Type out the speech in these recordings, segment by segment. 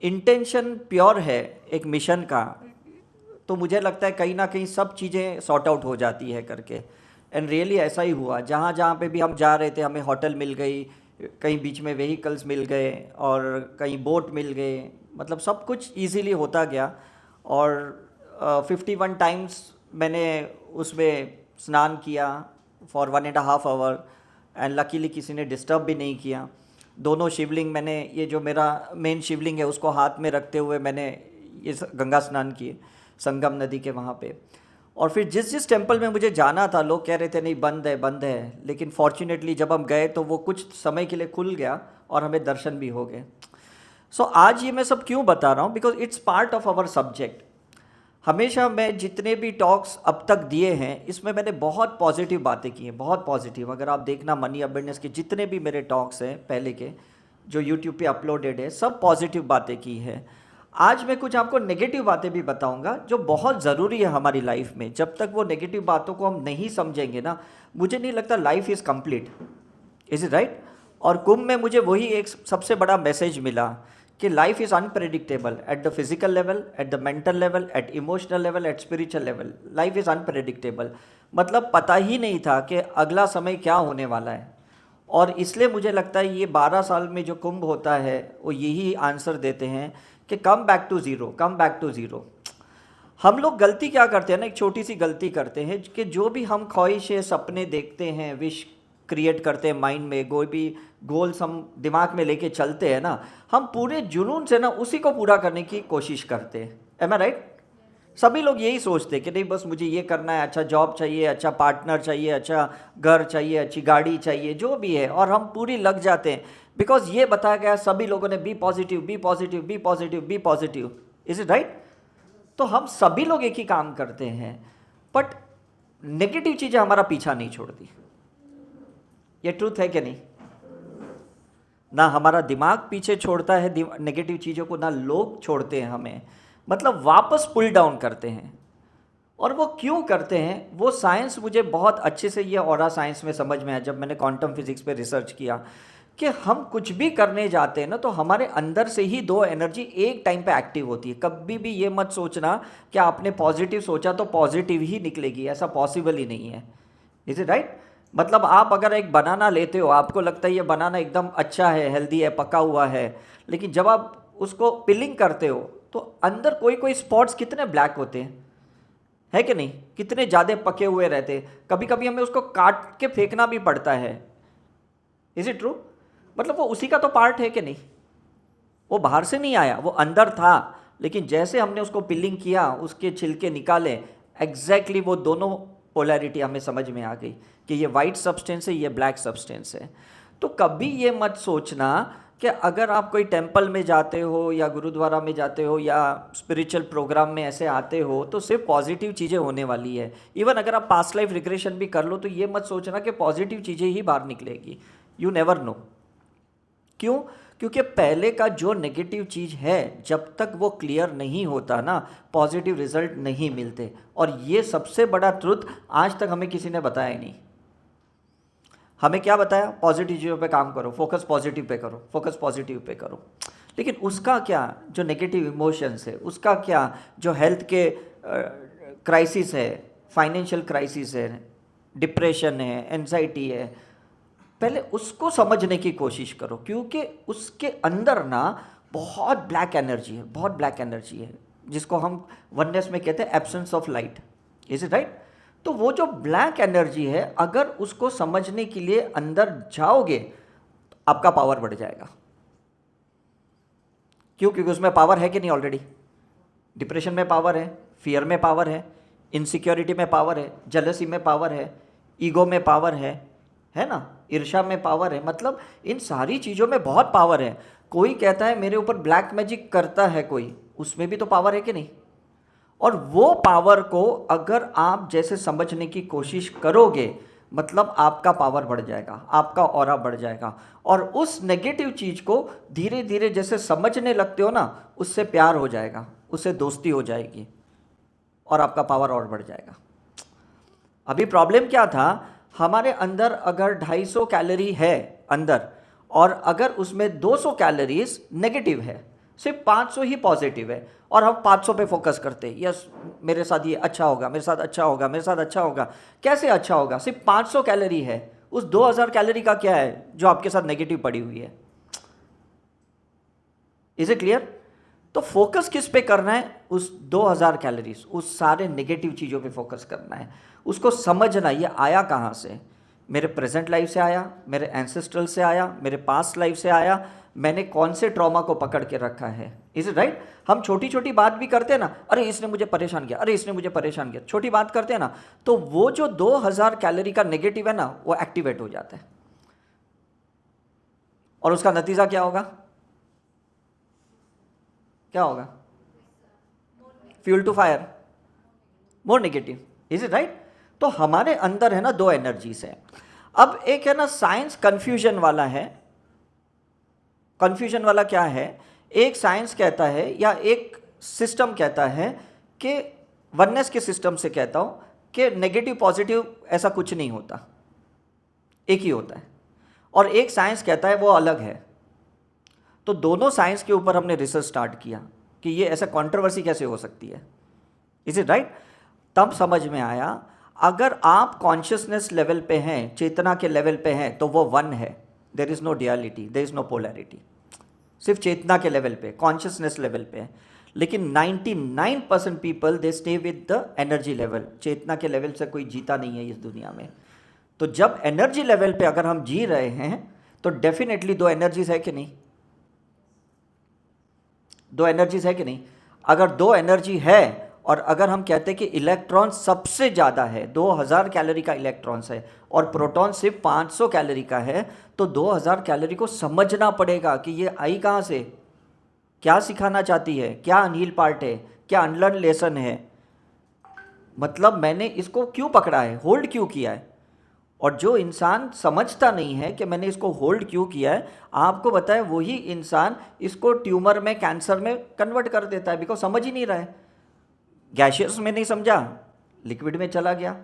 Intention pure है एक mission का, तो मुझे लगता है कहीं ना कहीं सब चीज़ें सॉर्ट आउट हो जाती है करके। एंड रियली ऐसा ही हुआ, जहाँ जहाँ पे भी हम जा रहे थे हमें होटल मिल गई, कहीं बीच में व्हीकल्स मिल गए और कहीं बोट मिल गए, मतलब सब कुछ इजीली होता गया। और 51 टाइम्स मैंने उसमें स्नान किया फॉर 1.5 आवर, एंड लकीली किसी ने डिस्टर्ब भी नहीं किया। दोनों शिवलिंग मैंने, ये जो मेरा मेन शिवलिंग है उसको हाथ में रखते हुए मैंने ये गंगा स्नान किए संगम नदी के वहाँ पे। और फिर जिस जिस टेंपल में मुझे जाना था लोग कह रहे थे नहीं बंद है बंद है, लेकिन फॉर्चुनेटली जब हम गए तो वो कुछ समय के लिए खुल गया और हमें दर्शन भी हो गए। सो आज ये मैं सब क्यों बता रहा हूँ, because it's part of our subject. हमेशा मैं जितने भी टॉक्स अब तक दिए हैं इसमें मैंने बहुत पॉजिटिव बातें की हैं, बहुत पॉजिटिव। अगर आप देखना मनी अवेयरनेस के जितने भी मेरे टॉक्स हैं पहले के जो यूट्यूब पे अपलोडेड है, सब पॉजिटिव बातें की है। आज मैं कुछ आपको नेगेटिव बातें भी बताऊंगा जो बहुत ज़रूरी है हमारी लाइफ में। जब तक वो नेगेटिव बातों को हम नहीं समझेंगे ना, मुझे नहीं लगता life is complete. Is it right? और कुंभ में मुझे वही एक सबसे बड़ा मैसेज मिला कि life is unpredictable at the physical level, at the mental level, at emotional level, at spiritual level. Life is unpredictable, मतलब पता ही नहीं था कि अगला समय क्या होने वाला है। और इसलिए मुझे लगता है ये 12 साल में जो कुंभ होता है वो यही आंसर देते हैं कि come back to zero, come back to zero. हम लोग गलती क्या करते हैं ना, एक छोटी सी गलती करते हैं कि जो भी हम ख्वाहिशें सपने देखते हैं, विश क्रिएट करते हैं माइंड में, कोई भी गोल्स हम दिमाग में लेके चलते हैं ना, हम पूरे जुनून से ना उसी को पूरा करने की कोशिश करते हैं। एम आई राइट? सभी लोग यही सोचते हैं कि नहीं बस मुझे ये करना है, अच्छा जॉब चाहिए, अच्छा पार्टनर चाहिए, अच्छा घर चाहिए, अच्छी गाड़ी चाहिए, जो भी है, और हम पूरी लग जाते हैं बिकॉज ये बताया गया सभी लोगों ने be positive, be positive, be positive, be positive. Is it right? तो हम सभी लोग एक ही काम करते हैं, बट नेगेटिव चीज़ें हमारा पीछा नहीं छोड़ती। ये ट्रूथ है कि नहीं? ना हमारा दिमाग पीछे छोड़ता है नेगेटिव चीज़ों को, ना लोग छोड़ते हैं हमें, मतलब वापस पुल डाउन करते हैं। और वो क्यों करते हैं वो साइंस मुझे बहुत अच्छे से, ये ऑरा साइंस में समझ में आया जब मैंने क्वांटम फिजिक्स पे रिसर्च किया कि हम कुछ भी करने जाते हैं ना तो हमारे अंदर से ही दो एनर्जी एक टाइम पे एक्टिव होती है। कभी भी ये मत सोचना कि आपने पॉजिटिव सोचा तो पॉजिटिव ही निकलेगी, ऐसा पॉसिबल ही नहीं है। Is it right? मतलब आप अगर एक बनाना लेते हो, आपको लगता है ये बनाना एकदम अच्छा है, हेल्दी है, पका हुआ है, लेकिन जब आप उसको पिलिंग करते हो तो अंदर कोई कोई स्पॉट्स कितने ब्लैक होते हैं, है कि नहीं? कितने ज़्यादा पके हुए रहते हैं, कभी कभी हमें उसको काट के फेंकना भी पड़ता है। Is it true? मतलब वो उसी का तो पार्ट है कि नहीं? वो बाहर से नहीं आया, वो अंदर था, लेकिन जैसे हमने उसको पिलिंग किया, उसके छिलके निकाले, एग्जैक्टली वो दोनों पोलैरिटी हमें समझ में आ गई कि ये वाइट सब्सटेंस है, ये ब्लैक सब्सटेंस है। तो कभी ये मत सोचना कि अगर आप कोई टेंपल में जाते हो या गुरुद्वारा में जाते हो या स्पिरिचुअल प्रोग्राम में ऐसे आते हो तो सिर्फ पॉजिटिव चीज़ें होने वाली है। इवन अगर आप पास्ट लाइफ रिग्रेशन भी कर लो तो ये मत सोचना कि पॉजिटिव चीज़ें ही बाहर निकलेगी। You never know. क्यों? क्योंकि पहले का जो नेगेटिव चीज़ है जब तक वो क्लियर नहीं होता ना, पॉजिटिव रिजल्ट नहीं मिलते। और ये सबसे बड़ा ट्रुथ आज तक हमें किसी ने बताया ही नहीं। हमें क्या बताया? पॉजिटिव चीज़ों पे काम करो, फोकस पॉजिटिव पे करो, फोकस पॉजिटिव पे करो। लेकिन उसका क्या जो नेगेटिव इमोशंस है, उसका क्या जो हेल्थ के क्राइसिस है, फाइनेंशियल क्राइसिस है, डिप्रेशन है, एंजाइटी है, पहले उसको समझने की कोशिश करो। क्योंकि उसके अंदर ना बहुत ब्लैक एनर्जी है, बहुत ब्लैक एनर्जी है, जिसको हम वननेस में कहते हैं absence of light. Is it right? तो वो जो ब्लैक एनर्जी है, अगर उसको समझने के लिए अंदर जाओगे तो आपका पावर बढ़ जाएगा। क्यों? क्योंकि उसमें पावर है कि नहीं ऑलरेडी? डिप्रेशन में पावर है, फियर में पावर है, इनसिक्योरिटी में पावर है, जेलसी में पावर है, ईगो में पावर है ना, ईर्ष्या में पावर है। मतलब इन सारी चीज़ों में बहुत पावर है। कोई कहता है मेरे ऊपर ब्लैक मैजिक करता है कोई, उसमें भी तो पावर है कि नहीं? और वो पावर को अगर आप जैसे समझने की कोशिश करोगे, मतलब आपका पावर बढ़ जाएगा, आपका ऑरा बढ़ जाएगा। और उस नेगेटिव चीज़ को धीरे धीरे जैसे समझने लगते हो ना, उससे प्यार हो जाएगा, उससे दोस्ती हो जाएगी और आपका पावर और बढ़ जाएगा। अभी प्रॉब्लम क्या था, हमारे अंदर अगर 250 कैलोरी है अंदर, और अगर उसमें 200 कैलोरीज नेगेटिव है, सिर्फ 500 ही पॉजिटिव है और हम 500 पे फोकस करते हैं, यस मेरे साथ ये अच्छा होगा, मेरे साथ अच्छा होगा, मेरे साथ अच्छा होगा। कैसे अच्छा होगा? सिर्फ 500 कैलोरी है, उस 2000 कैलोरी का क्या है जो आपके साथ नेगेटिव पड़ी हुई है? Is it clear? तो फोकस किस पे करना है? उस 2000 कैलोरीज, उस सारे नेगेटिव चीज़ों पे फोकस करना है। उसको समझना ये आया कहाँ से। मेरे प्रेजेंट लाइफ से आया, मेरे एंसेस्ट्रल से आया, मेरे पास्ट लाइफ से आया, मैंने कौन से ट्रॉमा को पकड़ के रखा है। Is it right? हम छोटी छोटी बात भी करते हैं ना, अरे इसने मुझे परेशान किया, अरे इसने मुझे परेशान किया, छोटी बात करते हैं ना, तो वो जो 2000 कैलोरी का नेगेटिव है ना, वो एक्टिवेट हो जाता है। और उसका नतीजा क्या होगा? क्या होगा? Fuel to fire, more negative. Is it right? तो हमारे अंदर है ना दो एनर्जीज है। अब एक है ना साइंस कंफ्यूजन वाला है। कंफ्यूजन वाला क्या है? एक साइंस कहता है या एक सिस्टम कहता है कि वननेस के सिस्टम से कहता हूं कि नेगेटिव पॉजिटिव ऐसा कुछ नहीं होता, एक ही होता है। और एक साइंस कहता है वो अलग है। तो दोनों साइंस के ऊपर हमने रिसर्च स्टार्ट किया कि ये ऐसा कंट्रोवर्सी कैसे हो सकती है। Is it right? तब समझ में आया अगर आप कॉन्शियसनेस लेवल पे हैं, चेतना के लेवल पे हैं, तो वो वन है। There is no duality, there is no polarity. सिर्फ चेतना के लेवल पे, कॉन्शियसनेस लेवल पे है। लेकिन 99% people they stay with the energy level. चेतना के लेवल से कोई जीता नहीं है इस दुनिया में। तो जब एनर्जी लेवल पे अगर हम जी रहे हैं तो डेफिनेटली दो एनर्जीज है कि नहीं? दो एनर्जीज है कि नहीं? अगर दो एनर्जी है और अगर हम कहते हैं कि इलेक्ट्रॉन सबसे ज़्यादा है, 2000 कैलोरी का इलेक्ट्रॉन्स है और प्रोटॉन सिर्फ 500 कैलोरी का है, तो 2000 कैलोरी को समझना पड़ेगा कि ये आई कहाँ से, क्या सिखाना चाहती है, क्या अनहील पार्ट है, क्या अनलर्न लेसन है। मतलब मैंने इसको क्यों पकड़ा है, होल्ड क्यों किया है। और जो इंसान समझता नहीं है कि मैंने इसको होल्ड क्यों किया है, आपको बताए वही इंसान इसको ट्यूमर में, कैंसर में कन्वर्ट कर देता है, बिकॉज समझ ही नहीं रहा है। गैशियस में नहीं समझा, लिक्विड में चला गया,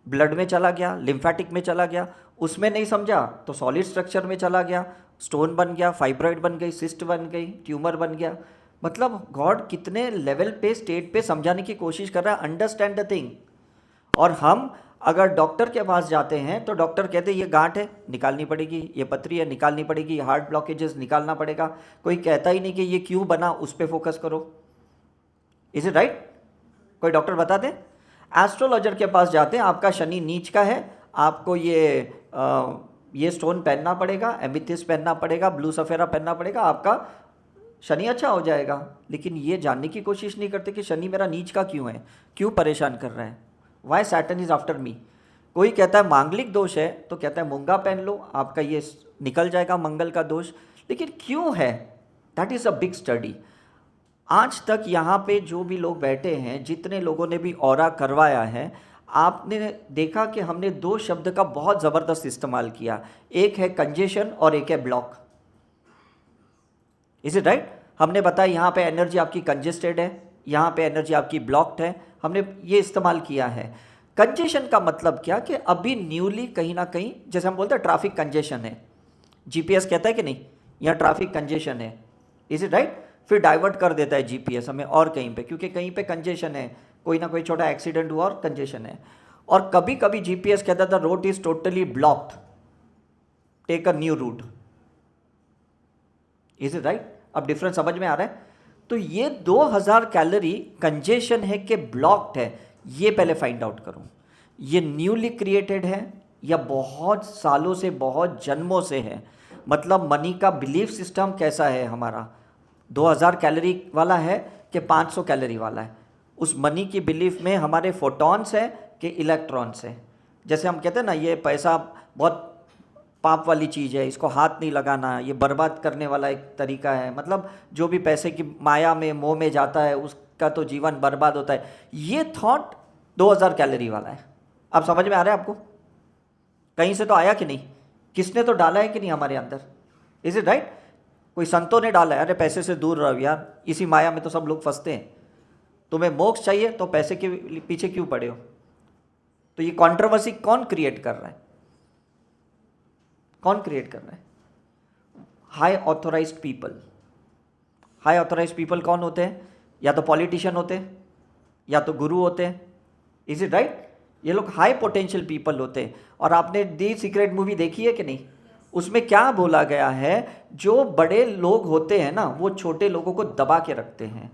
ब्लड में चला गया, लिम्फेटिक में चला गया, उसमें नहीं समझा तो सॉलिड स्ट्रक्चर में चला गया, स्टोन बन गया, फाइब्रॉइड बन गई, सिस्ट बन गई, ट्यूमर बन गया। मतलब गॉड कितने लेवल पे, स्टेट पे समझाने की कोशिश कर रहा है, अंडरस्टैंड द थिंग। और हम अगर डॉक्टर के पास जाते हैं तो डॉक्टर कहते हैं ये गांठ है निकालनी पड़ेगी, ये पथरी है निकालनी पड़ेगी, हार्ट ब्लॉकेजेस निकालना पड़ेगा। कोई कहता ही नहीं कि ये क्यों बना, उस पर फोकस करो। Is it right? कोई डॉक्टर बता दे। एस्ट्रोलॉजर के पास जाते हैं, आपका शनि नीच का है, आपको ये स्टोन पहनना पड़ेगा, एमिथिस्ट पहनना पड़ेगा, ब्लू सफेरा पहनना पड़ेगा, आपका शनि अच्छा हो जाएगा। लेकिन ये जानने की कोशिश नहीं करते कि शनि मेरा नीच का क्यों है, क्यों परेशान कर रहा है, why Saturn is after me. कोई कहता है मांगलिक दोष है तो कहता है मूंगा पहन लो, आपका ये निकल जाएगा मंगल का दोष। लेकिन क्यों है, that is a big study. आज तक यहाँ पे जो भी लोग बैठे हैं, जितने लोगों ने भी ऑरा करवाया है, आपने देखा कि हमने दो शब्द का बहुत ज़बरदस्त इस्तेमाल किया, एक है कंजेशन और एक है ब्लॉक। Is it right? हमने बताया यहाँ पे एनर्जी आपकी कंजेस्टेड है, यहाँ पे एनर्जी आपकी ब्लॉक्ड है, हमने ये इस्तेमाल किया है। कंजेशन का मतलब क्या कि अभी न्यूली कहीं ना कहीं, जैसे हम बोलते हैं ट्रैफिक कंजेशन है, जीपीएस कहता है कि नहीं यहाँ ट्रैफिक कंजेशन है। Is it right? फिर डाइवर्ट कर देता है जीपीएस हमें और कहीं पे, क्योंकि कहीं पे कंजेशन है, कोई ना कोई छोटा एक्सीडेंट हुआ और कंजेशन है। और कभी कभी जीपीएस कहता था road is totally blocked, take a new route. Is it right? अब डिफरेंस समझ में आ रहा है? तो ये 2000 कैलोरी कंजेशन है कि ब्लॉक्ड है, ये पहले फाइंड आउट करो। ये न्यूली क्रिएटेड है या बहुत सालों से, बहुत जन्मों से है। मतलब मनी का बिलीफ सिस्टम कैसा है हमारा, 2000 कैलोरी वाला है कि 500 कैलोरी वाला है। उस मनी की बिलीफ में हमारे फोटॉन्स है कि इलेक्ट्रॉन्स है। जैसे हम कहते हैं ना ये पैसा बहुत पाप वाली चीज़ है, इसको हाथ नहीं लगाना, ये बर्बाद करने वाला एक तरीका है। मतलब जो भी पैसे की माया में, मोह में जाता है उसका तो जीवन बर्बाद होता है। ये थॉट 2000 कैलोरी वाला है। अब समझ में आ रहा है आपको? कहीं से तो आया कि नहीं, किसने तो डाला है कि नहीं हमारे अंदर। Is it right? कोई संतों ने डाला है, अरे पैसे से दूर रहो यार, इसी माया में तो सब लोग फंसते हैं, तुम्हें मोक्ष चाहिए तो पैसे के पीछे क्यों पड़े हो। तो ये कंट्रोवर्सी कौन क्रिएट कर रहा है, कौन क्रिएट कर रहा है? High authorized people, high authorize people कौन होते हैं? या तो पॉलिटिशियन होते हैं या तो गुरु होते हैं। Is it right? ये लोग हाई पोटेंशियल पीपल होते हैं। और आपने दी सीक्रेट मूवी देखी है कि नहीं? उसमें क्या बोला गया है, जो बड़े लोग होते हैं ना वो छोटे लोगों को दबा के रखते हैं।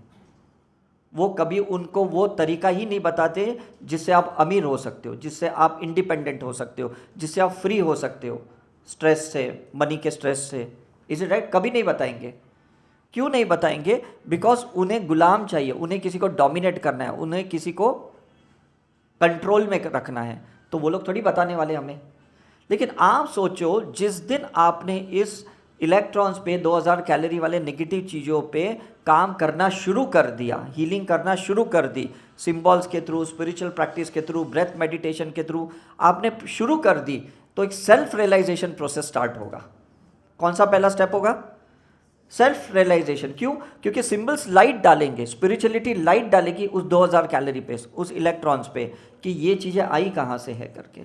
वो कभी उनको वो तरीका ही नहीं बताते जिससे आप अमीर हो सकते हो, जिससे आप इंडिपेंडेंट हो सकते हो, जिससे आप फ्री हो सकते हो स्ट्रेस से, मनी के स्ट्रेस से। Is it right? कभी नहीं बताएंगे। क्यों नहीं बताएंगे? बिकॉज उन्हें गुलाम चाहिए, उन्हें किसी को डोमिनेट करना है, उन्हें किसी को कंट्रोल में रखना है, तो वो लोग थोड़ी बताने वाले हमें। लेकिन आप सोचो, जिस दिन आपने इस इलेक्ट्रॉन्स पे 2000 कैलोरी वाले नेगेटिव चीज़ों पे काम करना शुरू कर दिया, हीलिंग करना शुरू कर दी, सिंबल्स के थ्रू, स्पिरिचुअल प्रैक्टिस के थ्रू, ब्रेथ मेडिटेशन के थ्रू आपने शुरू कर दी, तो एक सेल्फ रियलाइजेशन प्रोसेस स्टार्ट होगा। कौन सा पहला स्टेप होगा? Self realization. क्यों? क्योंकि सिंबल्स लाइट डालेंगे, स्पिरिचुअलिटी लाइट डालेगी उस 2000 कैलोरी पे, उस इलेक्ट्रॉन्स पे, कि ये चीज़ें आई कहाँ से है करके।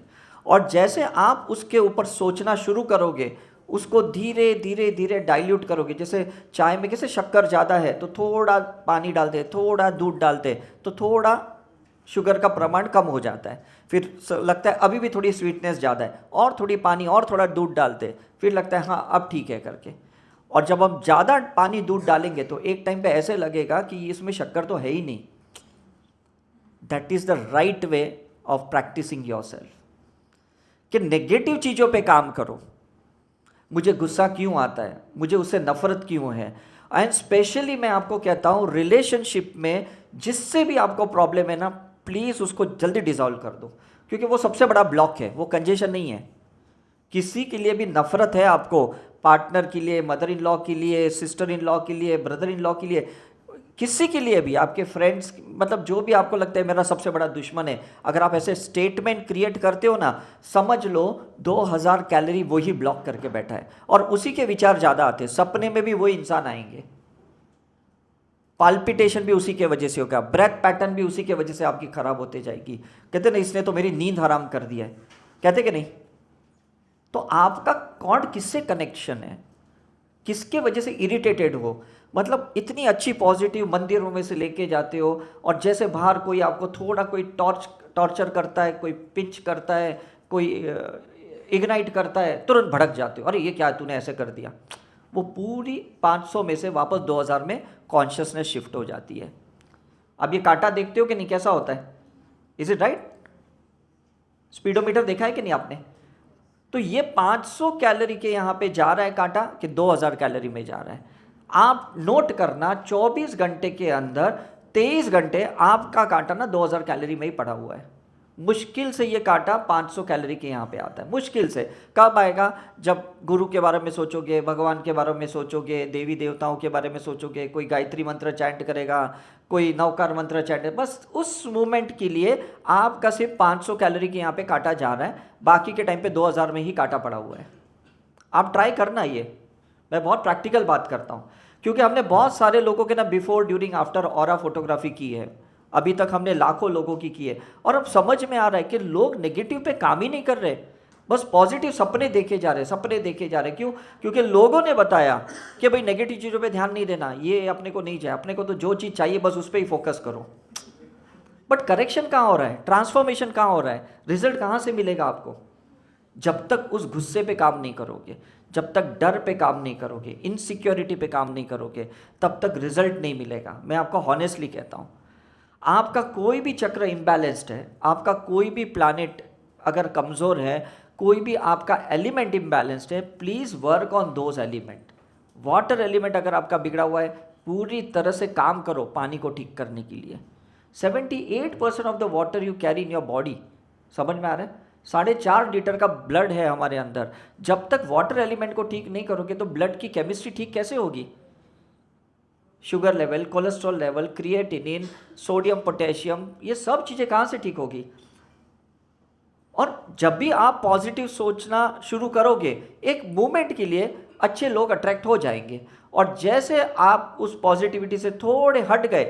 और जैसे आप उसके ऊपर सोचना शुरू करोगे, उसको धीरे धीरे धीरे डाइल्यूट करोगे। जैसे चाय में कैसे शक्कर ज़्यादा है तो थोड़ा पानी डालते, थोड़ा दूध डालते, तो थोड़ा शुगर का प्रमाण कम हो जाता है। फिर लगता है अभी भी थोड़ी स्वीटनेस ज़्यादा है, और थोड़ी पानी और थोड़ा दूध डालते, फिर लगता है हाँ अब ठीक है करके। और जब हम ज़्यादा पानी दूध डालेंगे तो एक टाइम पे ऐसे लगेगा कि इसमें शक्कर तो है ही नहीं। That is the right way of practicing yourself, कि नेगेटिव चीज़ों पे काम करो। मुझे गुस्सा क्यों आता है, मुझे उससे नफरत क्यों है। एंड स्पेशली मैं आपको कहता हूँ, रिलेशनशिप में जिससे भी आपको प्रॉब्लम है ना, प्लीज़ उसको जल्दी डिसॉल्व कर दो, क्योंकि वो सबसे बड़ा ब्लॉक है, वो कंजेशन नहीं है। किसी के लिए भी नफरत है आपको, पार्टनर के लिए, मदर इन लॉ के लिए, सिस्टर इन लॉ के लिए, ब्रदर इन लॉ के लिए, किसी के लिए भी, आपके फ्रेंड्स, मतलब जो भी आपको लगता है मेरा सबसे बड़ा दुश्मन है, अगर आप ऐसे स्टेटमेंट क्रिएट करते हो ना, समझ लो 2000 कैलोरी वही ब्लॉक करके बैठा है। और उसी के विचार ज़्यादा आते हैं, सपने में भी वही इंसान आएंगे, पाल्पिटेशन भी उसी के वजह से होगा, ब्रेथ पैटर्न भी उसी के वजह से आपकी खराब होते जाएगी। कहते ना इसने तो मेरी नींद हराम कर दिया है, कहते कि नहीं? तो आपका कौन किससे कनेक्शन है, किसके वजह से इरिटेटेड हो? मतलब इतनी अच्छी पॉजिटिव मंदिरों में से लेके जाते हो, और जैसे बाहर कोई आपको थोड़ा कोई टॉर्चर करता है, कोई पिंच करता है, कोई इग्नाइट करता है, तुरंत भड़क जाते हो, अरे ये क्या तूने ऐसे कर दिया। वो पूरी 500 में से वापस 2000 में कॉन्शियसनेस शिफ्ट हो जाती है। अब ये कांटा देखते हो कि नहीं, कैसा होता है? Is it right? स्पीडोमीटर देखा है कि नहीं आपने? तो ये 500 कैलोरी के यहाँ पे जा रहा है कांटा, कि 2000 कैलोरी में जा रहा है। आप नोट करना, 24 घंटे के अंदर 23 घंटे आपका कांटा ना 2000 कैलोरी में ही पड़ा हुआ है। मुश्किल से ये कांटा 500 कैलोरी के यहाँ पे आता है, मुश्किल से। कब आएगा? जब गुरु के बारे में सोचोगे, भगवान के बारे में सोचोगे, देवी देवताओं के बारे में सोचोगे, कोई गायत्री मंत्र चैंट करेगा, कोई नवकार मंत्र चैंट, बस उस मोमेंट के लिए आपका सिर्फ 500 कैलोरी के यहाँ पे कांटा जा रहा है, बाकी के टाइम पे 2000 में ही कांटा पड़ा हुआ है। आप ट्राई करना, ये मैं बहुत प्रैक्टिकल बात करता हूँ, क्योंकि हमने बहुत सारे लोगों के ना before, during, after aura photography की है, अभी तक हमने लाखों लोगों की है, और अब समझ में आ रहा है कि लोग नेगेटिव पे काम ही नहीं कर रहे, बस पॉजिटिव सपने देखे जा रहे, सपने देखे जा रहे। क्यों? क्योंकि लोगों ने बताया कि भाई नेगेटिव चीज़ों पे ध्यान नहीं देना, ये अपने को नहीं चाहिए, अपने को तो जो चीज़ चाहिए बस उस पर ही फोकस करो। बट करेक्शन कहाँ हो रहा है, ट्रांसफॉर्मेशन कहाँ हो रहा है, रिजल्ट कहाँ से मिलेगा आपको? जब तक उस गुस्से पे काम नहीं करोगे, जब तक डर पे काम नहीं करोगे, इनसिक्योरिटी पे काम नहीं करोगे, तब तक रिजल्ट नहीं मिलेगा। मैं आपको हॉनेस्टली कहता हूँ, आपका कोई भी चक्र इम्बैलेंस्ड है, आपका कोई भी प्लैनेट अगर कमज़ोर है, कोई भी आपका एलिमेंट इम्बैलेंस्ड है, please work on those element. Water element अगर आपका बिगड़ा हुआ है, पूरी तरह से काम करो पानी को ठीक करने के लिए। 78% of the water you carry in your body, समझ में आ रहा है? 4.5 लीटर का ब्लड है हमारे अंदर। जब तक वाटर एलिमेंट को ठीक नहीं करोगे तो ब्लड की केमिस्ट्री ठीक कैसे होगी? Sugar level, cholesterol level, creatinine, sodium, potassium, ये सब चीज़ें कहाँ से ठीक होगी? और जब भी आप पॉजिटिव सोचना शुरू करोगे, एक मोमेंट के लिए अच्छे लोग अट्रैक्ट हो जाएंगे, और जैसे आप उस पॉजिटिविटी से थोड़े हट गए,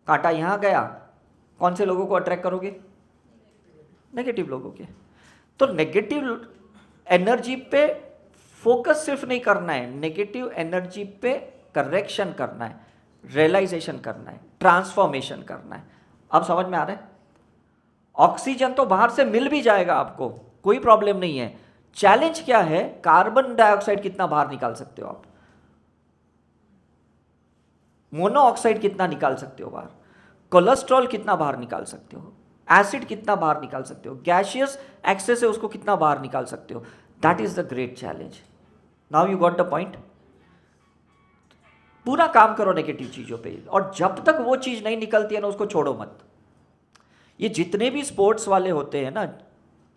कांटा यहाँ गया, कौन से लोगों को अट्रैक्ट करोगे? नेगेटिव लोगों के। तो नेगेटिव एनर्जी पे फोकस सिर्फ नहीं करना है, नेगेटिव एनर्जी पे करेक्शन करना है, रियलाइजेशन करना है, ट्रांसफॉर्मेशन करना है। अब समझ में आ रहा है? ऑक्सीजन तो बाहर से मिल भी जाएगा आपको, कोई प्रॉब्लम नहीं है। चैलेंज क्या है? कार्बन डाइऑक्साइड कितना बाहर निकाल सकते हो आप, मोनोऑक्साइड कितना निकाल सकते हो बाहर, कोलेस्ट्रॉल कितना बाहर निकाल सकते हो, एसिड कितना बाहर निकाल सकते हो, गैसियस एक्सेस है उसको कितना बाहर निकाल सकते हो। That is the great challenge. Now you got the point. पूरा काम करो नेगेटिव चीजों पे, और जब तक वो चीज नहीं निकलती है ना उसको छोड़ो मत। ये जितने भी स्पोर्ट्स वाले होते हैं ना,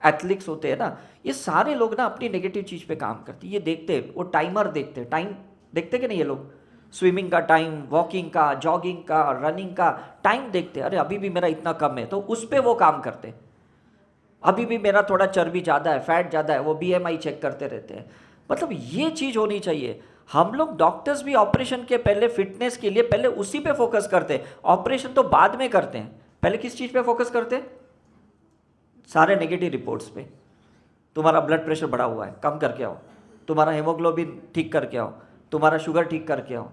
एथलीट्स होते हैं ना, ये सारे लोग ना अपनी नेगेटिव चीज पे काम करते हैं। ये देखते हैं, वो टाइमर देखते हैं, टाइम देखते कि नहीं ये लोग, स्विमिंग का टाइम, वॉकिंग का, जॉगिंग का, रनिंग का टाइम देखते हैं। अरे अभी भी मेरा इतना कम है, तो उस पर वो काम करते हैं। अभी भी मेरा थोड़ा चर्बी ज़्यादा है, फैट ज़्यादा है, वो BMI चेक करते रहते हैं। मतलब ये चीज़ होनी चाहिए। हम लोग डॉक्टर्स भी ऑपरेशन के पहले फिटनेस के लिए पहले उसी पे फोकस करते हैं, ऑपरेशन तो बाद में करते हैं। पहले किस चीज़ पे फोकस करते हैं? सारे नेगेटिव रिपोर्ट्स पे। तुम्हारा ब्लड प्रेशर बढ़ा हुआ है, कम करके आओ। तुम्हारा हेमोग्लोबिन ठीक करके आओ। तुम्हारा शुगर ठीक करके आओ।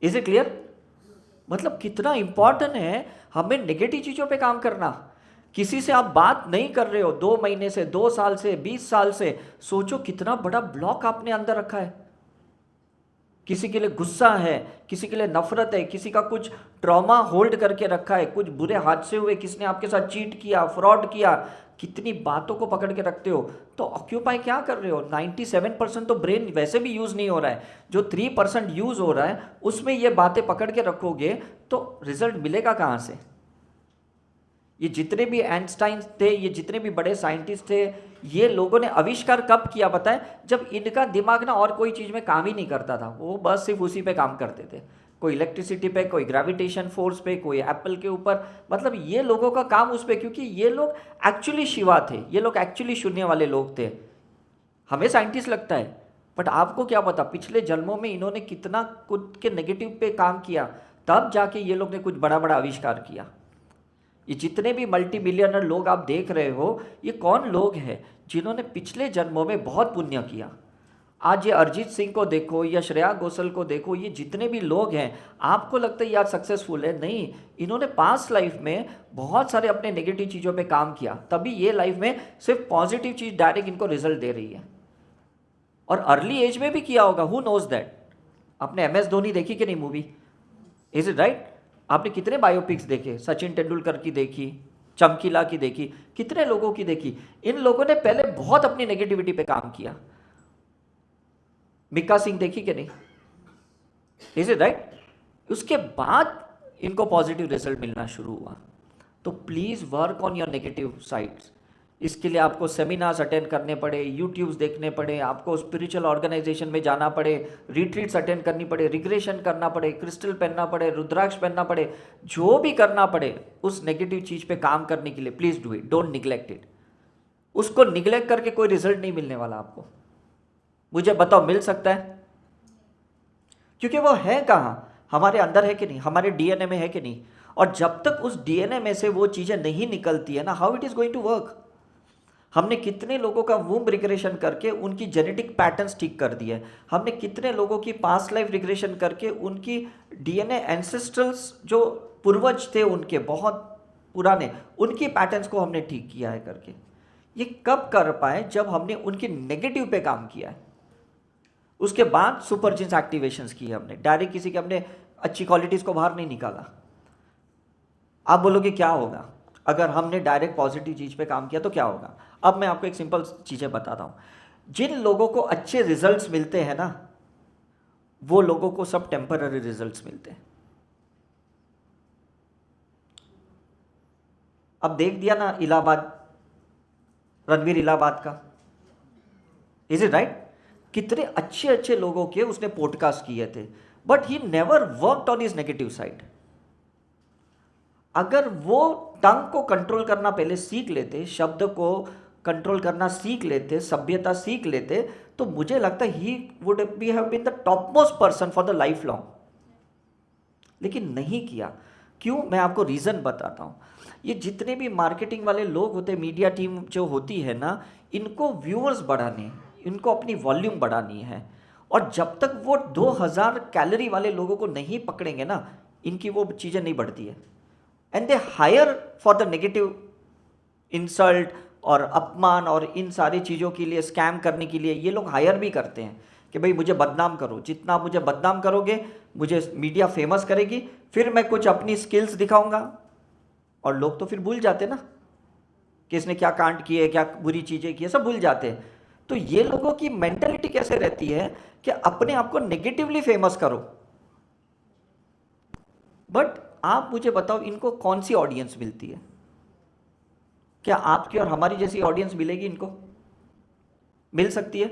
Is it clear? मतलब कितना इंपॉर्टेंट है हमें नेगेटिव चीज़ों पे काम करना। किसी से आप बात नहीं कर रहे हो 2 महीने से, 2 साल से, 20 साल से, सोचो कितना बड़ा ब्लॉक आपने अंदर रखा है। किसी के लिए गुस्सा है, किसी के लिए नफरत है, किसी का कुछ ट्रॉमा होल्ड करके रखा है, कुछ बुरे हादसे हुए, किसने आपके साथ चीट किया, फ्रॉड किया, कितनी बातों को पकड़ के रखते हो। तो ऑक्यूपाई क्या कर रहे हो? 97% तो ब्रेन वैसे भी यूज़ नहीं हो रहा है, जो 3% यूज़ हो रहा है उसमें ये बातें पकड़ के रखोगे तो रिजल्ट मिलेगा कहाँ से? ये जितने भी आइंस्टाइन थे, ये जितने भी बड़े साइंटिस्ट थे, ये लोगों ने आविष्कार कब किया पता है? जब इनका दिमाग ना और कोई चीज़ में काम ही नहीं करता था, वो बस सिर्फ उसी पे काम करते थे। कोई इलेक्ट्रिसिटी पे, कोई ग्रेविटेशन फोर्स पे, कोई एप्पल के ऊपर। मतलब ये लोगों का काम उस पे, क्योंकि ये लोग एक्चुअली शिवा थे, ये लोग एक्चुअली शून्य वाले लोग थे। हमें साइंटिस्ट लगता है, बट आपको क्या पता पिछले जन्मों में इन्होंने कितना खुद के नेगेटिव पे काम किया, तब जाके ये लोग ने कुछ बड़ा बड़ा आविष्कार किया। ये जितने भी मल्टी बिलियनर लोग आप देख रहे हो, ये कौन लोग हैं जिन्होंने पिछले जन्मों में बहुत पुण्य किया। आज ये अरिजीत सिंह को देखो या श्रेया घोषाल को देखो, ये जितने भी लोग हैं, आपको लगता है यार सक्सेसफुल है, नहीं, इन्होंने पास्ट लाइफ में बहुत सारे अपने नेगेटिव चीज़ों पे काम किया, तभी ये लाइफ में सिर्फ पॉजिटिव चीज़ डायरेक्ट इनको रिजल्ट दे रही है। और अर्ली एज में भी किया होगा, हु नोज दैट। आपने MS धोनी देखी कि नहीं मूवी? Is it right? आपने कितने बायोपिक्स देखे? सचिन तेंदुलकर की देखी, चमकीला की देखी, कितने लोगों की देखी। इन लोगों ने पहले बहुत अपनी नेगेटिविटी पे काम किया। मिक्का सिंह देखी कि नहीं? Is it right? उसके बाद इनको पॉजिटिव रिजल्ट मिलना शुरू हुआ। तो please work on your negative sides. इसके लिए आपको सेमिनार्स अटेंड करने पड़े, यूट्यूब्स देखने पड़े, आपको स्पिरिचुअल ऑर्गेनाइजेशन में जाना पड़े, रिट्रीट्स अटेंड करनी पड़े, रिग्रेशन करना पड़े, क्रिस्टल पहनना पड़े, रुद्राक्ष पहनना पड़े, जो भी करना पड़े उस नेगेटिव चीज़ पे काम करने के लिए please do it, don't neglect it. उसको निग्लेक्ट करके कोई रिजल्ट नहीं मिलने वाला आपको। मुझे बताओ मिल सकता है? क्योंकि वो है कहाँ, हमारे अंदर है कि नहीं, हमारे DNA में है कि नहीं। और जब तक उस DNA में से वो चीज़ें नहीं निकलती है ना, how it is going to work. हमने कितने लोगों का वूम्ब रिग्रेशन करके उनकी जेनेटिक पैटर्न्स ठीक कर दिए। हमने कितने लोगों की पास्ट लाइफ रिग्रेशन करके उनकी DNA एंसेस्ट्रल्स जो पूर्वज थे उनके बहुत पुराने, उनकी पैटर्न्स को हमने ठीक किया है करके। ये कब कर पाए? जब हमने उनकी नेगेटिव पे काम किया है। उसके बाद सुपर जीन्स एक्टिवेशंस किए हमने, डायरेक्ट किसी के हमने अच्छी क्वालिटीज़ को बाहर नहीं निकाला। आप बोलोगे क्या होगा अगर हमने डायरेक्ट पॉजिटिव चीज़ पे काम किया, तो क्या होगा? अब मैं आपको एक सिंपल चीज़ें बताता हूँ। जिन लोगों को अच्छे रिजल्ट्स मिलते हैं ना, वो लोगों को सब टेम्पररी रिजल्ट्स मिलते हैं। अब देख दिया ना इलाहाबाद, रणवीर इलाहाबाद का, इज इट राइट? कितने अच्छे अच्छे लोगों के उसने पॉडकास्ट किए थे, but he never worked on his negative side. अगर वो टंग को कंट्रोल करना पहले सीख लेते, शब्द को कंट्रोल करना सीख लेते, सभ्यता सीख लेते, तो मुझे लगता है he would be have been the top most person for the life long. लेकिन नहीं किया। क्यों? मैं आपको रीज़न बताता हूँ। ये जितने भी मार्केटिंग वाले लोग होते, मीडिया टीम जो होती है ना, इनको व्यूअर्स बढ़ाने, इनको अपनी वॉल्यूम बढ़ानी है, और जब तक वो 2000 कैलोरी वाले लोगों को नहीं पकड़ेंगे ना, इनकी वो चीज़ें नहीं बढ़ती है। And they hire for the negative insult और अपमान और इन सारी चीज़ों के लिए, स्कैम करने के लिए ये लोग हायर भी करते हैं कि भाई मुझे बदनाम करो, जितना आप मुझे बदनाम करोगे मुझे मीडिया फेमस करेगी, फिर मैं कुछ अपनी स्किल्स दिखाऊंगा और लोग तो फिर भूल जाते ना कि इसने क्या कांड किए, क्या बुरी चीज़ें की, सब भूल जाते हैं। तो ये लोगों की मेंटालिटी कैसे रहती है कि अपने आप को नेगेटिवली फेमस करो। बट आप मुझे बताओ इनको कौन सी ऑडियंस मिलती है? क्या आपकी और हमारी जैसी ऑडियंस मिलेगी इनको? मिल सकती है?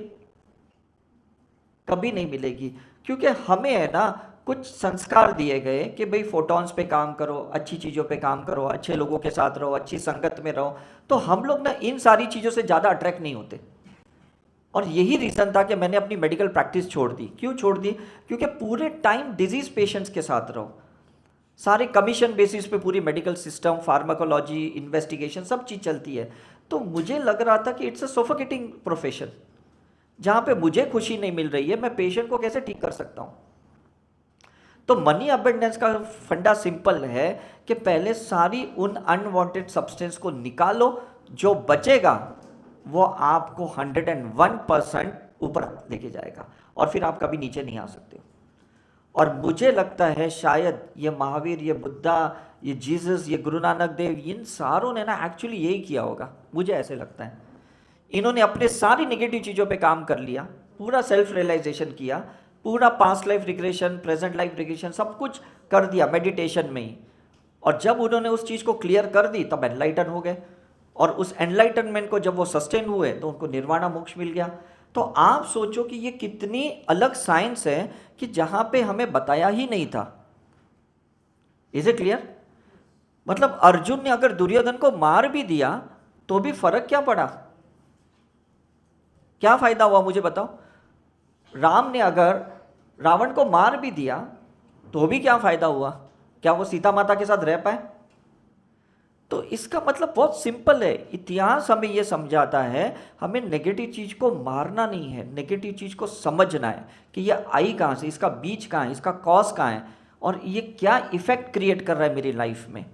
कभी नहीं मिलेगी, क्योंकि हमें है ना कुछ संस्कार दिए गए कि भाई फोटॉन्स पे काम करो, अच्छी चीज़ों पे काम करो, अच्छे लोगों के साथ रहो, अच्छी संगत में रहो। तो हम लोग ना इन सारी चीज़ों से ज़्यादा अट्रैक्ट नहीं होते। और यही रीज़न था कि मैंने अपनी मेडिकल प्रैक्टिस छोड़ दी। क्यों छोड़ दी? क्योंकि पूरे टाइम डिजीज़ पेशेंट्स के साथ रहो, सारे कमीशन बेसिस पे पूरी मेडिकल सिस्टम, फार्माकोलॉजी, इन्वेस्टिगेशन सब चीज़ चलती है। तो मुझे लग रहा था कि इट्स अ सफोकेटिंग प्रोफेशन, जहाँ पे मुझे खुशी नहीं मिल रही है, मैं पेशेंट को कैसे ठीक कर सकता हूँ? तो मनी अबेंडेंस का फंडा सिंपल है कि पहले सारी उन अनवांटेड सब्सटेंस को निकालो, जो बचेगा वो आपको 101% ऊपर लेके जाएगा और फिर आप कभी नीचे नहीं आ सकते। और मुझे लगता है शायद ये महावीर, ये बुद्धा, ये जीसस, ये गुरु नानक देव, इन सारों ने ना एक्चुअली यही किया होगा, मुझे ऐसे लगता है। इन्होंने अपने सारी नेगेटिव चीज़ों पे काम कर लिया, पूरा सेल्फ रियलाइजेशन किया, पूरा past life regression, present life regression सब कुछ कर दिया मेडिटेशन में ही। और जब उन्होंने उस चीज़ को क्लियर कर दी तब एनलाइटन हो गए, और उस एनलाइटनमेंट को जब वो सस्टेन हुए तो उनको निर्वाणा मोक्ष मिल गया। तो आप सोचो कि ये कितनी अलग साइंस है कि जहाँ पे हमें बताया ही नहीं था। Is it clear? मतलब अर्जुन ने अगर दुर्योधन को मार भी दिया तो भी फर्क क्या पड़ा? क्या फायदा हुआ मुझे बताओ? राम ने अगर रावण को मार भी दिया तो भी क्या फायदा हुआ? क्या वो सीता माता के साथ रह पाए? तो इसका मतलब बहुत सिंपल है। इतिहास हमें यह समझाता है हमें नेगेटिव चीज को मारना नहीं है, नेगेटिव चीज को समझना है कि ये आई कहां से, इसका बीज कहां है, इसका कॉज कहां है और ये क्या इफेक्ट क्रिएट कर रहा है मेरी लाइफ में।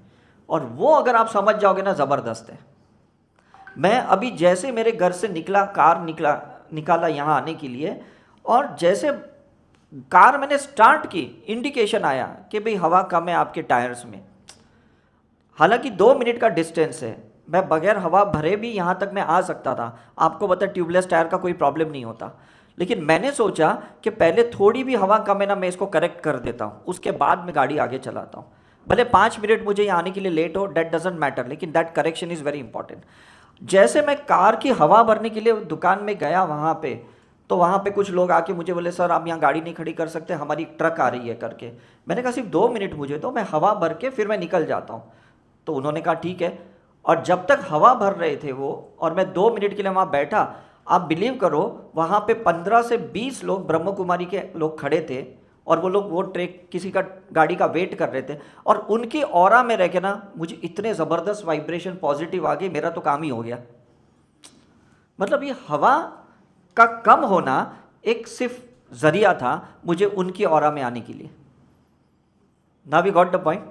और वो अगर आप समझ जाओगे ना, जबरदस्त है। मैं अभी जैसे मेरे घर से निकला, कार निकाला यहाँ आने के लिए, और जैसे कार मैंने स्टार्ट की इंडिकेशन आया कि भाई हवा कम है आपके टायर्स में। हालांकि 2 मिनट का डिस्टेंस है, मैं बगैर हवा भरे भी यहाँ तक मैं आ सकता था। आपको पता है ट्यूबलेस टायर का कोई प्रॉब्लम नहीं होता, लेकिन मैंने सोचा कि पहले थोड़ी भी हवा कम है ना, मैं इसको करेक्ट कर देता हूँ, उसके बाद मैं गाड़ी आगे चलाता हूँ। भले 5 मिनट मुझे यहाँ आने के लिए लेट हो, दैट डजेंट मैटर, लेकिन that correction is very important. जैसे मैं कार की हवा भरने के लिए दुकान में गया वहाँ पे, तो वहाँ पे कुछ लोग आके मुझे बोले सर आप यहाँ गाड़ी नहीं खड़ी कर सकते, हमारी ट्रक आ रही है करके। मैंने कहा सिर्फ 2 मिनट मुझे तो, मैं हवा भर के फिर मैं निकल जाता हूँ। तो उन्होंने कहा ठीक है। और जब तक हवा भर रहे थे वो और मैं 2 मिनट के लिए वहाँ बैठा, आप बिलीव करो वहाँ पे 15 से 20 लोग ब्रह्म कुमारी के लोग खड़े थे और वो लोग वो ट्रेक किसी का गाड़ी का वेट कर रहे थे, और उनकी ऑरा में रह के ना मुझे इतने ज़बरदस्त वाइब्रेशन पॉजिटिव आ गए, मेरा तो काम ही हो गया। मतलब ये हवा का कम होना एक सिर्फ जरिया था मुझे उनकी ऑरा में आने के लिए। Now we got the point.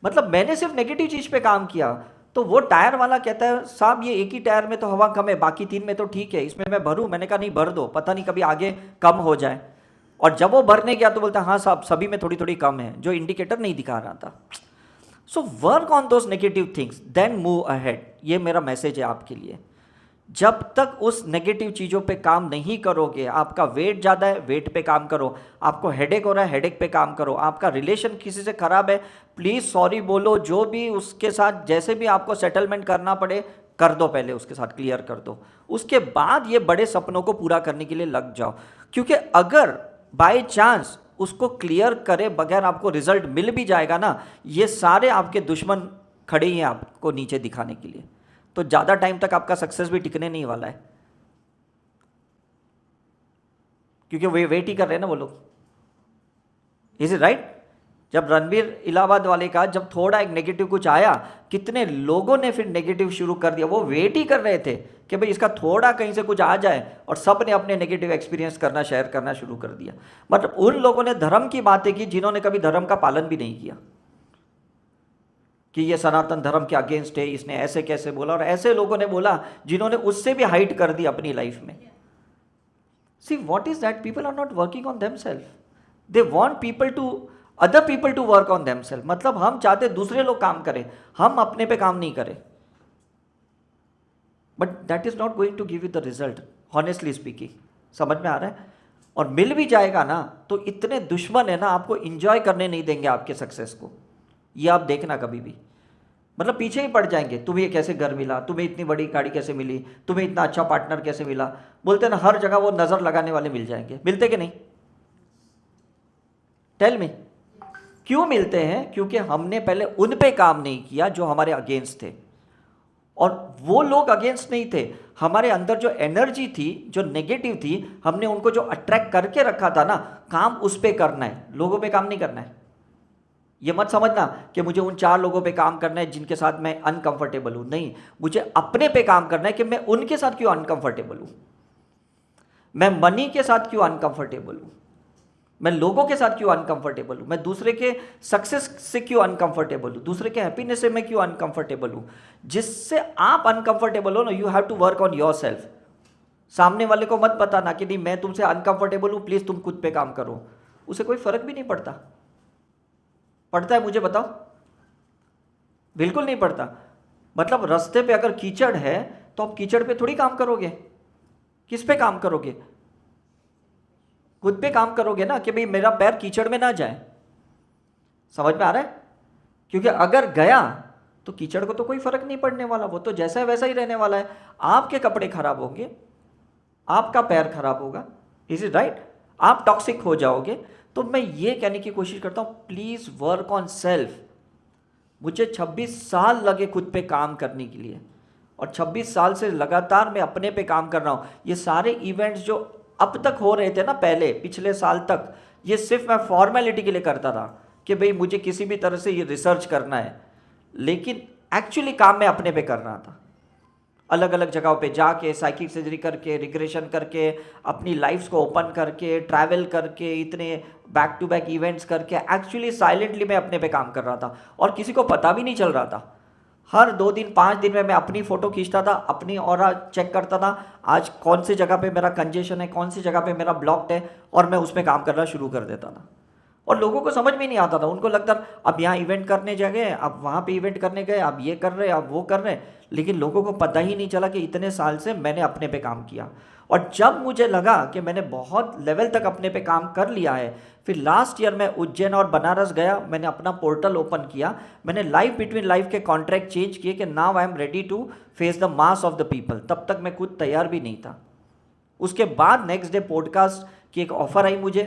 मतलब मैंने सिर्फ नेगेटिव चीज पे काम किया, तो वो टायर वाला कहता है साहब ये एक ही टायर में तो हवा कम है, बाकी 3 में तो ठीक है, इसमें मैं भरूं? मैंने कहा नहीं भर दो, पता नहीं कभी आगे कम हो जाए। और जब वो भरने गया तो बोलता हाँ साहब सभी में थोड़ी थोड़ी कम है, जो इंडिकेटर नहीं दिखा रहा था। So work on those negative things then move ahead. ये मेरा मैसेज है आपके लिए। जब तक उस नेगेटिव चीज़ों पे काम नहीं करोगे, आपका वेट ज़्यादा है वेट पे काम करो, आपको हेडेक हो रहा है हेडेक पे काम करो, आपका रिलेशन किसी से ख़राब है प्लीज़ सॉरी बोलो, जो भी उसके साथ जैसे भी आपको सेटलमेंट करना पड़े कर दो, पहले उसके साथ क्लियर कर दो, उसके बाद ये बड़े सपनों को पूरा करने के लिए लग जाओ। क्योंकि अगर बाय चांस उसको क्लियर करे बगैर आपको रिजल्ट मिल भी जाएगा ना, ये सारे आपके दुश्मन खड़े ही हैं आपको नीचे दिखाने के लिए, तो ज़्यादा टाइम तक आपका सक्सेस भी टिकने नहीं वाला है, क्योंकि वे वेट ही कर रहे हैं ना वो लोग। Is it right? जब रणबीर इलाहाबाद वाले का जब थोड़ा एक नेगेटिव कुछ आया, कितने लोगों ने फिर नेगेटिव शुरू कर दिया। वो वेट ही कर रहे थे कि भाई इसका थोड़ा कहीं से कुछ आ जाए, और सब ने अपने नेगेटिव एक्सपीरियंस करना, शेयर करना शुरू कर दिया। मतलब उन लोगों ने धर्म की बातें की जिन्होंने कभी धर्म का पालन भी नहीं किया, कि ये सनातन धर्म के अगेंस्ट है, इसने ऐसे कैसे बोला। और ऐसे लोगों ने बोला जिन्होंने उससे भी हाइट कर दी अपनी लाइफ में। See what is that, people are not working on themselves, they want other people to work on themselves. मतलब हम चाहते दूसरे लोग काम करें, हम अपने पे काम नहीं करें। But that is not going to give you the result, honestly speaking. समझ में आ रहा है? और मिल भी जाएगा ना तो इतने दुश्मन है ना, आपको इंजॉय करने नहीं देंगे आपके सक्सेस को। ये आप देखना कभी भी, मतलब पीछे ही पड़ जाएंगे। तुम्हें ये कैसे घर मिला, तुम्हें इतनी बड़ी गाड़ी कैसे मिली, तुम्हें इतना अच्छा पार्टनर कैसे मिला। बोलते हैं ना, हर जगह वो नज़र लगाने वाले मिल जाएंगे। मिलते कि नहीं? टेल मी, क्यों मिलते हैं? क्योंकि हमने पहले उन पे काम नहीं किया जो हमारे अगेंस्ट थे। और वो लोग अगेंस्ट नहीं थे, हमारे अंदर जो एनर्जी थी, जो नेगेटिव थी, हमने उनको जो अट्रैक्ट करके रखा था ना, काम उस पे करना है, लोगों पे काम नहीं करना है। ये मत समझना कि मुझे उन 4 लोगों पे काम करना है जिनके साथ मैं अनकंफर्टेबल हूं। नहीं, मुझे अपने पे काम करना है कि मैं उनके साथ क्यों अनकंफर्टेबल हूं, मैं मनी के साथ क्यों अनकंफर्टेबल हूं, मैं लोगों के साथ क्यों अनकंफर्टेबल हूं, मैं दूसरे के सक्सेस से क्यों अनकंफर्टेबल हूं, दूसरे के हैप्पीनेस से मैं क्यों अनकंफर्टेबल हूं। जिससे आप अनकंफर्टेबल हो ना, you have to work on yourself. सामने वाले को मत बताना कि नहीं मैं तुमसे अनकंफर्टेबल हूं, प्लीज तुम खुद पे काम करो। उसे कोई फर्क भी नहीं पड़ता। पड़ता है? मुझे बताओ। बिल्कुल नहीं पड़ता। मतलब रास्ते पे अगर कीचड़ है तो आप कीचड़ पे थोड़ी काम करोगे, किस पे काम करोगे? खुद पे काम करोगे ना, कि भाई मेरा पैर कीचड़ में ना जाए। समझ में आ रहा है? क्योंकि अगर गया तो कीचड़ को तो कोई फर्क नहीं पड़ने वाला, वो तो जैसा है वैसा ही रहने वाला है। आपके कपड़े खराब होंगे, आपका पैर खराब होगा, इज इट राइट? आप टॉक्सिक हो जाओगे। तो मैं ये कहने की कोशिश करता हूं, प्लीज वर्क ऑन सेल्फ। मुझे 26 साल लगे खुद पे काम करने के लिए, और 26 साल से लगातार मैं अपने पे काम कर रहा हूं। ये सारे इवेंट्स जो अब तक हो रहे थे ना, पहले पिछले साल तक, ये सिर्फ मैं फॉर्मेलिटी के लिए करता था कि भाई मुझे किसी भी तरह से ये रिसर्च करना है, लेकिन एक्चुअली काम मैं अपने पे कर रहा था। अलग अलग जगहों पे जाके साइकिक सर्जरी करके, रिग्रेशन करके, अपनी लाइफ्स को ओपन करके, ट्रैवल करके, इतने बैक टू बैक इवेंट्स करके, एक्चुअली साइलेंटली मैं अपने पे काम कर रहा था और किसी को पता भी नहीं चल रहा था। हर 2 दिन 5 दिन में मैं अपनी फ़ोटो खींचता था, अपनी ऑरा चेक करता था, आज कौन सी जगह पे मेरा कंजेशन है, कौन सी जगह पे मेरा ब्लॉक्ड है, और मैं उस पर काम करना शुरू कर देता था। और लोगों को समझ में नहीं आता था, उनको लगता अब यहाँ इवेंट करने जा गए, अब वहाँ पे इवेंट करने गए, अब ये कर रहे, अब वो कर रहे, लेकिन लोगों को पता ही नहीं चला कि इतने साल से मैंने अपने पे काम किया। और जब मुझे लगा कि मैंने बहुत लेवल तक अपने पे काम कर लिया है, फिर लास्ट ईयर मैं उज्जैन और बनारस गया, मैंने अपना पोर्टल ओपन किया, मैंने लाइफ बिटवीन लाइफ के कॉन्ट्रैक्ट चेंज किए कि now I am ready to face the mass of the people. तब तक मैं खुद तैयार भी नहीं था। उसके बाद नेक्स्ट डे पॉडकास्ट की एक ऑफ़र आई मुझे,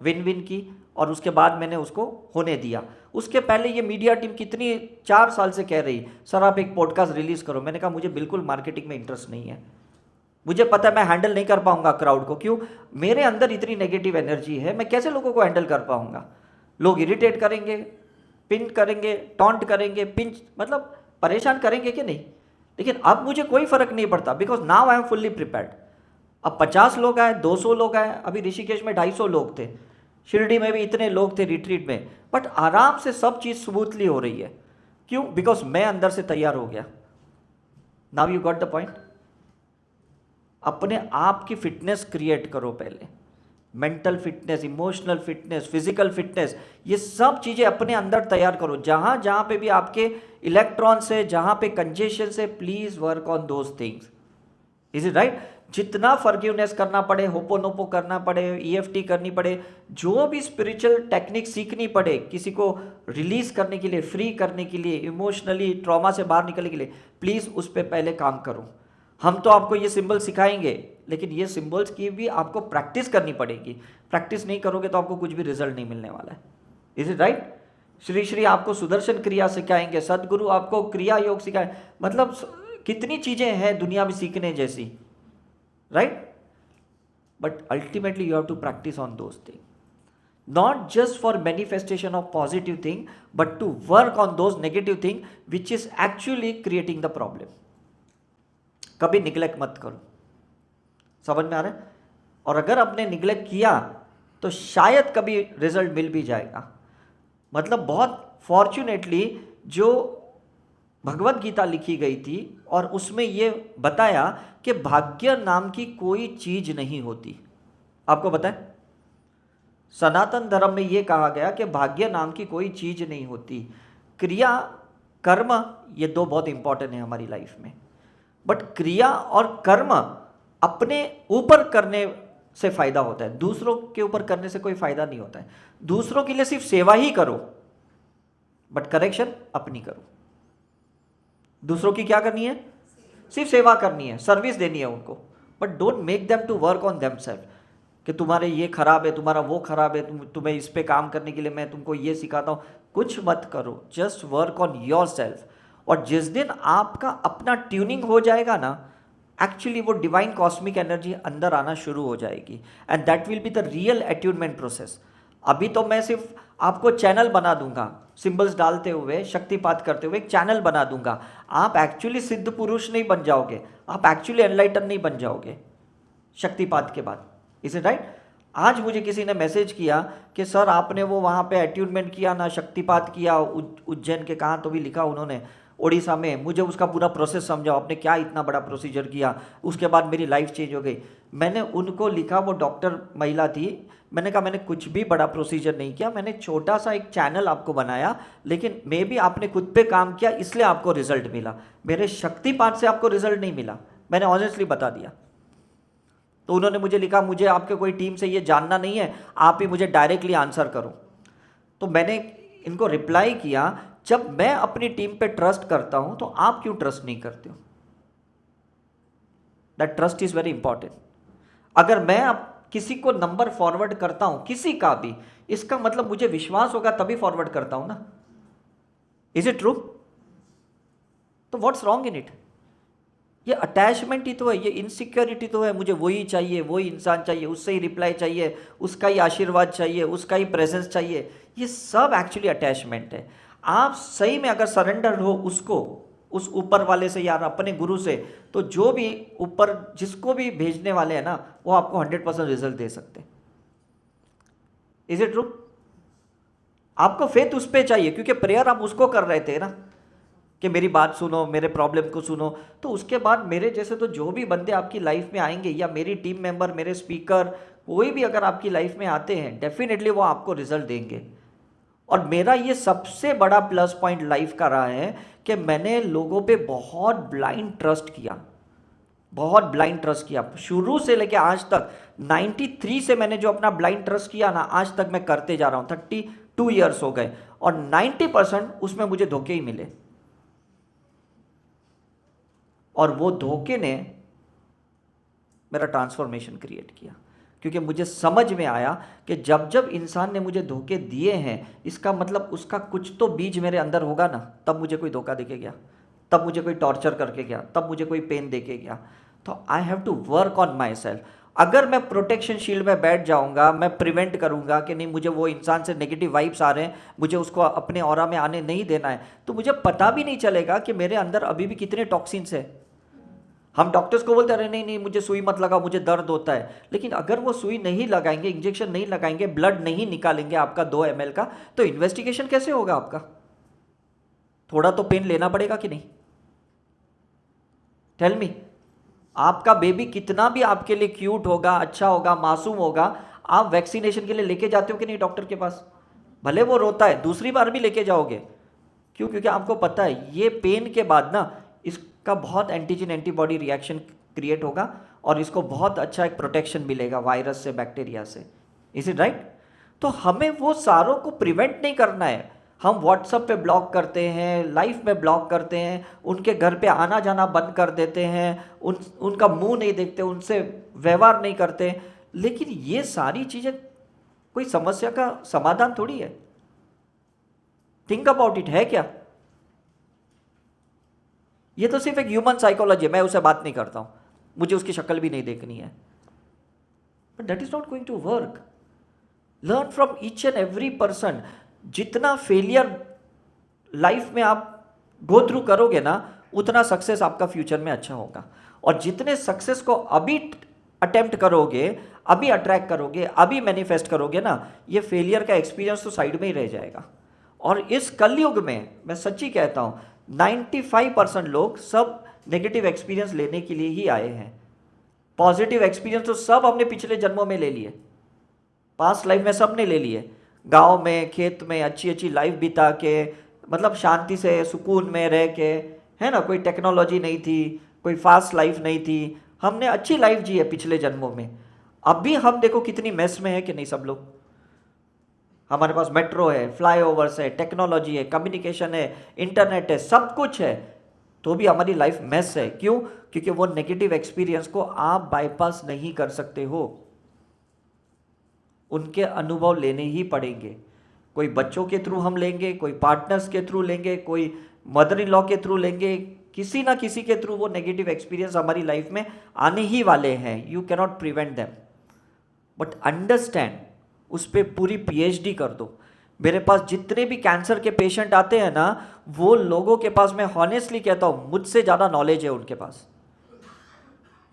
विन विन की, और उसके बाद मैंने उसको होने दिया। उसके पहले ये मीडिया टीम कितनी 4 साल से कह रही सर आप एक पॉडकास्ट रिलीज़ करो। मैंने कहा मुझे बिल्कुल मार्केटिंग में इंटरेस्ट नहीं है, मुझे पता है मैं हैंडल नहीं कर पाऊंगा क्राउड को। क्यों? मेरे अंदर इतनी नेगेटिव एनर्जी है, मैं कैसे लोगों को हैंडल कर पाऊंगा? लोग इरिटेट करेंगे, पिन करेंगे, टॉन्ट करेंगे, पिंच मतलब परेशान करेंगे कि नहीं। लेकिन अब मुझे कोई फ़र्क नहीं पड़ता, because now I am fully prepared. अब 50 लोग आए, 200 लोग आए, अभी ऋषिकेश में 250 लोग थे, शिरडी में भी इतने लोग थे रिट्रीट में, बट आराम से सब चीज़ स्मूथली हो रही है। क्यों? बिकॉज मैं अंदर से तैयार हो गया। Now you got the point. अपने आप की फिटनेस क्रिएट करो पहले, mental fitness, emotional fitness, physical fitness, ये सब चीज़ें अपने अंदर तैयार करो। जहाँ जहाँ पे भी आपके इलेक्ट्रॉन से, जहाँ पे कंजेशन से, please work on those things. Is it right? जितना फॉरगिवनेस करना पड़े, होपोनोपो करना पड़े, ईएफटी करनी पड़े, जो भी स्पिरिचुअल टेक्निक सीखनी पड़े किसी को रिलीज करने के लिए, फ्री करने के लिए, इमोशनली ट्रॉमा से बाहर निकलने के लिए, प्लीज़ उस पर पहले काम करो। हम तो आपको ये सिंबल सिखाएंगे, लेकिन ये सिंबल्स की भी आपको प्रैक्टिस करनी पड़ेगी। प्रैक्टिस नहीं करोगे तो आपको कुछ भी रिजल्ट नहीं मिलने वाला है। Is it right? Shri Shri आपको सुदर्शन क्रिया सिखाएंगे, सदगुरु आपको क्रिया योग सिखाए, मतलब कितनी चीज़ें हैं दुनिया में सीखने जैसी, right? But ultimately you have to practice on those thing. not just for manifestation of positive thing, but to work on those negative thing which is actually creating the problem. कभी निग्लेक्ट मत करो, समझ में आ रहा है? और अगर आपने निग्लेक्ट किया तो शायद कभी रिजल्ट मिल भी जाएगा. मतलब बहुत फॉर्चुनेटली जो भगवत गीता लिखी गई थी और उसमें ये बताया कि भाग्य नाम की कोई चीज नहीं होती. आपको पता है सनातन धर्म में ये कहा गया कि भाग्य नाम की कोई चीज नहीं होती. क्रिया कर्म ये दो बहुत इंपॉर्टेंट है हमारी लाइफ में, बट क्रिया और कर्म अपने ऊपर करने से फायदा होता है, दूसरों के ऊपर करने से कोई फायदा नहीं होता है. दूसरों के लिए सिर्फ सेवा ही करो, बट करेक्शन अपनी करो. दूसरों की क्या करनी है? सिर्फ सेवा करनी है, सर्विस देनी है उनको, but don't make them to work on themselves कि तुम्हारे ये खराब है, तुम्हारा वो खराब है, तुम्हें इस पे काम करने के लिए मैं तुमको ये सिखाता हूँ. कुछ मत करो, just work on your self. और जिस दिन आपका अपना ट्यूनिंग हो जाएगा ना, एक्चुअली वो डिवाइन कॉस्मिक एनर्जी अंदर आना शुरू हो जाएगी, and that will be the real attunement process. अभी तो मैं सिर्फ आपको चैनल बना दूंगा, सिंबल्स डालते हुए, शक्तिपात करते हुए एक चैनल बना दूंगा. आप एक्चुअली सिद्ध पुरुष नहीं बन जाओगे, आप एक्चुअली एनलाइटन नहीं बन जाओगे शक्तिपात के बाद. Is it right? आज मुझे किसी ने मैसेज किया कि सर आपने वो वहाँ पे अट्यूनमेंट किया ना, शक्तिपात किया उज्जैन के, कहाँ तो भी लिखा उन्होंने, ओडिशा में, मुझे उसका पूरा प्रोसेस समझाओ, आपने क्या इतना बड़ा प्रोसीजर किया, उसके बाद मेरी लाइफ चेंज हो गई. मैंने उनको लिखा, वो डॉक्टर महिला थी, मैंने कहा मैंने कुछ भी बड़ा प्रोसीजर नहीं किया, मैंने छोटा सा एक चैनल आपको बनाया, लेकिन मे बी आपने खुद पे काम किया इसलिए आपको रिजल्ट मिला, मेरे शक्तिपात से आपको रिजल्ट नहीं मिला. मैंने ऑनेस्टली बता दिया. तो उन्होंने मुझे लिखा मुझे आपके कोई टीम से ये जानना नहीं है, आप ही मुझे डायरेक्टली आंसर करो. तो मैंने इनको रिप्लाई किया, जब मैं अपनी टीम पे ट्रस्ट करता हूं तो आप क्यों ट्रस्ट नहीं करते हो? That trust is very important. अगर मैं अब किसी को नंबर फॉरवर्ड करता हूं, किसी का भी, इसका मतलब मुझे विश्वास होगा तभी फॉरवर्ड करता हूं ना. Is it true? तो व्हाट्स रॉन्ग इन इट? ये अटैचमेंट ही तो है, ये इनसिक्योरिटी तो है. मुझे वही चाहिए, वही इंसान चाहिए, उससे ही रिप्लाई चाहिए, उसका ही आशीर्वाद चाहिए, उसका ही प्रेजेंस चाहिए. ये सब एक्चुअली अटैचमेंट है. आप सही में अगर सरेंडर हो उसको, उस ऊपर वाले से या अपने गुरु से, तो जो भी ऊपर जिसको भी भेजने वाले हैं ना, वो आपको 100% रिजल्ट दे सकते हैं. Is it true? आपको फेथ उस पर चाहिए, क्योंकि प्रेयर आप उसको कर रहे थे ना कि मेरी बात सुनो, मेरे प्रॉब्लम को सुनो. तो उसके बाद मेरे जैसे तो जो भी बंदे आपकी लाइफ में आएंगे, या मेरी टीम मेंबर, मेरे स्पीकर, कोई भी अगर आपकी लाइफ में आते हैं, डेफिनेटली वो आपको रिजल्ट देंगे. और मेरा ये सबसे बड़ा प्लस पॉइंट लाइफ का रहा है कि मैंने लोगों पे बहुत ब्लाइंड ट्रस्ट किया, बहुत ब्लाइंड ट्रस्ट किया शुरू से लेके आज तक. 93 से मैंने जो अपना ब्लाइंड ट्रस्ट किया ना, आज तक मैं करते जा रहा हूँ. 32 ईयर्स हो गए और 90% उसमें मुझे धोखे ही मिले. और वो धोखे ने मेरा ट्रांसफॉर्मेशन क्रिएट किया, क्योंकि मुझे समझ में आया कि जब जब इंसान ने मुझे धोखे दिए हैं, इसका मतलब उसका कुछ तो बीज मेरे अंदर होगा ना, तब मुझे कोई धोखा देके गया, तब मुझे कोई टॉर्चर करके गया, तब मुझे कोई पेन देके गया. तो I have to work on myself. अगर मैं प्रोटेक्शन शील्ड में बैठ जाऊंगा, मैं प्रिवेंट करूंगा कि नहीं मुझे वो इंसान से नेगेटिव वाइब्स आ रहे हैं, मुझे उसको अपने ऑरा में आने नहीं देना है, तो मुझे पता भी नहीं चलेगा कि मेरे अंदर अभी भी कितने टॉक्सिन्स है. हम डॉक्टर्स को बोलते रहे नहीं नहीं मुझे सुई मत लगा, मुझे दर्द होता है, लेकिन अगर वो सुई नहीं लगाएंगे, इंजेक्शन नहीं लगाएंगे, ब्लड नहीं निकालेंगे आपका 2 ml का, तो इन्वेस्टिगेशन कैसे होगा आपका? थोड़ा तो पेन लेना पड़ेगा कि नहीं? Tell me. आपका बेबी कितना भी आपके लिए क्यूट होगा, अच्छा होगा, मासूम होगा, आप वैक्सीनेशन के लिए लेके जाते हो कि नहीं डॉक्टर के पास? भले वो रोता है, दूसरी बार भी लेके जाओगे. क्यों? क्योंकि आपको पता है ये पेन के बाद ना इसका बहुत एंटीजन एंटीबॉडी रिएक्शन क्रिएट होगा और इसको बहुत अच्छा एक प्रोटेक्शन मिलेगा वायरस से, बैक्टीरिया से. Is it right? तो हमें वो सारों को प्रिवेंट नहीं करना है. हम व्हाट्सएप पे ब्लॉक करते हैं, लाइफ में ब्लॉक करते हैं, उनके घर पे आना जाना बंद कर देते हैं, उनका मुंह नहीं देखते, उनसे व्यवहार नहीं करते. लेकिन ये सारी चीज़ें कोई समस्या का समाधान थोड़ी है. Think about it. है क्या? ये तो सिर्फ एक ह्यूमन साइकोलॉजी है, मैं उसे बात नहीं करता हूँ, मुझे उसकी शक्ल भी नहीं देखनी है, but that is not going to work. Learn from each and every person. जितना फेलियर लाइफ में आप गो थ्रू करोगे ना, उतना सक्सेस आपका फ्यूचर में अच्छा होगा। और जितने सक्सेस को अभी अटेम्प्ट करोगे, अभी अट्रैक्ट करोगे, अभी मैनिफेस्ट करोगे ना, ये फेलियर का एक्सपीरियंस तो साइड में ही रह जाएगा। और इस कलयुग में मैं सच्ची कहता हूँ 95% लोग सब नेगेटिव एक्सपीरियंस लेने के लिए ही आए हैं। पॉजिटिव एक्सपीरियंस तो सब हमने पिछले जन्मों में ले लिए, पास्ट लाइफ में सब ने ले लिए। गांव में, खेत में अच्छी अच्छी लाइफ बिता के, मतलब शांति से सुकून में रह के, है ना, कोई टेक्नोलॉजी नहीं थी, कोई फास्ट लाइफ नहीं थी, हमने अच्छी लाइफ जी है पिछले जन्मों में। अब भी हम देखो कितनी मेस में है कि नहीं सब लोग। हमारे पास मेट्रो है, फ्लाईओवर्स है, टेक्नोलॉजी है, कम्युनिकेशन है, इंटरनेट है, सब कुछ है, तो भी हमारी लाइफ मेस है। क्यों? क्योंकि वो नेगेटिव एक्सपीरियंस को आप बाईपास नहीं कर सकते हो, उनके अनुभव लेने ही पड़ेंगे। कोई बच्चों के थ्रू हम लेंगे, कोई पार्टनर्स के थ्रू लेंगे, कोई मदर इन लॉ के थ्रू लेंगे, किसी ना किसी के थ्रू वो नेगेटिव एक्सपीरियंस हमारी लाइफ में आने ही वाले हैं। You can not prevent them, but understand, उस पर पूरी पीएचडी कर दो। मेरे पास जितने भी कैंसर के पेशेंट आते हैं ना, वो लोगों के पास, मैं हॉनेस्टली कहता हूँ, मुझसे ज़्यादा नॉलेज है उनके पास।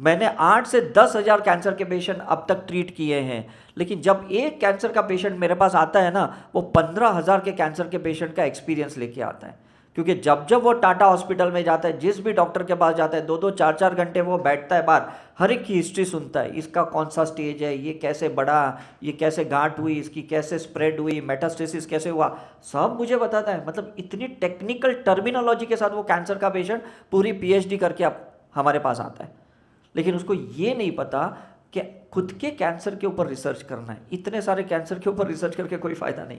मैंने 8 से 10 हज़ार कैंसर के पेशेंट अब तक ट्रीट किए हैं, लेकिन जब एक कैंसर का पेशेंट मेरे पास आता है ना, वो 15,000 के कैंसर के पेशेंट का एक्सपीरियंस लेके आता है। क्योंकि जब जब वो टाटा हॉस्पिटल में जाता है, जिस भी डॉक्टर के पास जाता है, 2-2, 4-4 घंटे वो बैठता है बाहर, हर एक की हिस्ट्री सुनता है। इसका कौन सा स्टेज है, ये कैसे बढ़ा, ये कैसे गांठ हुई, इसकी कैसे स्प्रेड हुई, मेटास्टेसिस कैसे हुआ, सब मुझे बताता है। मतलब इतनी टेक्निकल टर्मिनोलॉजी के साथ वो कैंसर का पेशेंट पूरी पीएचडी करके अब हमारे पास आता है। लेकिन उसको ये नहीं पता कि खुद के कैंसर के ऊपर रिसर्च करना है। इतने सारे कैंसर के ऊपर रिसर्च करके कोई फायदा नहीं।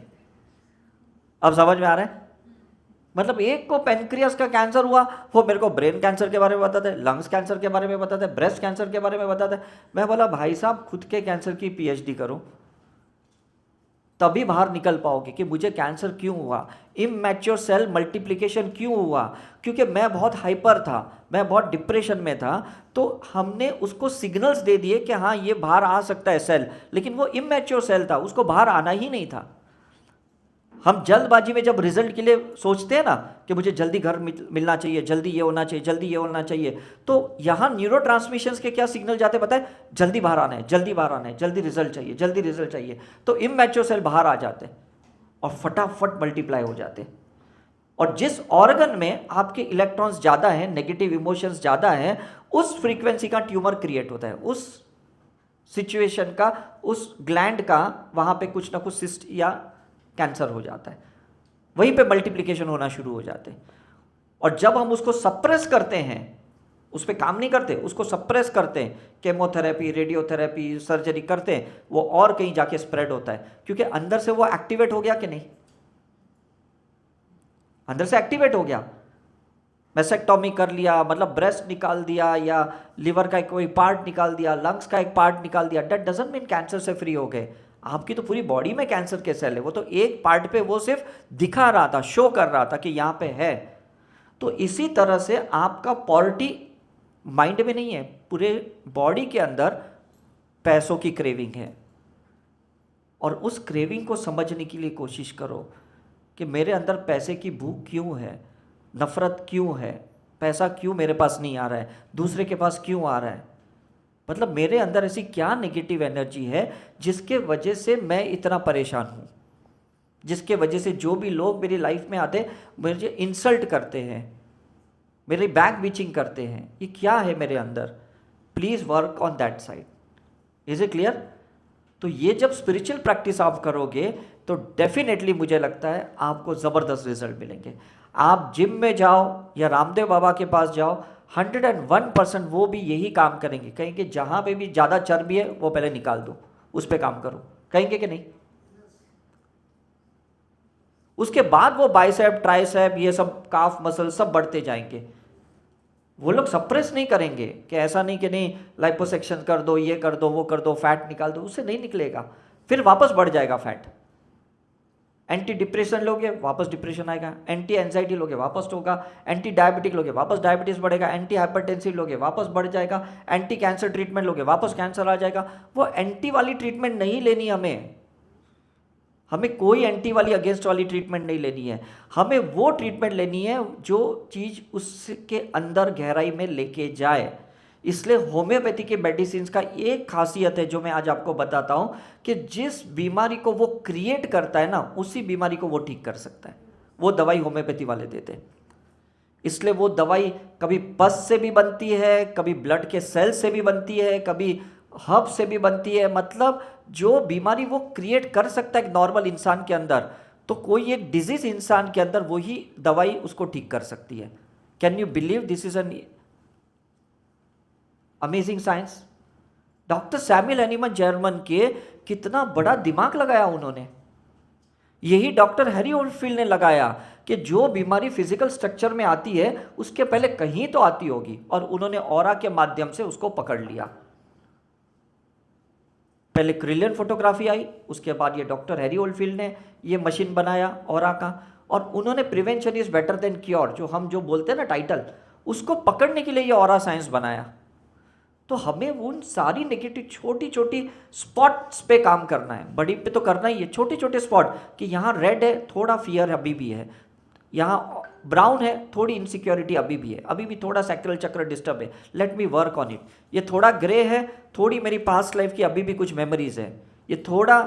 अब समझ में आ रहा है? मतलब एक को पेनक्रियास का कैंसर हुआ, वो मेरे को ब्रेन कैंसर के बारे में बताते हैं, लंग्स कैंसर के बारे में बताते हैं, ब्रेस्ट कैंसर के बारे में बताते हैं। मैं बोला भाई साहब, खुद के कैंसर की पीएचडी करो, तभी बाहर निकल पाओगे कि मुझे कैंसर क्यों हुआ, इमैच्योर सेल मल्टीप्लिकेशन क्यों हुआ। क्योंकि मैं बहुत हाइपर था, मैं बहुत डिप्रेशन में था, तो हमने उसको सिग्नल्स दे दिए कि हाँ ये बाहर आ सकता है सेल, लेकिन वो इमैच्योर सेल था, उसको बाहर आना ही नहीं था। हम जल्दबाजी में जब रिजल्ट के लिए सोचते हैं ना कि मुझे जल्दी घर मिलना चाहिए, जल्दी ये होना चाहिए, जल्दी ये होना चाहिए, तो यहाँ न्यूरोट्रांसमिशंस के क्या सिग्नल जाते हैं पता है? जल्दी बाहर आना है, जल्दी बाहर आना है, जल्दी रिजल्ट चाहिए, जल्दी रिजल्ट चाहिए। तो इमैच्योर सेल बाहर आ जाते हैं और फटाफट मल्टीप्लाई हो जाते हैं। और जिस ऑर्गन में आपके इलेक्ट्रॉन्स ज़्यादा हैं, नेगेटिव इमोशंस ज़्यादा हैं, उस फ्रीक्वेंसी का ट्यूमर क्रिएट होता है, उस सिचुएशन का, उस ग्लैंड का, वहाँ पे कुछ ना कुछ सिस्ट या कैंसर हो जाता है, वहीं पे मल्टीप्लिकेशन होना शुरू हो जाते हैं। और जब हम उसको सप्रेस करते हैं, उस पर काम नहीं करते, उसको सप्रेस करते हैं, केमोथेरेपी, रेडियोथेरेपी, सर्जरी करते हैं, वो और कहीं जाके स्प्रेड होता है। क्योंकि अंदर से वो एक्टिवेट हो गया कि नहीं? अंदर से एक्टिवेट हो गया, मैसेक्टॉमी कर लिया, मतलब ब्रेस्ट निकाल दिया, या लिवर का कोई पार्ट निकाल दिया, लंग्स का एक पार्ट निकाल दिया, दैट डजंट मीन कैंसर से फ्री हो गए। आपकी तो पूरी बॉडी में कैंसर के सेल है, वो तो एक पार्ट पे वो सिर्फ दिखा रहा था, शो कर रहा था कि यहाँ पे है। तो इसी तरह से आपका पॉवर्टी माइंड में नहीं है, पूरे बॉडी के अंदर पैसों की क्रेविंग है। और उस क्रेविंग को समझने के लिए कोशिश करो कि मेरे अंदर पैसे की भूख क्यों है, नफरत क्यों है, पैसा क्यों मेरे पास नहीं आ रहा है, दूसरे के पास क्यों आ रहा है। मतलब मेरे अंदर ऐसी क्या नेगेटिव एनर्जी है जिसके वजह से मैं इतना परेशान हूँ, जिसके वजह से जो भी लोग मेरी लाइफ में आते मुझे इंसल्ट करते हैं, मेरी बैक बीचिंग करते हैं। ये क्या है मेरे अंदर? Please work on that side. Is it clear? तो ये जब स्पिरिचुअल प्रैक्टिस आप करोगे तो डेफिनेटली मुझे लगता है आपको ज़बरदस्त रिजल्ट मिलेंगे। आप जिम में जाओ या रामदेव बाबा के पास जाओ, 101% वो भी यही काम करेंगे, कहेंगे जहाँ पे भी ज़्यादा चर्बी है वो पहले निकाल दो, उस पर काम करो, कहेंगे कि नहीं? उसके बाद वो बाइसेप, ट्राइसेप, ये सब काफ मसल सब बढ़ते जाएंगे। वो लोग सप्रेस नहीं करेंगे कि ऐसा नहीं कि नहीं लाइपोसेक्शन कर दो, ये कर दो, वो कर दो, फैट निकाल दो, उससे नहीं निकलेगा, फिर वापस बढ़ जाएगा फैट। एंटी डिप्रेशन लोगे वापस डिप्रेशन आएगा, एंटी एंजाइटी लोगे वापस होगा, एंटी डायबिटिक लोगे वापस डायबिटीज बढ़ेगा, एंटी हाइपरटेंसिव लोगे वापस बढ़ जाएगा, एंटी कैंसर ट्रीटमेंट लोगे वापस कैंसर आ जाएगा। वो एंटी वाली ट्रीटमेंट नहीं लेनी हमें, हमें कोई एंटी वाली अगेंस्ट वाली ट्रीटमेंट नहीं लेनी है, हमें वो ट्रीटमेंट लेनी है जो चीज़ उसके अंदर गहराई में लेके जाए। इसलिए होम्योपैथी के मेडिसिन का एक खासियत है जो मैं आज आपको बताता हूँ कि जिस बीमारी को वो क्रिएट करता है ना, उसी बीमारी को वो ठीक कर सकता है। वो दवाई होम्योपैथी वाले देते हैं। इसलिए वो दवाई कभी पस से भी बनती है, कभी ब्लड के सेल से भी बनती है, कभी हर्ब से भी बनती है। मतलब जो बीमारी वो क्रिएट कर सकता है एक नॉर्मल इंसान के अंदर, तो कोई एक डिजीज इंसान के अंदर वही दवाई उसको ठीक कर सकती है। Can you believe this is an amazing science. Doctor Samuel Hahnemann German के कितना बड़ा दिमाग लगाया उन्होंने। यही डॉक्टर हैरी ओल्डफील्ड ने लगाया कि जो बीमारी फिजिकल स्ट्रक्चर में आती है उसके पहले कहीं तो आती होगी, और उन्होंने ऑरा के माध्यम से उसको पकड़ लिया। पहले क्रिलियन फोटोग्राफी आई, उसके बाद ये डॉक्टर हैरी ओल्डफील्ड ने ये मशीन बनाया ऑरा का, और उन्होंने prevention is better than cure जो हम जो बोलते हैं ना टाइटल, उसको पकड़ने के लिए ये ऑरा साइंस बनाया। तो हमें उन सारी नेगेटिव छोटी छोटी स्पॉट्स पे काम करना है, बड़ी पे तो करना ही है। छोटे छोटे स्पॉट कि यहाँ रेड है, थोड़ा फियर अभी भी है, यहाँ ब्राउन है, थोड़ी इनसिक्योरिटी अभी भी है, अभी भी थोड़ा सैक्रल चक्र डिस्टर्ब है, let me work on it. ये थोड़ा ग्रे है, थोड़ी मेरी पास्ट लाइफ की अभी भी कुछ मेमोरीज है। ये थोड़ा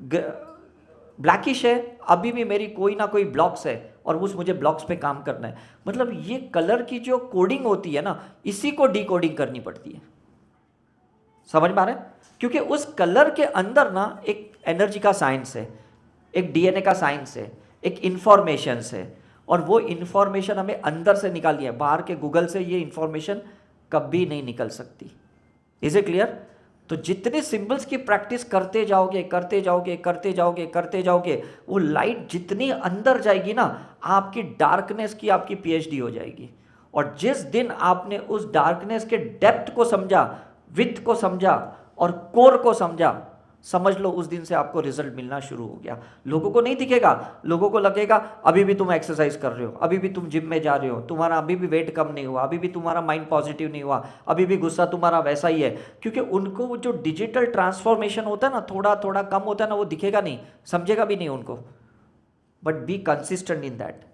ब्लैकिश है, अभी भी मेरी कोई ना कोई ब्लॉक्स है, और उस मुझे ब्लॉक्स पे काम करना है। मतलब ये कलर की जो कोडिंग होती है ना, इसी को डिकोडिंग करनी पड़ती है। समझ में आ रहा है? क्योंकि उस कलर के अंदर ना एक एनर्जी का साइंस है, एक डीएनए का साइंस है, एक इंफॉर्मेशन है, और वो इंफॉर्मेशन हमें अंदर से निकालनी है। बाहर के गूगल से ये इंफॉर्मेशन कभी नहीं निकल सकती। Is it clear? तो जितने सिंबल्स की प्रैक्टिस करते जाओगे करते जाओगे करते जाओगे करते जाओगे, वो लाइट जितनी अंदर जाएगी ना, आपकी डार्कनेस की आपकी पीएचडी हो जाएगी। और जिस दिन आपने उस डार्कनेस के डेप्थ को समझा, विथ को समझा और कोर को समझा, समझ लो उस दिन से आपको रिजल्ट मिलना शुरू हो गया। लोगों को नहीं दिखेगा, लोगों को लगेगा अभी भी तुम एक्सरसाइज कर रहे हो, अभी भी तुम जिम में जा रहे हो, तुम्हारा अभी भी वेट कम नहीं हुआ, अभी भी तुम्हारा माइंड पॉजिटिव नहीं हुआ, अभी भी गुस्सा तुम्हारा वैसा ही है। क्योंकि उनको वो जो डिजिटल ट्रांसफॉर्मेशन होता है ना, थोड़ा थोड़ा कम होता है ना, वो दिखेगा नहीं, समझेगा भी नहीं उनको। But be consistent in that,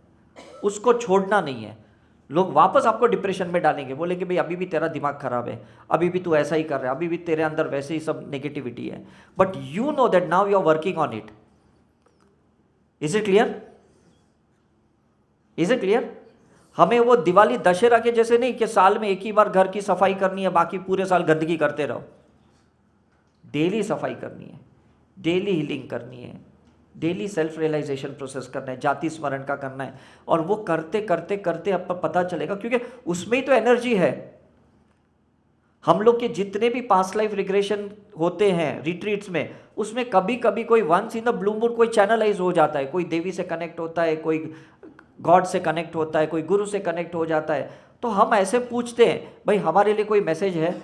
उसको छोड़ना नहीं है। लोग वापस आपको डिप्रेशन में डालेंगे, बोलेंगे भाई अभी भी तेरा दिमाग खराब है, अभी भी तू ऐसा ही कर रहा है, अभी भी तेरे अंदर वैसे ही सब नेगेटिविटी है। But you know that now you are working on it. Is it clear? Is it clear? हमें वो दिवाली दशहरा के जैसे नहीं कि साल में एक ही बार घर की सफाई करनी है, बाकी पूरे साल गंदगी करते रहो। डेली सफाई करनी है, डेली हीलिंग करनी है, डेली सेल्फ रियलाइजेशन प्रोसेस करना है, जाति स्मरण का करना है। और वो करते करते करते आपको पता चलेगा, क्योंकि उसमें ही तो एनर्जी है। हम लोग के जितने भी पास्ट लाइफ रिग्रेशन होते हैं रिट्रीट्स में, उसमें कभी कभी कोई once in the blue moon कोई चैनलाइज हो जाता है, कोई देवी से कनेक्ट होता है, कोई गॉड से कनेक्ट होता है, कोई गुरु से कनेक्ट हो जाता है। तो हम ऐसे पूछते हैं भाई हमारे लिए कोई मैसेज है?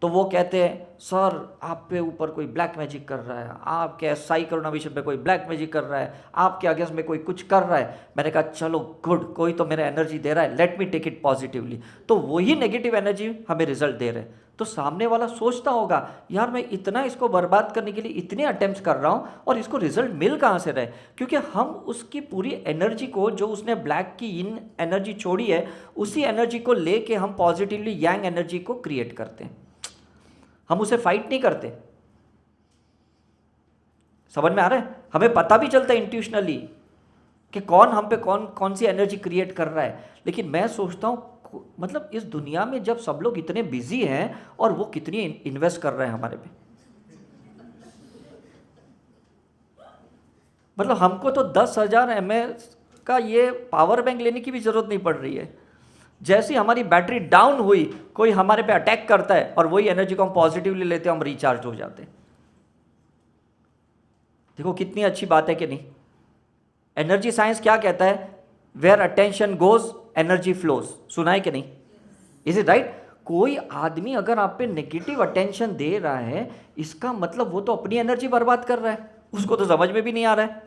तो वो कहते हैं सर आप पे ऊपर कोई ब्लैक मैजिक कर रहा है, आपके साई करुणा मिशन पे कोई ब्लैक मैजिक कर रहा है, आपके अगेंस्ट में कोई कुछ कर रहा है। मैंने कहा चलो गुड, कोई तो मेरा एनर्जी दे रहा है, let me take it positively. तो वही नेगेटिव एनर्जी हमें रिजल्ट दे रहे हैं। तो सामने वाला सोचता होगा यार मैं इतना इसको बर्बाद करने के लिए इतने अटेम्प्ट्स कर रहा हूँ और इसको रिजल्ट मिल कहाँ से रहे? क्योंकि हम उसकी पूरी एनर्जी को, जो उसने ब्लैक की इन एनर्जी छोड़ी है, उसी एनर्जी को लेके हम पॉजिटिवली यांग एनर्जी को क्रिएट करते हैं। हम उसे फाइट नहीं करते। समझ में आ रहा है? हमें पता भी चलता है इंट्यूशनली कि कौन हम पे कौन सी एनर्जी क्रिएट कर रहा है। लेकिन मैं सोचता हूँ मतलब इस दुनिया में जब सब लोग इतने बिजी हैं और वो कितनी इन्वेस्ट कर रहे हैं हमारे पे। मतलब हमको तो 10,000 mAh का ये पावर बैंक लेने की भी जरूरत नहीं पड़ रही है। जैसी हमारी बैटरी डाउन हुई, कोई हमारे पे अटैक करता है और वही एनर्जी को हम पॉजिटिवली लेते हैं, हम रिचार्ज हो जाते हैं। देखो कितनी अच्छी बात है कि नहीं? एनर्जी साइंस क्या कहता है? Where attention goes energy flows. सुना है कि नहीं? Is it right? कोई आदमी अगर आप पे नेगेटिव अटेंशन दे रहा है, इसका मतलब वो तो अपनी एनर्जी बर्बाद कर रहा है, उसको तो समझ में भी नहीं आ रहा है।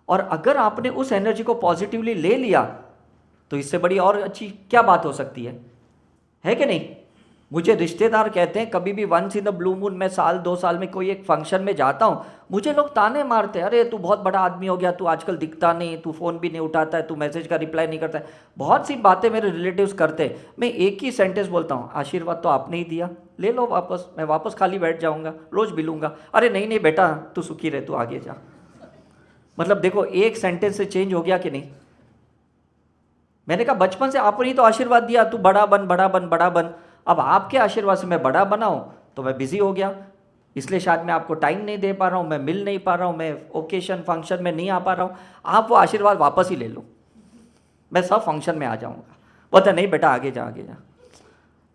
और अगर आपने उस एनर्जी को पॉजिटिवली ले लिया, तो इससे बड़ी और अच्छी क्या बात हो सकती है कि नहीं? मुझे रिश्तेदार कहते हैं कभी भी once in the blue moon मैं साल 2 साल में कोई एक फंक्शन में जाता हूँ, मुझे लोग ताने मारते हैं, अरे तू बहुत बड़ा आदमी हो गया, तू आजकल दिखता नहीं, तू फ़ोन भी नहीं उठाता है, तू मैसेज का रिप्लाई नहीं करता है। बहुत सी बातें मेरे रिलेटिव्स करते हैं। मैं एक ही सेंटेंस बोलता हूँ, आशीर्वाद तो आपने ही दिया, ले लो वापस, मैं वापस खाली बैठ जाऊँगा, रोज़ मिलूंगा। अरे नहीं नहीं बेटा, तू सुखी रहे, तू आगे जा। मतलब देखो, एक सेंटेंस से चेंज हो गया कि नहीं। मैंने कहा बचपन से आपने ही तो आशीर्वाद दिया, तू बड़ा बन बड़ा बन बड़ा बन। अब आपके आशीर्वाद से मैं बड़ा बना हूँ तो मैं बिजी हो गया, इसलिए शायद मैं आपको टाइम नहीं दे पा रहा हूँ, मैं मिल नहीं पा रहा हूँ, मैं ओकेशन फंक्शन में नहीं आ पा रहा हूँ। आप वो आशीर्वाद वापस ही ले लो, मैं सब फंक्शन में आ जाऊँगा। बोलता नहीं बेटा, आगे जा आगे जा।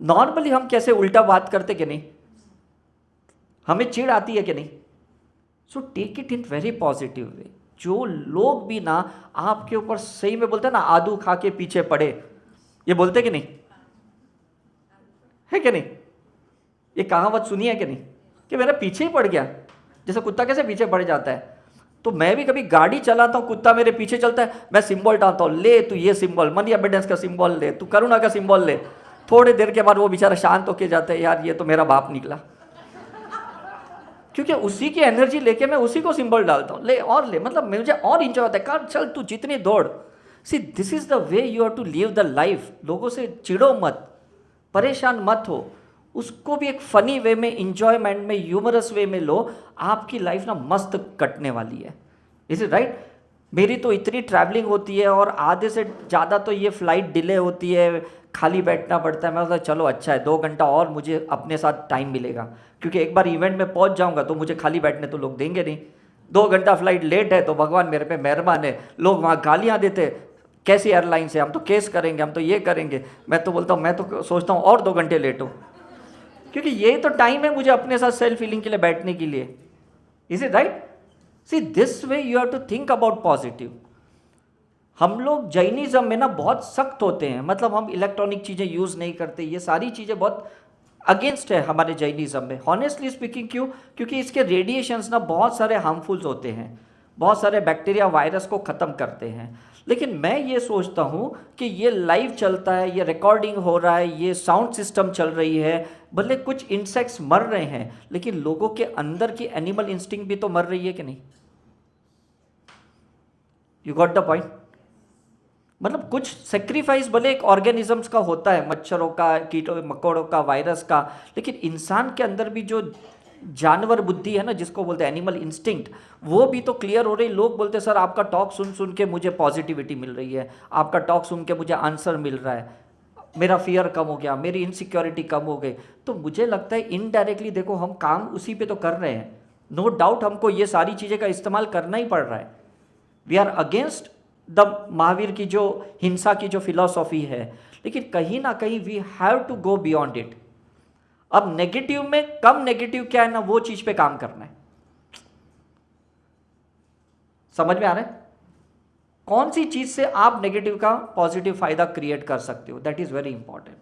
नॉर्मली हम कैसे उल्टा बात करते कि नहीं, हमें चिढ़ आती है कि नहीं। So take it in very positive way. जो लोग भी ना आपके ऊपर सही में बोलते हैं ना, आदू खा के पीछे पड़े, ये बोलते कि नहीं, है कि नहीं। ये कहावत सुनी है कि नहीं, कि मेरा पीछे ही पड़ गया, जैसे कुत्ता कैसे पीछे पड़ जाता है। तो मैं भी कभी गाड़ी चलाता हूँ, कुत्ता मेरे पीछे चलता है, मैं सिंबल डालता हूँ, ले तू ये सिंबल, मनी एविडेंस का सिंबल ले, तू करुणा का सिंबल ले। थोड़ी देर के बाद वो बेचारा शांत होके जाता है, यार ये तो मेरा बाप निकला, क्योंकि उसी की एनर्जी लेके मैं उसी को सिंबल डालता हूँ, ले और ले। मतलब मुझे और इंजॉय होता है, कर चल तू जितनी दौड़। See this is the way you have to live the life. लोगों से चिढ़ो मत, परेशान मत हो, उसको भी एक फनी वे में, इंजॉयमेंट में, ह्यूमरस वे में लो। आपकी लाइफ ना मस्त कटने वाली है। Is it right. मेरी तो इतनी ट्रैवलिंग होती है और आधे से ज़्यादा तो ये फ्लाइट डिले होती है, खाली बैठना पड़ता है। मैं बोलता चलो अच्छा है, 2 घंटा और मुझे अपने साथ टाइम मिलेगा, क्योंकि एक बार इवेंट में पहुंच जाऊंगा तो मुझे खाली बैठने तो लोग देंगे नहीं। 2 घंटा फ्लाइट लेट है तो भगवान मेरे पे मेहरबान है, लोग वहाँ गालियाँ देते, कैसी एयरलाइन से, हम तो केस करेंगे, हम तो ये करेंगे। मैं तो बोलता हूँ, मैं तो सोचता हूँ और 2 घंटे लेट हो, क्योंकि यही तो टाइम है मुझे अपने साथ सेल्फ फीलिंग के लिए बैठने के लिए। Is it right. See this way you have to think about positive. हम लोग जैनिज्म में ना बहुत सख्त होते हैं, मतलब हम इलेक्ट्रॉनिक चीज़ें यूज़ नहीं करते, ये सारी चीज़ें बहुत अगेंस्ट है हमारे जैनिज्म में। हॉनेस्टली स्पीकिंग, क्यों? क्योंकि इसके रेडिएशंस ना बहुत सारे हार्मफुल्स होते हैं, बहुत सारे बैक्टीरिया वायरस को ख़त्म करते हैं। लेकिन मैं ये सोचता हूँ कि ये लाइव चलता है, ये रिकॉर्डिंग हो रहा है, ये साउंड सिस्टम चल रही है, भले कुछ इंसेक्ट्स मर रहे हैं, लेकिन लोगों के अंदर की एनिमल इंस्टिंक्ट भी तो मर रही है कि नहीं। You got the point. मतलब कुछ सेक्रीफाइस भले एक ऑर्गेनिजम्स का होता है, मच्छरों का, कीटों मकोड़ों का, वायरस का, लेकिन इंसान के अंदर भी जो जानवर बुद्धि है ना, जिसको बोलते हैं एनिमल इंस्टिंक्ट, वो भी तो क्लियर हो रही। लोग बोलते हैं सर आपका टॉक सुन सुन के मुझे पॉजिटिविटी मिल रही है, आपका टॉक सुन के मुझे आंसर मिल रहा है, मेरा फियर कम हो गया, मेरी इनसिक्योरिटी कम हो गई। तो मुझे लगता है इनडायरेक्टली देखो हम काम उसी पे तो कर रहे हैं। नो डाउट हमको ये सारी चीज़ें का इस्तेमाल करना ही पड़ रहा है। We are against the Mahavir की जो हिंसा की जो फिलॉसफी है, लेकिन कहीं ना कहीं we have to go beyond it. अब नेगेटिव में कम नेगेटिव क्या है ना, वो चीज पे काम करना है। समझ में आ रहा है? कौन सी चीज से आप नेगेटिव का पॉजिटिव फायदा क्रिएट कर सकते हो, दैट इज वेरी इंपॉर्टेंट।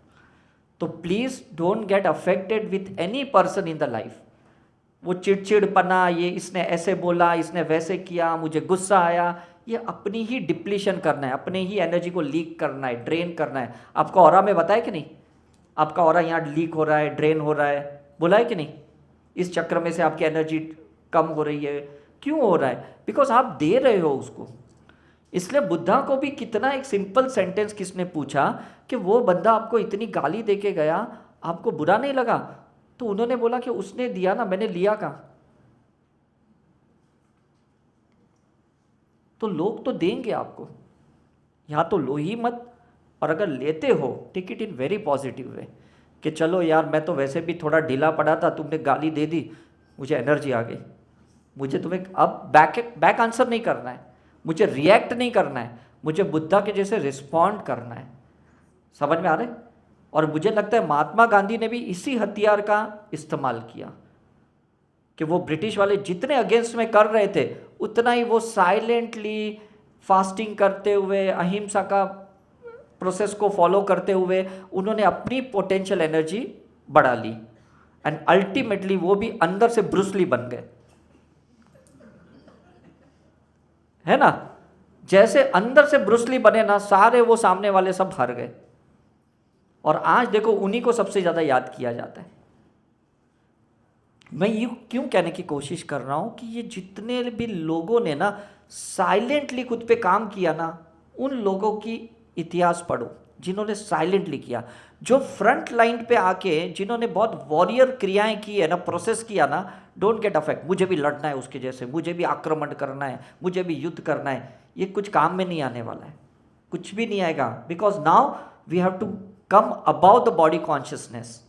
तो please don't get affected with any person in the life. वो चिड़चिड़पना, ये इसने ऐसे बोला, इसने वैसे किया, मुझे गुस्सा आया, ये अपनी ही डिप्लीशन करना है, अपने ही एनर्जी को लीक करना है, ड्रेन करना है। आपको ऑरा में बताया कि नहीं, आपका ऑरा यहाँ लीक हो रहा है, ड्रेन हो रहा है, बोला है कि नहीं। इस चक्र में से आपकी एनर्जी कम हो रही है। क्यों हो रहा है? बिकॉज आप दे रहे हो उसको। इसलिए बुद्धा को भी कितना एक सिंपल सेंटेंस किसने पूछा कि वो बंदा आपको इतनी गाली दे के गया, आपको बुरा नहीं लगा? तो उन्होंने बोला कि उसने दिया ना, मैंने लिया कहाँ। तो लोग तो देंगे आपको, यहाँ तो लो ही मत। और अगर लेते हो, take it in very positive way कि चलो यार मैं तो वैसे भी थोड़ा ढीला पड़ा था, तुमने गाली दे दी, मुझे एनर्जी आ गई, मुझे तुम्हें अब बैक आंसर नहीं करना है, मुझे रिएक्ट नहीं करना है, मुझे बुद्धा के जैसे रिस्पॉन्ड करना है। समझ में आ रहा है? और मुझे लगता है महात्मा गांधी ने भी इसी हथियार का इस्तेमाल किया कि वो ब्रिटिश वाले जितने अगेंस्ट में कर रहे थे, उतना ही वो साइलेंटली फास्टिंग करते हुए, अहिंसा का प्रोसेस को फॉलो करते हुए उन्होंने अपनी पोटेंशियल एनर्जी बढ़ा ली, एंड अल्टीमेटली वो भी अंदर से ब्रूस ली बन गए, है ना। जैसे अंदर से ब्रूस ली बने ना, सारे वो सामने वाले सब हार गए। और आज देखो उन्हीं को सबसे ज़्यादा याद किया जाता है। मैं ये क्यों कहने की कोशिश कर रहा हूँ कि ये जितने भी लोगों ने ना साइलेंटली खुद पे काम किया ना, उन लोगों की इतिहास पढ़ो जिन्होंने साइलेंटली किया, जो फ्रंट लाइन पे आके जिन्होंने बहुत वॉरियर क्रियाएं की है ना, प्रोसेस किया ना, डोंट गेट अफेक्ट, मुझे भी लड़ना है उसके जैसे, मुझे भी आक्रमण करना है, मुझे भी युद्ध करना है, ये कुछ काम में नहीं आने वाला है, कुछ भी नहीं आएगा। Because now we have to come about the body consciousness.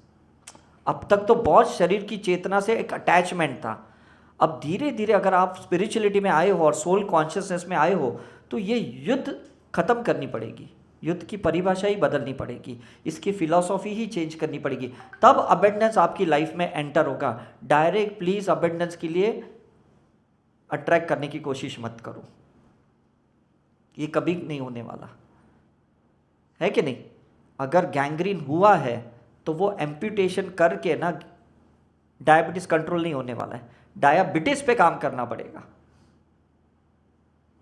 अब तक तो बहुत शरीर की चेतना से एक अटैचमेंट था, अब धीरे धीरे अगर आप स्पिरिचुअलिटी में आए हो और सोल कॉन्शियसनेस में आए हो तो ये युद्ध खत्म करनी पड़ेगी, युद्ध की परिभाषा ही बदलनी पड़ेगी, इसकी फिलॉसफी ही चेंज करनी पड़ेगी, तब अबेंडेंस आपकी लाइफ में एंटर होगा। डायरेक्ट प्लीज अबेंडेंस के लिए अट्रैक्ट करने की कोशिश मत करो, ये कभी नहीं होने वाला है कि नहीं। अगर गैंग्रीन हुआ है तो वो एम्प्यूटेशन करके ना डायबिटीज कंट्रोल नहीं होने वाला है, डायबिटीज पे काम करना पड़ेगा।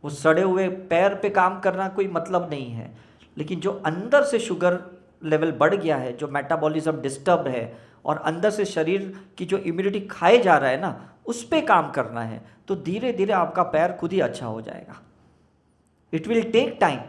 वो सड़े हुए पैर पे काम करना कोई मतलब नहीं है, लेकिन जो अंदर से शुगर लेवल बढ़ गया है, जो मेटाबॉलिज्म डिस्टर्ब है और अंदर से शरीर की जो इम्यूनिटी खाए जा रहा है ना, उस पे काम करना है, तो धीरे धीरे आपका पैर खुद ही अच्छा हो जाएगा। It will take time,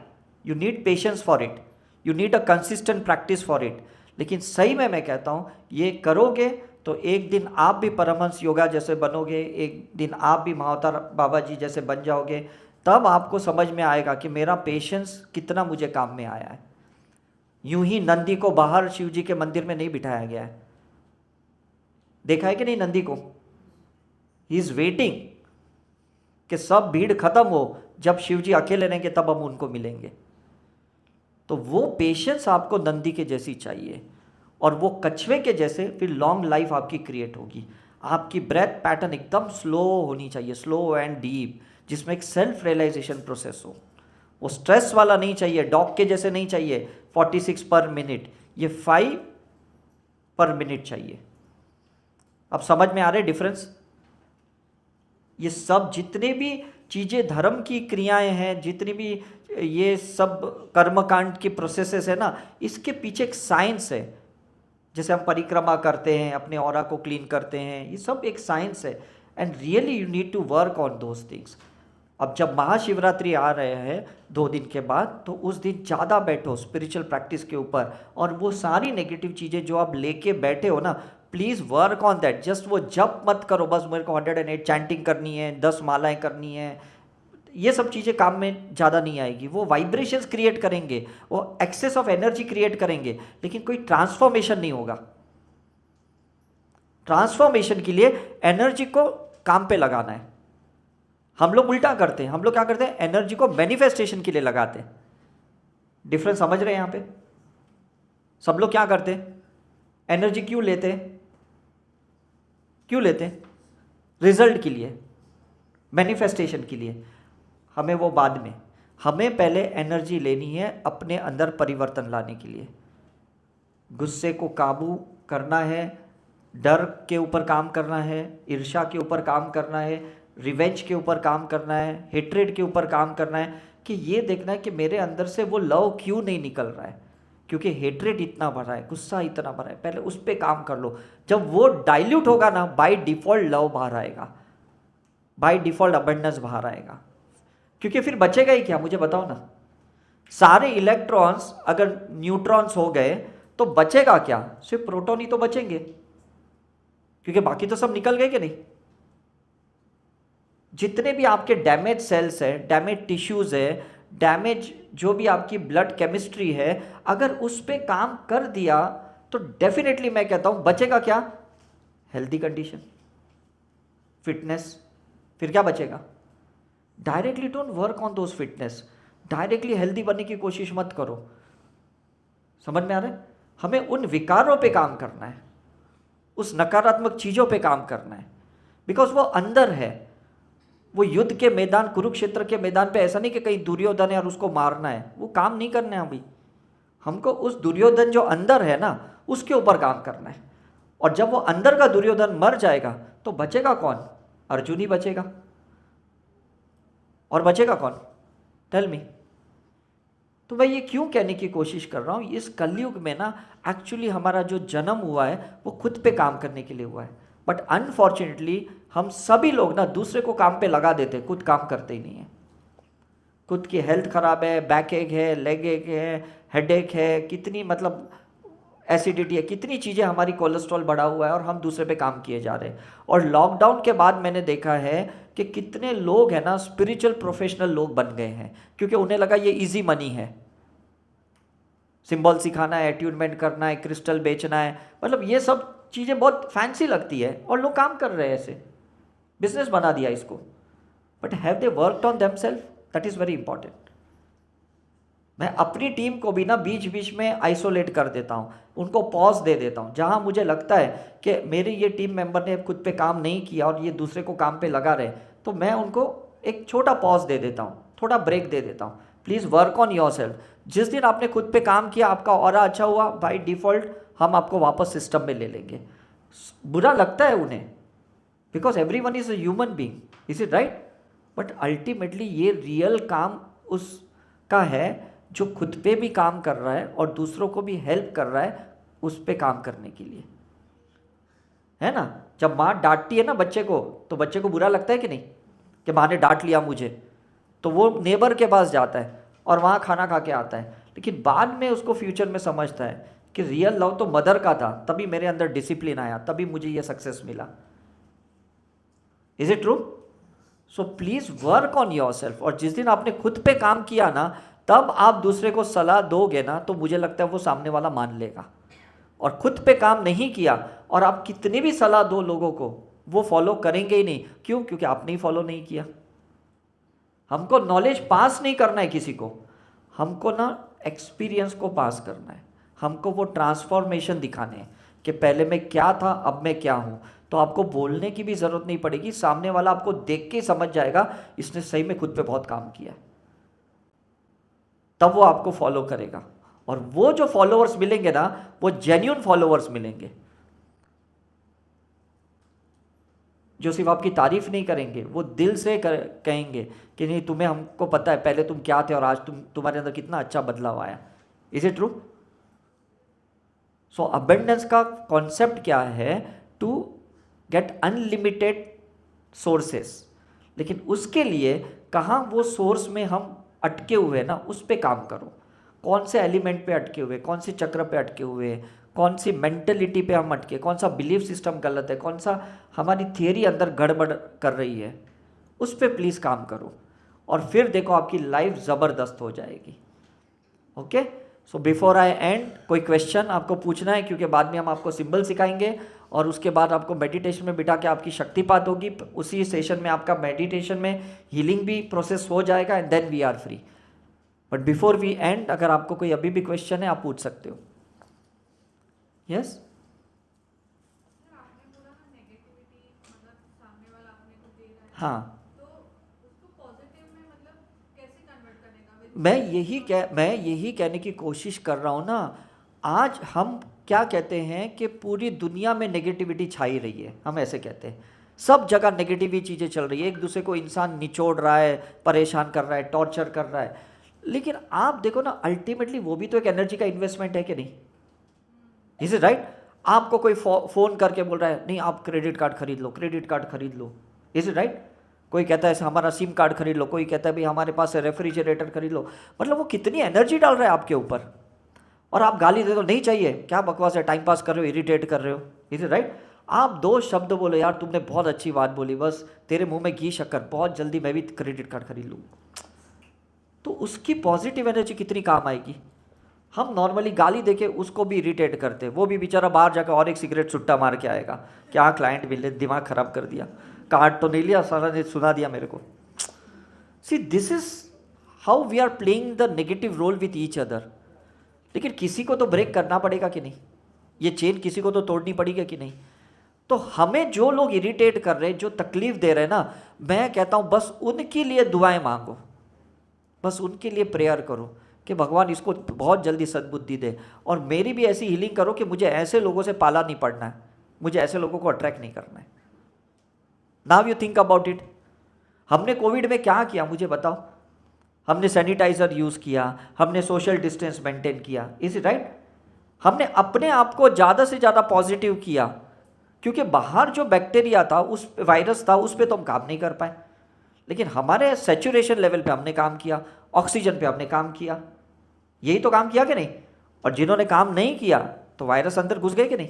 you need patience for it, you need a consistent practice for it. लेकिन सही में मैं कहता हूँ ये करोगे तो एक दिन आप भी परमहंस योगा जैसे बनोगे, एक दिन आप भी महाअवतार बाबा जी जैसे बन जाओगे, तब आपको समझ में आएगा कि मेरा पेशेंस कितना मुझे काम में आया है। यूं ही नंदी को बाहर शिव जी के मंदिर में नहीं बिठाया गया है, देखा है कि नहीं नंदी को, ही इज वेटिंग कि सब भीड़ खत्म हो, जब शिव जी अकेले रहेंगे तब हम उनको मिलेंगे। तो वो पेशेंस आपको नंदी के जैसी चाहिए, और वो कछुए के जैसे फिर लॉन्ग लाइफ आपकी क्रिएट होगी। आपकी ब्रेथ पैटर्न एकदम स्लो होनी चाहिए, स्लो एंड डीप, जिसमें एक सेल्फ रियलाइजेशन प्रोसेस हो। वो स्ट्रेस वाला नहीं चाहिए, डॉग के जैसे नहीं चाहिए 46 पर मिनट, ये 5 पर मिनट चाहिए। अब समझ में आ रहे डिफरेंस। ये सब जितने भी चीज़ें धर्म की क्रियाएं हैं, जितनी भी ये सब कर्मकांड की प्रोसेसेस है ना, इसके पीछे एक साइंस है। जैसे हम परिक्रमा करते हैं, अपने ऑरा को क्लीन करते हैं, ये सब एक साइंस है, and really you need to work on those things. अब जब महाशिवरात्रि आ रहे हैं 2 दिन के बाद, तो उस दिन ज़्यादा बैठो स्पिरिचुअल प्रैक्टिस के ऊपर, और वो सारी नेगेटिव चीज़ें जो आप लेके बैठे हो ना, please work on that. Just वो जप मत करो बस मेरे को 108 चैंटिंग करनी है, 10 मालाएं करनी है, ये सब चीज़ें काम में ज़्यादा नहीं आएगी। वो वाइब्रेशंस क्रिएट करेंगे, वो एक्सेस ऑफ एनर्जी क्रिएट करेंगे, लेकिन कोई ट्रांसफॉर्मेशन नहीं होगा। ट्रांसफॉर्मेशन के लिए एनर्जी को काम पे लगाना है। हम लोग उल्टा करते हैं, हम लोग क्या करते हैं, एनर्जी को मैनिफेस्टेशन के लिए लगाते हैं। डिफरेंस समझ रहे हैं यहाँ पे। सब लोग क्या करते हैं, एनर्जी क्यों लेते हैं, क्यों लेते हैं, रिजल्ट के लिए, मैनिफेस्टेशन के लिए। हमें वो बाद में, हमें पहले एनर्जी लेनी है अपने अंदर परिवर्तन लाने के लिए। गुस्से को काबू करना है, डर के ऊपर काम करना है, ईर्ष्या के ऊपर काम करना है, रिवेंज के ऊपर काम करना है, हेट्रेड के ऊपर काम करना है, कि ये देखना है कि मेरे अंदर से वो लव क्यों नहीं निकल रहा है, क्योंकि हेट्रेड इतना भरा है, गुस्सा इतना भरा है, पहले उस पर काम कर लो। जब वो डाइल्यूट होगा ना, बाय डिफ़ॉल्ट लव बाहर आएगा, बाय डिफ़ॉल्ट अबंडेंस बाहर आएगा। क्योंकि फिर बचेगा ही क्या, मुझे बताओ ना। सारे इलेक्ट्रॉन्स अगर न्यूट्रॉन्स हो गए तो बचेगा क्या, सिर्फ प्रोटॉन ही तो बचेंगे, क्योंकि बाकी तो सब निकल गए कि नहीं। जितने भी आपके डैमेज सेल्स है, डैमेज टिश्यूज है, डैमेज जो भी आपकी ब्लड केमिस्ट्री है, अगर उस पर काम कर दिया तो डेफिनेटली मैं कहता हूं बचेगा क्या, हेल्दी कंडीशन, फिटनेस। फिर क्या बचेगा। Directly don't work on those fitness, directly healthy बनने की कोशिश मत करो। समझ में आ रहा है। हमें उन विकारों पे काम करना है, उस नकारात्मक चीज़ों पे काम करना है, बिकॉज वो अंदर है। वो युद्ध के मैदान, कुरुक्षेत्र के मैदान पे ऐसा नहीं कि कहीं दुर्योधन है और उसको मारना है, वो काम नहीं करना है अभी। हमको उस दुर्योधन जो अंदर है ना, उसके ऊपर काम करना है। और जब वो अंदर का दुर्योधन मर जाएगा तो बचेगा कौन, अर्जुन ही बचेगा। और बचेगा कौन, टेल मी। तो मैं ये क्यों कहने की कोशिश कर रहा हूँ, इस कलयुग में ना एक्चुअली हमारा जो जन्म हुआ है वो खुद पे काम करने के लिए हुआ है, बट अनफॉर्चुनेटली हम सभी लोग ना दूसरे को काम पे लगा देते, खुद काम करते ही नहीं है। खुद की हेल्थ खराब है, बैक एक है, लेग एक है, हेड एक है, कितनी मतलब एसिडिटी है, कितनी चीज़ें, हमारी कोलेस्ट्रॉल बढ़ा हुआ है और हम दूसरे पे काम किए जा रहे हैं। और लॉकडाउन के बाद मैंने देखा है कि कितने लोग हैं ना स्पिरिचुअल प्रोफेशनल लोग बन गए हैं, क्योंकि उन्हें लगा ये इजी मनी है, सिंबल सिखाना है, अट्यूनमेंट करना है, क्रिस्टल बेचना है, मतलब ये सब चीज़ें बहुत फैंसी लगती है और लोग काम कर रहे हैं, ऐसे बिजनेस बना दिया इसको। But have they worked on themselves? That is very important. मैं अपनी टीम को भी ना बीच बीच में आइसोलेट कर देता हूँ, उनको पॉज दे देता हूँ। जहाँ मुझे लगता है कि मेरी ये टीम मेंबर ने खुद पे काम नहीं किया और ये दूसरे को काम पे लगा रहे, तो मैं उनको एक छोटा पॉज दे देता हूँ, थोड़ा ब्रेक दे देता हूँ। Please work on your self. जिस दिन आपने खुद पे काम किया, आपका ऑरा अच्छा हुआ, बाय डिफ़ॉल्ट हम आपको वापस सिस्टम में ले लेंगे। बुरा लगता है उन्हें, because every one is a human being, is it right? But ultimately ये रियल काम उसका है जो खुद पे भी काम कर रहा है और दूसरों को भी हेल्प कर रहा है उस पे काम करने के लिए, है ना? जब माँ डांटती है ना बच्चे को, तो बच्चे को बुरा लगता है कि नहीं, कि माँ ने डांट लिया मुझे, तो वो नेबर के पास जाता है और वहाँ खाना खा के आता है। लेकिन बाद में उसको फ्यूचर में समझता है कि रियल लव तो मदर का था, तभी मेरे अंदर डिसिप्लिन आया, तभी मुझे ये सक्सेस मिला। Is it true? So please work on your self. और जिस दिन आपने खुद पे काम किया ना, तब आप दूसरे को सलाह दोगे ना, तो मुझे लगता है वो सामने वाला मान लेगा। और खुद पे काम नहीं किया और आप कितनी भी सलाह दो लोगों को, वो फॉलो करेंगे ही नहीं। क्यों? क्योंकि आपने ही फॉलो नहीं किया। हमको नॉलेज पास नहीं करना है किसी को, हमको ना एक्सपीरियंस को पास करना है, हमको वो ट्रांसफॉर्मेशन दिखाने हैं कि पहले मैं क्या था, अब मैं क्या हूँ। तो आपको बोलने की भी ज़रूरत नहीं पड़ेगी, सामने वाला आपको देख के समझ जाएगा इसने सही में खुद पे बहुत काम किया है, तब वो आपको फॉलो करेगा। और वो जो फॉलोअर्स मिलेंगे ना, वो जेन्युइन फॉलोअर्स मिलेंगे, जो सिर्फ आपकी तारीफ नहीं करेंगे, वो दिल से कहेंगे कि नहीं तुम्हें, हमको पता है पहले तुम क्या थे और आज तुम्हारे अंदर कितना अच्छा बदलाव आया। Is it true? So abundance का कॉन्सेप्ट क्या है? To get unlimited sources. लेकिन उसके लिए कहाँ वो सोर्स में हम अटके हुए हैं ना, उस पे काम करो। कौन से एलिमेंट पे अटके हुए, कौन से चक्र पे अटके हुए, कौन सी मेंटलिटी पे हम अटके, कौन सा बिलीफ सिस्टम गलत है, कौन सा हमारी थियरी अंदर गड़बड़ कर रही है, उस पे प्लीज़ काम करो। और फिर देखो आपकी लाइफ ज़बरदस्त हो जाएगी। Okay, so before I and, कोई क्वेश्चन आपको पूछना है? क्योंकि बाद में हम आपको सिंबल सिखाएंगे और उसके बाद आपको मेडिटेशन में बिठा के आपकी शक्तिपात होगी। उसी सेशन में आपका मेडिटेशन में हीलिंग भी प्रोसेस हो जाएगा and then we are free. But before we end, अगर आपको कोई अभी भी क्वेश्चन है आप पूछ सकते हो। यस? हाँ, मैं यही कहने की कोशिश कर रहा हूँ ना। आज हम क्या कहते हैं कि पूरी दुनिया में नेगेटिविटी छाई रही है, हम ऐसे कहते हैं। सब जगह नेगेटिव चीज़ें चल रही है, एक दूसरे को इंसान निचोड़ रहा है, परेशान कर रहा है, टॉर्चर कर रहा है। लेकिन आप देखो ना, अल्टीमेटली वो भी तो एक एनर्जी का इन्वेस्टमेंट है कि नहीं? Is it right? आपको कोई फ़ोन करके बोल रहा है नहीं आप क्रेडिट कार्ड खरीद लो, क्रेडिट कार्ड खरीद लो। Is it right? कोई कहता है हमारा सिम कार्ड खरीद लो, कोई कहता है भाई हमारे पास रेफ्रिजरेटर खरीद लो। मतलब वो कितनी एनर्जी डाल रहा है आपके ऊपर, और आप गाली दे दो, नहीं चाहिए, क्या बकवास है, टाइम पास कर रहे हो, इरिटेट कर रहे हो। Is it right? आप दो शब्द बोलो, यार तुमने बहुत अच्छी बात बोली, बस तेरे मुंह में घी शक्कर, बहुत जल्दी मैं भी क्रेडिट कार्ड खरीद लूँ, तो उसकी पॉजिटिव एनर्जी कितनी काम आएगी। हम नॉर्मली गाली देके उसको भी इरिटेट करते, वो भी बेचारा बाहर जाकर और एक सिगरेट छुट्टा मार के आएगा, क्या क्लाइंट मिले, दिमाग खराब कर दिया, कार्ड तो नहीं लिया, सारा ने सुना दिया मेरे को। See this is how we are playing the negative role with each other. लेकिन किसी को तो ब्रेक करना पड़ेगा कि नहीं, ये चेन किसी को तो तोड़नी पड़ेगी कि नहीं। तो हमें जो लोग इरिटेट कर रहे हैं, जो तकलीफ दे रहे हैं ना, मैं कहता हूँ बस उनके लिए दुआएं मांगो, बस उनके लिए प्रेयर करो कि भगवान इसको बहुत जल्दी सद्बुद्धि दे, और मेरी भी ऐसी हीलिंग करो कि मुझे ऐसे लोगों से पाला नहीं पड़ना है, मुझे ऐसे लोगों को अट्रैक्ट नहीं करना है। Now you think about it, हमने कोविड में क्या किया मुझे बताओ? हमने सैनिटाइजर यूज़ किया, हमने सोशल डिस्टेंस मेंटेन किया, इज इट राइट? हमने अपने आप को ज़्यादा से ज़्यादा पॉजिटिव किया, क्योंकि बाहर जो बैक्टीरिया था, उस वायरस था, उस पर तो हम काम नहीं कर पाए, लेकिन हमारे सैचुरेशन लेवल पे हमने काम किया, ऑक्सीजन पे हमने काम किया, यही तो काम किया कि नहीं? और जिन्होंने काम नहीं किया तो वायरस अंदर घुस गए कि नहीं?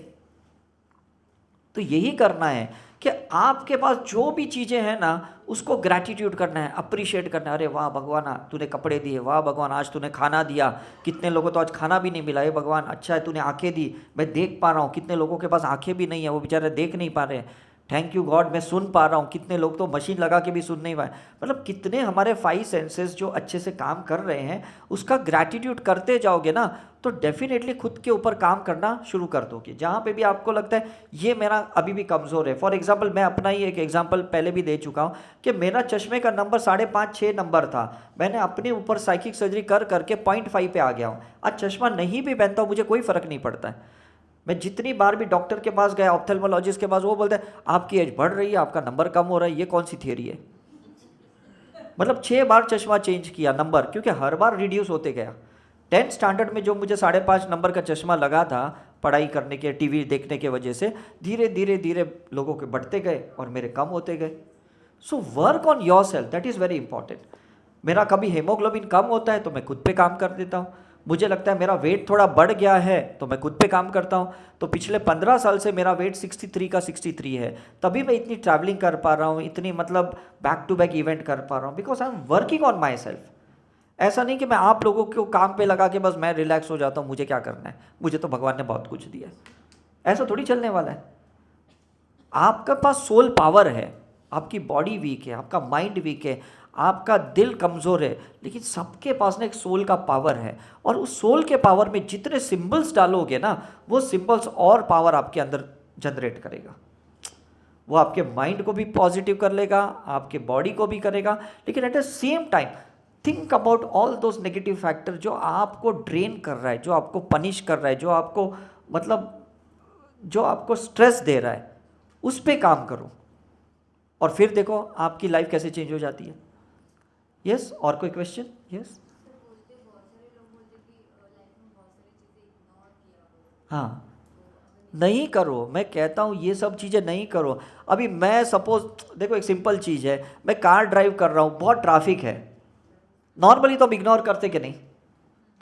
तो यही करना है कि आपके पास जो भी चीज़ें हैं ना, उसको ग्रैटिट्यूड करना है, अप्रिशिएट करना है। अरे वाह भगवान, तूने कपड़े दिए, वाह भगवान आज तूने खाना दिया, कितने लोगों को आज खाना भी नहीं मिला, हे भगवान अच्छा है तूने आंखें दी, मैं देख पा रहा हूँ, कितने लोगों के पास आंखें भी नहीं है, वो बेचारे देख नहीं पा रहे हैं, थैंक यू गॉड मैं सुन पा रहा हूँ, कितने लोग तो मशीन लगा के भी सुन नहीं पाए। मतलब कितने हमारे 5 सेंसेस जो अच्छे से काम कर रहे हैं, उसका ग्रैटिट्यूड करते जाओगे ना, तो डेफिनेटली खुद के ऊपर काम करना शुरू कर दोगे। जहाँ पे भी आपको लगता है ये मेरा अभी भी कमज़ोर है, फॉर एग्जांपल मैं अपना ही एक एग्जांपल पहले भी दे चुका हूँ कि मेरा चश्मे का नंबर 5.5-6 नंबर था, मैंने अपने ऊपर साइकिक सर्जरी कर करके 0.5 पे आ गया हूँ। आज चश्मा नहीं भी पहनता हूँ, मुझे कोई फ़र्क नहीं पड़ता है। मैं जितनी बार भी डॉक्टर के पास गया, ऑप्थेल्मोलॉजिस्ट के पास, वो बोलते हैं आपकी एज बढ़ रही है, आपका नंबर कम हो रहा है, ये कौन सी थियरी है? मतलब 6 बार चश्मा चेंज किया नंबर, क्योंकि हर बार रिड्यूस होते गया। 10th स्टैंडर्ड में जो मुझे 5.5 नंबर का चश्मा लगा था पढ़ाई करने के, टीवी देखने के वजह से, धीरे धीरे धीरे लोगों के बढ़ते गए और मेरे कम होते गए। सो work on your self, that is very important. मेरा कभी हेमोग्लोबिन कम होता है तो मैं खुद पे काम कर देता हूँ, मुझे लगता है मेरा वेट थोड़ा बढ़ गया है तो मैं खुद पे काम करता हूँ। तो पिछले 15 साल से मेरा वेट 63 का 63 है, तभी मैं इतनी ट्रैवलिंग कर पा रहा हूँ, इतनी मतलब बैक टू बैक इवेंट कर पा रहा हूँ, because I am working on my self. ऐसा नहीं कि मैं आप लोगों को काम पे लगा के बस मैं रिलैक्स हो जाता हूँ, मुझे क्या करना है, मुझे तो भगवान ने बहुत कुछ दिया है, ऐसा थोड़ी चलने वाला है। आपके पास सोल पावर है, आपकी बॉडी वीक है, आपका माइंड वीक है, आपका दिल कमज़ोर है, लेकिन सबके पास ना एक सोल का पावर है, और उस सोल के पावर में जितने सिंबल्स डालोगे ना, वो सिंबल्स और पावर आपके अंदर जनरेट करेगा। वो आपके माइंड को भी पॉजिटिव कर लेगा, आपके बॉडी को भी करेगा, लेकिन at the same time think about all those negative factor जो आपको ड्रेन कर रहा है, जो आपको पनिश कर रहा है, जो आपको मतलब जो आपको स्ट्रेस दे रहा है, उस पर काम करो, और फिर देखो आपकी लाइफ कैसे चेंज हो जाती है। यस, और कोई क्वेश्चन? यस, हाँ, नहीं करो, मैं कहता हूँ ये सब चीज़ें नहीं करो। अभी मैं सपोज देखो, एक सिंपल चीज़ है, मैं कार ड्राइव कर रहा हूँ, बहुत ट्रैफिक है, नॉर्मली तो हम इग्नोर करते कि नहीं,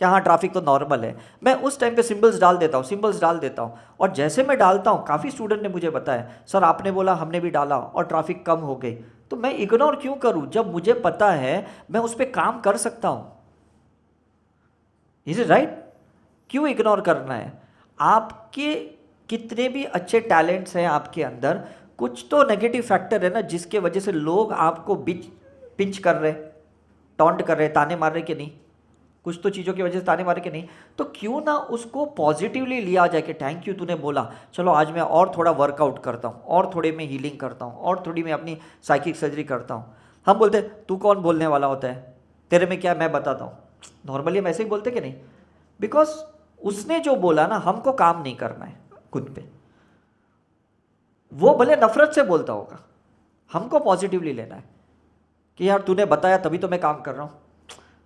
क्या हाँ ट्रैफिक तो नॉर्मल है, मैं उस टाइम पे सिंबल्स डाल देता हूँ, सिंबल्स डाल देता हूँ, और जैसे मैं डालता हूँ, काफ़ी स्टूडेंट ने मुझे बताया सर आपने बोला, हमने भी डाला और ट्रैफिक कम हो गई, तो मैं इग्नोर क्यों करूँ जब मुझे पता है मैं उस पर काम कर सकता हूँ। Is it right? क्यों इग्नोर करना है? आपके कितने भी अच्छे टैलेंट्स हैं आपके अंदर, कुछ तो नेगेटिव फैक्टर है ना, जिसके वजह से लोग आपको पिंच कर रहे, टॉन्ट कर रहे, ताने मार रहे कि नहीं, कुछ तो चीज़ों की वजह से ताने मारे कि नहीं, तो क्यों ना उसको पॉजिटिवली लिया जाए कि थैंक यू तूने बोला, चलो आज मैं और थोड़ा वर्कआउट करता हूँ, और थोड़े में हीलिंग करता हूँ, और थोड़ी मैं अपनी साइकिक सर्जरी करता हूँ। हम बोलते तू कौन बोलने वाला होता है, तेरे में क्या, मैं बताता हूँ, नॉर्मली हम ऐसे ही बोलते कि नहीं, बिकॉज उसने जो बोला ना, हमको काम नहीं करना है खुद पे, वो भले नफरत से बोलता होगा, हमको पॉजिटिवली लेना है कि यार तूने बताया तभी तो मैं काम कर रहा हूँ।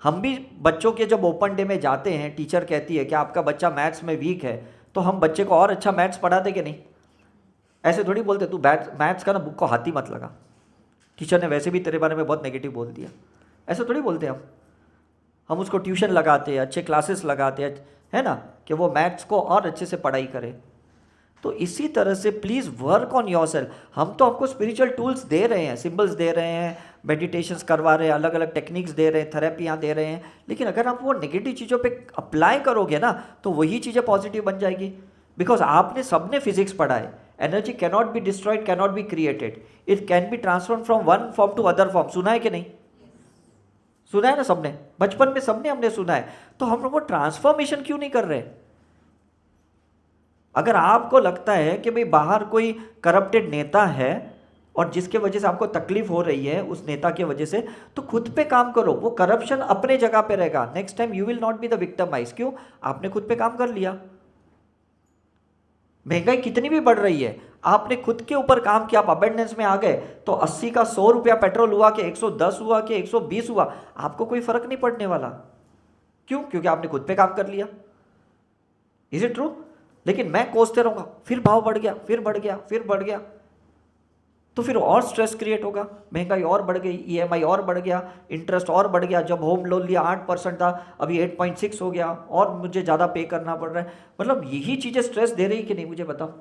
हम भी बच्चों के जब ओपन डे में जाते हैं, टीचर कहती है कि आपका बच्चा मैथ्स में वीक है, तो हम बच्चे को और अच्छा मैथ्स पढ़ाते कि नहीं? ऐसे थोड़ी बोलते तू मैथ्स का ना बुक को हाथ ही मत लगा, टीचर ने वैसे भी तेरे बारे में बहुत नेगेटिव बोल दिया, ऐसे थोड़ी बोलते हम उसको ट्यूशन लगाते हैं, अच्छे क्लासेस लगाते हैं, है ना, कि वो मैथ्स को और अच्छे से पढ़ाई करे। तो इसी तरह से please work on your self. हम तो आपको स्पिरिचुअल टूल्स दे रहे हैं, सिंबल्स दे रहे हैं, मेडिटेशंस करवा रहे हैं, अलग अलग टेक्निक्स दे रहे हैं, थेरेपियाँ दे रहे हैं, लेकिन अगर आप वो नेगेटिव चीज़ों पे अप्लाई करोगे ना, तो वही चीज़ें पॉजिटिव बन जाएगी। बिकॉज आपने सबने फिजिक्स पढ़ा है, energy cannot be destroyed, cannot be created, it can be transform from one form to other form. सुना है कि नहीं? सुना है ना सबने, बचपन में सबने हमने सुना है। तो हम लोग वो ट्रांसफॉर्मेशन क्यों नहीं कर रहे? अगर आपको लगता है कि भाई बाहर कोई करप्टेड नेता है और जिसके वजह से आपको तकलीफ हो रही है उस नेता की वजह से, तो खुद पे काम करो, वो करप्शन अपने जगह पे रहेगा, next time you will not be the victimise. क्यों? आपने खुद पे काम कर लिया। महंगाई कितनी भी बढ़ रही है, आपने खुद के ऊपर काम किया, आप अबेंडेंस में आ गए, तो 80 का 100 रुपया पेट्रोल हुआ कि 110 हुआ कि 120 हुआ, आपको कोई फर्क नहीं पड़ने वाला। क्यों? क्योंकि आपने खुद पे काम कर लिया। Is it true? लेकिन मैं कोसते रहूंगा, फिर भाव बढ़ गया, फिर बढ़ गया, फिर बढ़ गया, तो फिर और स्ट्रेस क्रिएट होगा, महंगाई और बढ़ गई, ईएमआई और बढ़ गया, इंटरेस्ट और बढ़ गया। जब होम लोन लिया 8% था, अभी 8.6 हो गया, और मुझे ज़्यादा पे करना पड़ रहा है। मतलब यही चीज़ें स्ट्रेस दे रही कि नहीं, मुझे बताओ।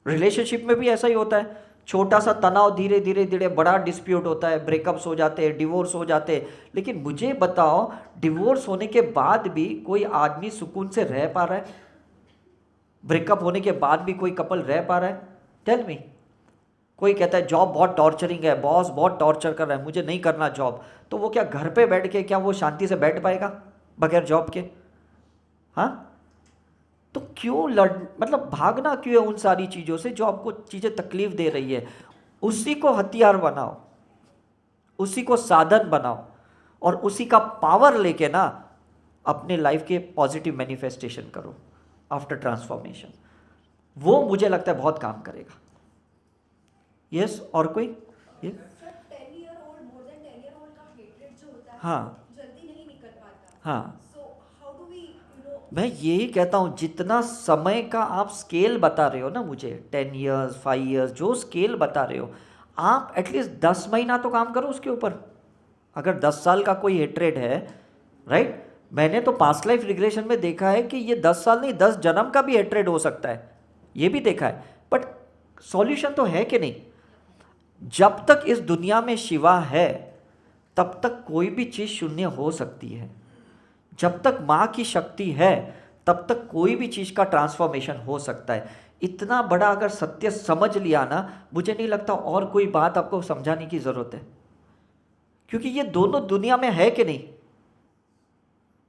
रिलेशनशिप में भी ऐसा ही होता है, छोटा सा तनाव धीरे धीरे धीरे बड़ा डिस्प्यूट होता है, ब्रेकअप्स हो जाते हैं, डिवोर्स हो जाते हैं। लेकिन मुझे बताओ, डिवोर्स होने के बाद भी कोई आदमी सुकून से रह पा रहा है? ब्रेकअप होने के बाद भी कोई कपल रह पा रहा है? Tell me. कोई कहता है जॉब बहुत टॉर्चरिंग है, बॉस बहुत टॉर्चर कर रहा है, मुझे नहीं करना जॉब, तो वो क्या घर पे बैठ के क्या वो शांति से बैठ पाएगा बगैर जॉब के? हाँ, तो क्यों मतलब भागना क्यों है उन सारी चीज़ों से जो आपको चीज़ें तकलीफ दे रही है? उसी को हथियार बनाओ, उसी को साधन बनाओ, और उसी का पावर लेके ना अपने लाइफ के पॉजिटिव मैनिफेस्टेशन करो आफ्टर ट्रांसफॉर्मेशन। वो मुझे लगता है बहुत काम करेगा। यस, और कोई? ये 10 year old, more than 10 year old का हेट्रेड जो होता है, हाँ जल्दी नहीं निकल पाता। हाँ, सो हाउ डू वी मैं यही कहता हूँ, जितना समय का आप स्केल बता रहे हो ना मुझे, 10 ईयर्स 5 ईयर्स जो स्केल बता रहे हो, आप एटलीस्ट 10 महीना तो काम करो उसके ऊपर। अगर 10 साल का कोई हेट्रेड है, राइट, मैंने तो पास्ट लाइफ रिग्रेशन में देखा है कि ये 10 साल नहीं 10 जन्म का भी हेट्रेड हो सकता है, ये भी देखा है। बट सॉल्यूशन तो है कि नहीं? जब तक इस दुनिया में शिवा है तब तक कोई भी चीज़ शून्य हो सकती है। जब तक माँ की शक्ति है तब तक कोई भी चीज़ का ट्रांसफॉर्मेशन हो सकता है। इतना बड़ा अगर सत्य समझ लिया ना, मुझे नहीं लगता और कोई बात आपको समझाने की ज़रूरत है, क्योंकि ये दोनों दुनिया में है कि नहीं।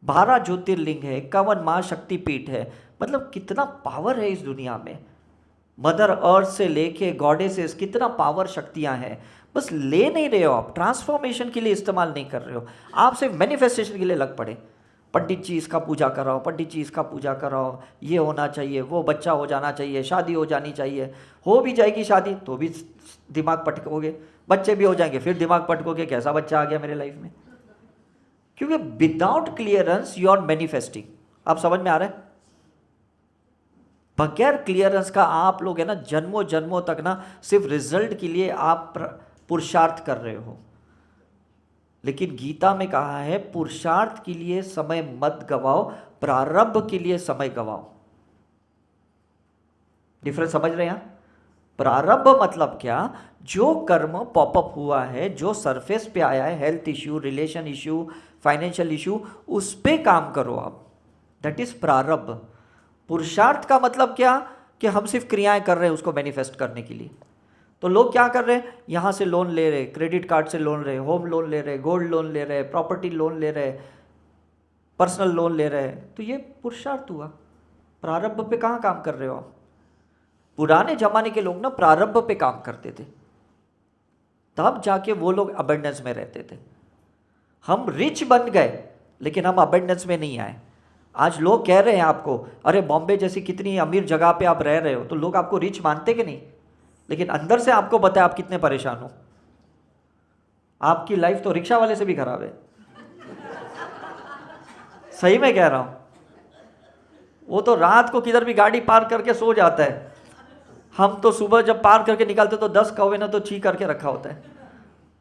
12 ज्योतिर्लिंग है, 51 माँ शक्तिपीठ है, मतलब कितना पावर है इस दुनिया में। मदर अर्थ से लेके गॉडेसेस, कितना पावर शक्तियां हैं, बस ले नहीं रहे हो आप, ट्रांसफॉर्मेशन के लिए इस्तेमाल नहीं कर रहे हो, आप सिर्फ मैनिफेस्टेशन के लिए लग पड़े। पंडित जी इसका पूजा कराओ, पंडित जी इसका पूजा कराओ, ये होना चाहिए, वो बच्चा हो जाना चाहिए, शादी हो जानी चाहिए। हो भी जाएगी शादी तो भी दिमाग पटकोगे, बच्चे भी हो जाएंगे फिर दिमाग पटकोगे, कैसा बच्चा आ गया मेरे लाइफ में। क्योंकि without clearance you are manifesting. आप समझ में आ रहा है? बगैर क्लियरेंस का आप लोग है ना जन्मों जन्मों तक ना सिर्फ रिजल्ट के लिए आप पुरुषार्थ कर रहे हो। लेकिन गीता में कहा है पुरुषार्थ के लिए समय मत गवाओ, प्रारंभ के लिए समय गवाओ। डिफरेंस समझ रहे हैं आप? प्रारंभ मतलब क्या? जो कर्म पॉपअप हुआ है, जो सरफेस पे आया है, health issue, relation issue, financial issue, उस पे काम करो आप, दैट इज प्रारंभ। पुरुषार्थ का मतलब क्या? कि हम सिर्फ क्रियाएं कर रहे हैं उसको मैनिफेस्ट करने के लिए। तो लोग क्या कर रहे हैं, यहाँ से लोन ले रहे, क्रेडिट कार्ड से लोन रहे, होम लोन ले रहे, गोल्ड लोन ले रहे, प्रॉपर्टी लोन ले रहे, पर्सनल लोन ले रहे, तो ये पुरुषार्थ हुआ। प्रारंभ पे कहाँ काम कर रहे हो आप? पुराने जमाने के लोग ना प्रारंभ पे काम करते थे, तब जाके वो लोग अबेंडेंस में रहते थे। हम रिच बन गए लेकिन हम अबेंडेंस में नहीं आए। आज लोग कह रहे हैं आपको, अरे बॉम्बे जैसी कितनी अमीर जगह पे आप रह रहे हो, तो लोग आपको रिच मानते कि नहीं? लेकिन अंदर से आपको पता है आप कितने परेशान हो। आपकी लाइफ तो रिक्शा वाले से भी खराब है। सही में कह रहा हूं, वो तो रात को किधर भी गाड़ी पार्क करके सो जाता है, हम तो सुबह जब पार्क करके निकलते तो 10 कौवे ना तो ची करके रखा होता है।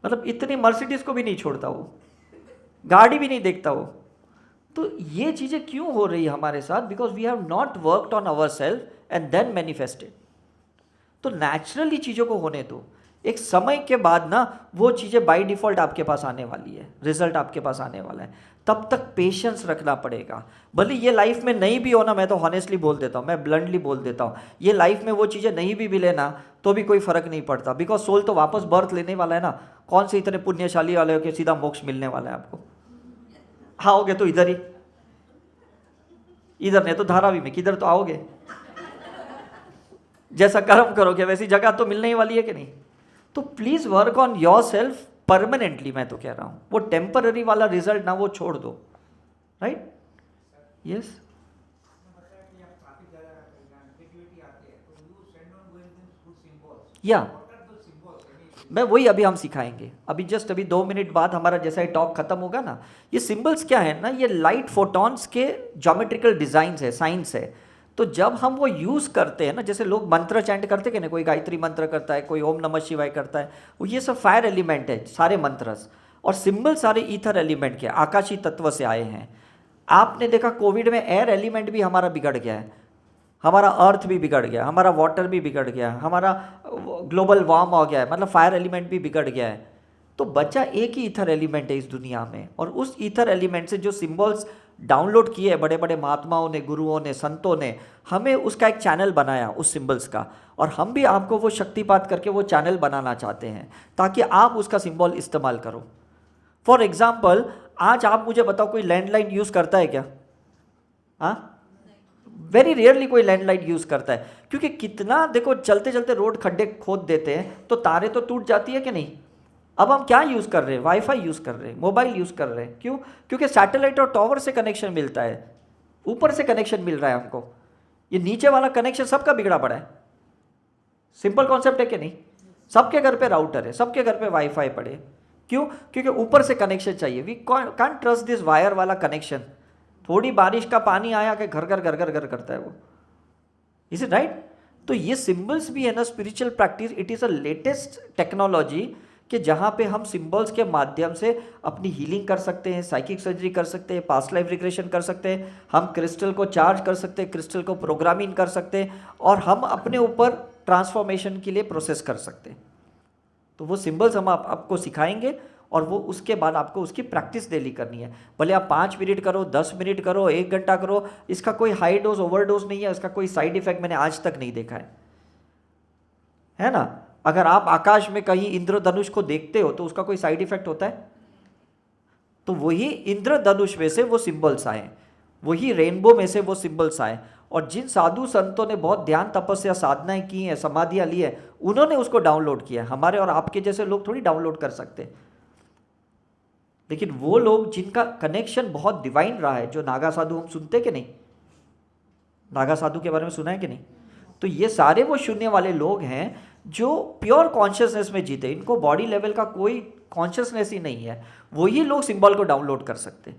मतलब इतनी मर्सिडीज को भी नहीं छोड़ता वो, गाड़ी भी नहीं देखता वो। तो ये चीज़ें क्यों हो रही है हमारे साथ? Because we have not worked on our self and then manifested. तो नेचुरली चीज़ों को होने दो, एक समय के बाद ना वो चीज़ें बाय डिफ़ॉल्ट आपके पास आने वाली है, रिजल्ट आपके पास आने वाला है। तब तक पेशेंस रखना पड़ेगा। भले ये लाइफ में नहीं भी हो ना, मैं तो हॉनेस्टली बोल देता हूँ, मैं ब्लंटली बोल देता हूँ, ये लाइफ में वो चीज़ें नहीं भी मिले ना तो भी कोई फ़र्क नहीं पड़ता, बिकॉज सोल तो वापस बर्थ लेने वाला है ना। कौन से इतने पुण्यशाली वाले हो कि सीधा मोक्ष मिलने वाला है आपको? आओगे तो इधर ही, इधर नहीं तो धारावी में, किधर तो आओगे। जैसा कर्म करोगे वैसी जगह तो मिलने ही वाली है कि नहीं? तो please work on your self permanently. मैं तो कह रहा हूं वो टेम्पररी वाला रिजल्ट ना वो छोड़ दो, राइट? यस। या मैं वही अभी हम सिखाएंगे, अभी जस्ट अभी 2 मिनट बाद हमारा जैसा ही टॉक खत्म होगा ना। ये सिंबल्स क्या है ना, ये लाइट फोटॉन्स के ज्योमेट्रिकल डिजाइंस है, साइंस है। तो जब हम वो यूज़ करते हैं ना, जैसे लोग मंत्र चैंट करते हैं ना, कोई गायत्री मंत्र करता है, कोई ओम नमः शिवाय करता है, वो ये सब फायर एलिमेंट है सारे मंत्रस, और सिंबल सारे ईथर एलिमेंट के आकाशीय तत्व से आए हैं। आपने देखा कोविड में एयर एलिमेंट भी हमारा बिगड़ गया है, हमारा अर्थ भी बिगड़ गया, हमारा वाटर भी बिगड़ गया, हमारा ग्लोबल वार्म हो गया है, मतलब फायर एलिमेंट भी बिगड़ गया है। तो बचा एक ही ईथर एलिमेंट है इस दुनिया में, और उस ईथर एलिमेंट से जो सिंबल्स डाउनलोड किए हैं बड़े बड़े महात्माओं ने, गुरुओं ने, संतों ने, हमें उसका एक चैनल बनाया उस सिंबल्स का, और हम भी आपको वो शक्तिपात करके वो चैनल बनाना चाहते हैं ताकि आप उसका सिंबल इस्तेमाल करो। फॉर एग्जाम्पल, आज आप मुझे बताओ कोई लैंडलाइन यूज़ करता है क्या? हाँ, वेरी रेयरली कोई लैंडलाइन यूज़ करता है, क्योंकि कितना देखो चलते चलते रोड खड्डे खोद देते हैं तो तारे तो टूट जाती है कि नहीं। अब हम क्या यूज़ कर रहे हैं? वाईफाई यूज़ कर रहे हैं, मोबाइल यूज़ कर रहे हैं। क्यों? क्योंकि सैटेलाइट और टावर से कनेक्शन मिलता है, ऊपर से कनेक्शन मिल रहा है हमको। ये नीचे वाला कनेक्शन सबका बिगड़ा पड़ा है। सिंपल कॉन्सेप्ट है कि नहीं? सबके घर पे राउटर है, सबके घर पे वाईफाई पड़े। क्यों? क्योंकि ऊपर से कनेक्शन चाहिए। We can't trust this wire वाला कनेक्शन। थोड़ी बारिश का पानी आया कि घर घर घर घर घर करता है वो। Is it right? तो ये सिंबल्स भी है ना, spiritual practice, it is a latest technology कि जहाँ पे हम सिंबल्स के माध्यम से अपनी हीलिंग कर सकते हैं, साइकिक सर्जरी कर सकते हैं, पास्ट लाइफ रिग्रेशन कर सकते हैं, हम क्रिस्टल को चार्ज कर सकते हैं, क्रिस्टल को प्रोग्रामिंग कर सकते हैं, और हम अपने ऊपर ट्रांसफॉर्मेशन के लिए प्रोसेस कर सकते हैं। तो वो सिंबल्स हम आपको सिखाएंगे, और वो उसके बाद आपको उसकी प्रैक्टिस डेली करनी है। भले आप 5 मिनट करो, 10 मिनट करो, 1 घंटा करो, इसका कोई हाई डोज ओवर डोज नहीं है, इसका कोई साइड इफेक्ट मैंने आज तक नहीं देखा है ना। अगर आप आकाश में कहीं इंद्रधनुष को देखते हो तो उसका कोई साइड इफेक्ट होता है? तो वही इंद्रधनुष में से वो सिंबल्स आए, वही रेनबो में से वो सिंबल्स आए, और जिन साधु संतों ने बहुत ध्यान तपस्या साधनाएं की हैं, समाधियां ली है, उन्होंने उसको डाउनलोड किया। हमारे और आपके जैसे लोग थोड़ी डाउनलोड कर सकते। लेकिन वो लोग जिनका कनेक्शन बहुत डिवाइन रहा है, जो नागा साधु हम सुनते कि नहीं, नागा साधु के बारे में सुना है कि नहीं? तो ये सारे वो शून्य वाले लोग हैं जो प्योर कॉन्शियसनेस में जीते, इनको बॉडी लेवल का कोई कॉन्शियसनेस ही नहीं है। वही लोग सिंबल को डाउनलोड कर सकते।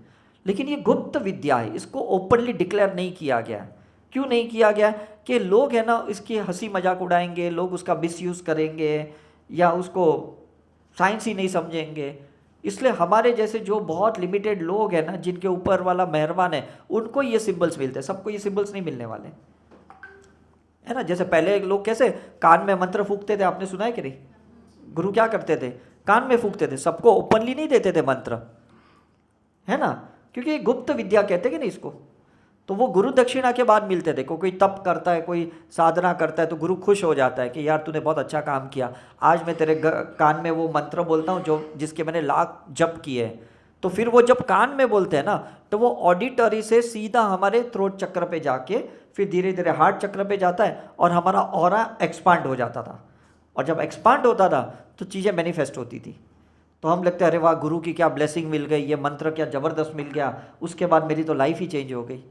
लेकिन ये गुप्त विद्या है, इसको ओपनली डिक्लेयर नहीं किया गया। क्यों नहीं किया गया? कि लोग है ना इसकी हंसी मजाक उड़ाएंगे, लोग उसका मिसयूज़ करेंगे, या उसको साइंस ही नहीं समझेंगे। इसलिए हमारे जैसे जो बहुत लिमिटेड लोग हैं ना, जिनके ऊपर वाला मेहरबान है, उनको ये सिंबल्स मिलते हैं, सबको ये सिंबल्स नहीं मिलने वाले, है ना। जैसे पहले लोग कैसे कान में मंत्र फूकते थे, आपने सुना है कि नहीं? गुरु क्या करते थे? कान में फूकते थे, सबको ओपनली नहीं देते थे मंत्र, है ना, क्योंकि ये गुप्त विद्या कहते कि नहीं इसको। तो वो गुरु दक्षिणा के बाद मिलते थे। कोई तप करता है, कोई साधना करता है, तो गुरु खुश हो जाता है कि यार तूने बहुत अच्छा काम किया, आज मैं तेरे कान में वो मंत्र बोलता हूँ जो जिसके मैंने लाख जप किए हैं। तो फिर वो जब कान में बोलते हैं ना, तो वो ऑडिटरी से सीधा हमारे थ्रोट चक्र पे जाके फिर धीरे धीरे हार्ट चक्र पे जाता है, और हमारा ऑरा एक्सपांड हो जाता था। और जब एक्सपांड होता था तो चीज़ें मैनिफेस्ट होती थी। तो हम लगते हैं अरे वाह, गुरु की क्या ब्लेसिंग मिल गई, ये मंत्र क्या ज़बरदस्त मिल गया, उसके बाद मेरी तो लाइफ ही चेंज हो गई।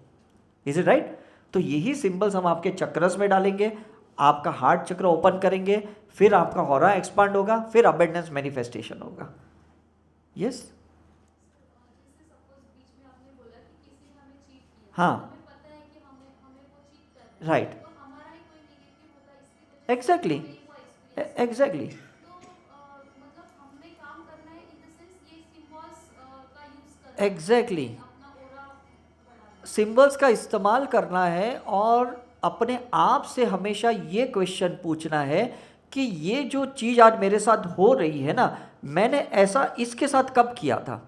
Is it right? तो यही सिंबल्स हम आपके चक्रस में डालेंगे, आपका हार्ट चक्र ओपन करेंगे, फिर आपका ऑरा एक्सपांड होगा, फिर अबंडेंस मैनिफेस्टेशन होगा। यस, हाँ, right, exactly, exactly, exactly. Symbols का इस्तेमाल करना है, और अपने आप से हमेशा ये क्वेश्चन पूछना है कि ये जो चीज़ आज मेरे साथ हो रही है ना, मैंने ऐसा इसके साथ कब किया था।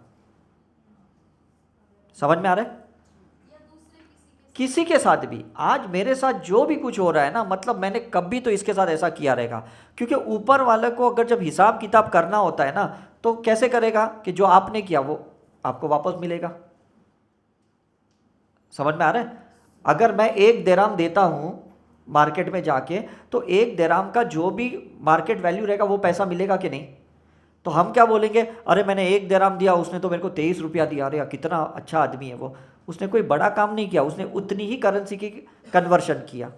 समझ में आ रहा है? किसी के साथ भी आज मेरे साथ जो भी कुछ हो रहा है ना, मतलब मैंने कभी तो इसके साथ ऐसा किया रहेगा। क्योंकि ऊपर वाले को अगर जब हिसाब किताब करना होता है ना, तो कैसे करेगा कि जो आपने किया वो आपको वापस मिलेगा। समझ में आ रहा है? अगर मैं 1 दिरहम देता हूँ मार्केट में जाके, तो 1 दिरहम का जो भी मार्केट वैल्यू रहेगा वो पैसा मिलेगा कि नहीं। तो हम क्या बोलेंगे, अरे मैंने 1 दिरहम दिया, उसने तो मेरे को 23 रुपया दिया, अरे कितना अच्छा आदमी है वो, उसने कोई बड़ा काम नहीं किया, उसने उतनी ही करेंसी की कन्वर्शन किया।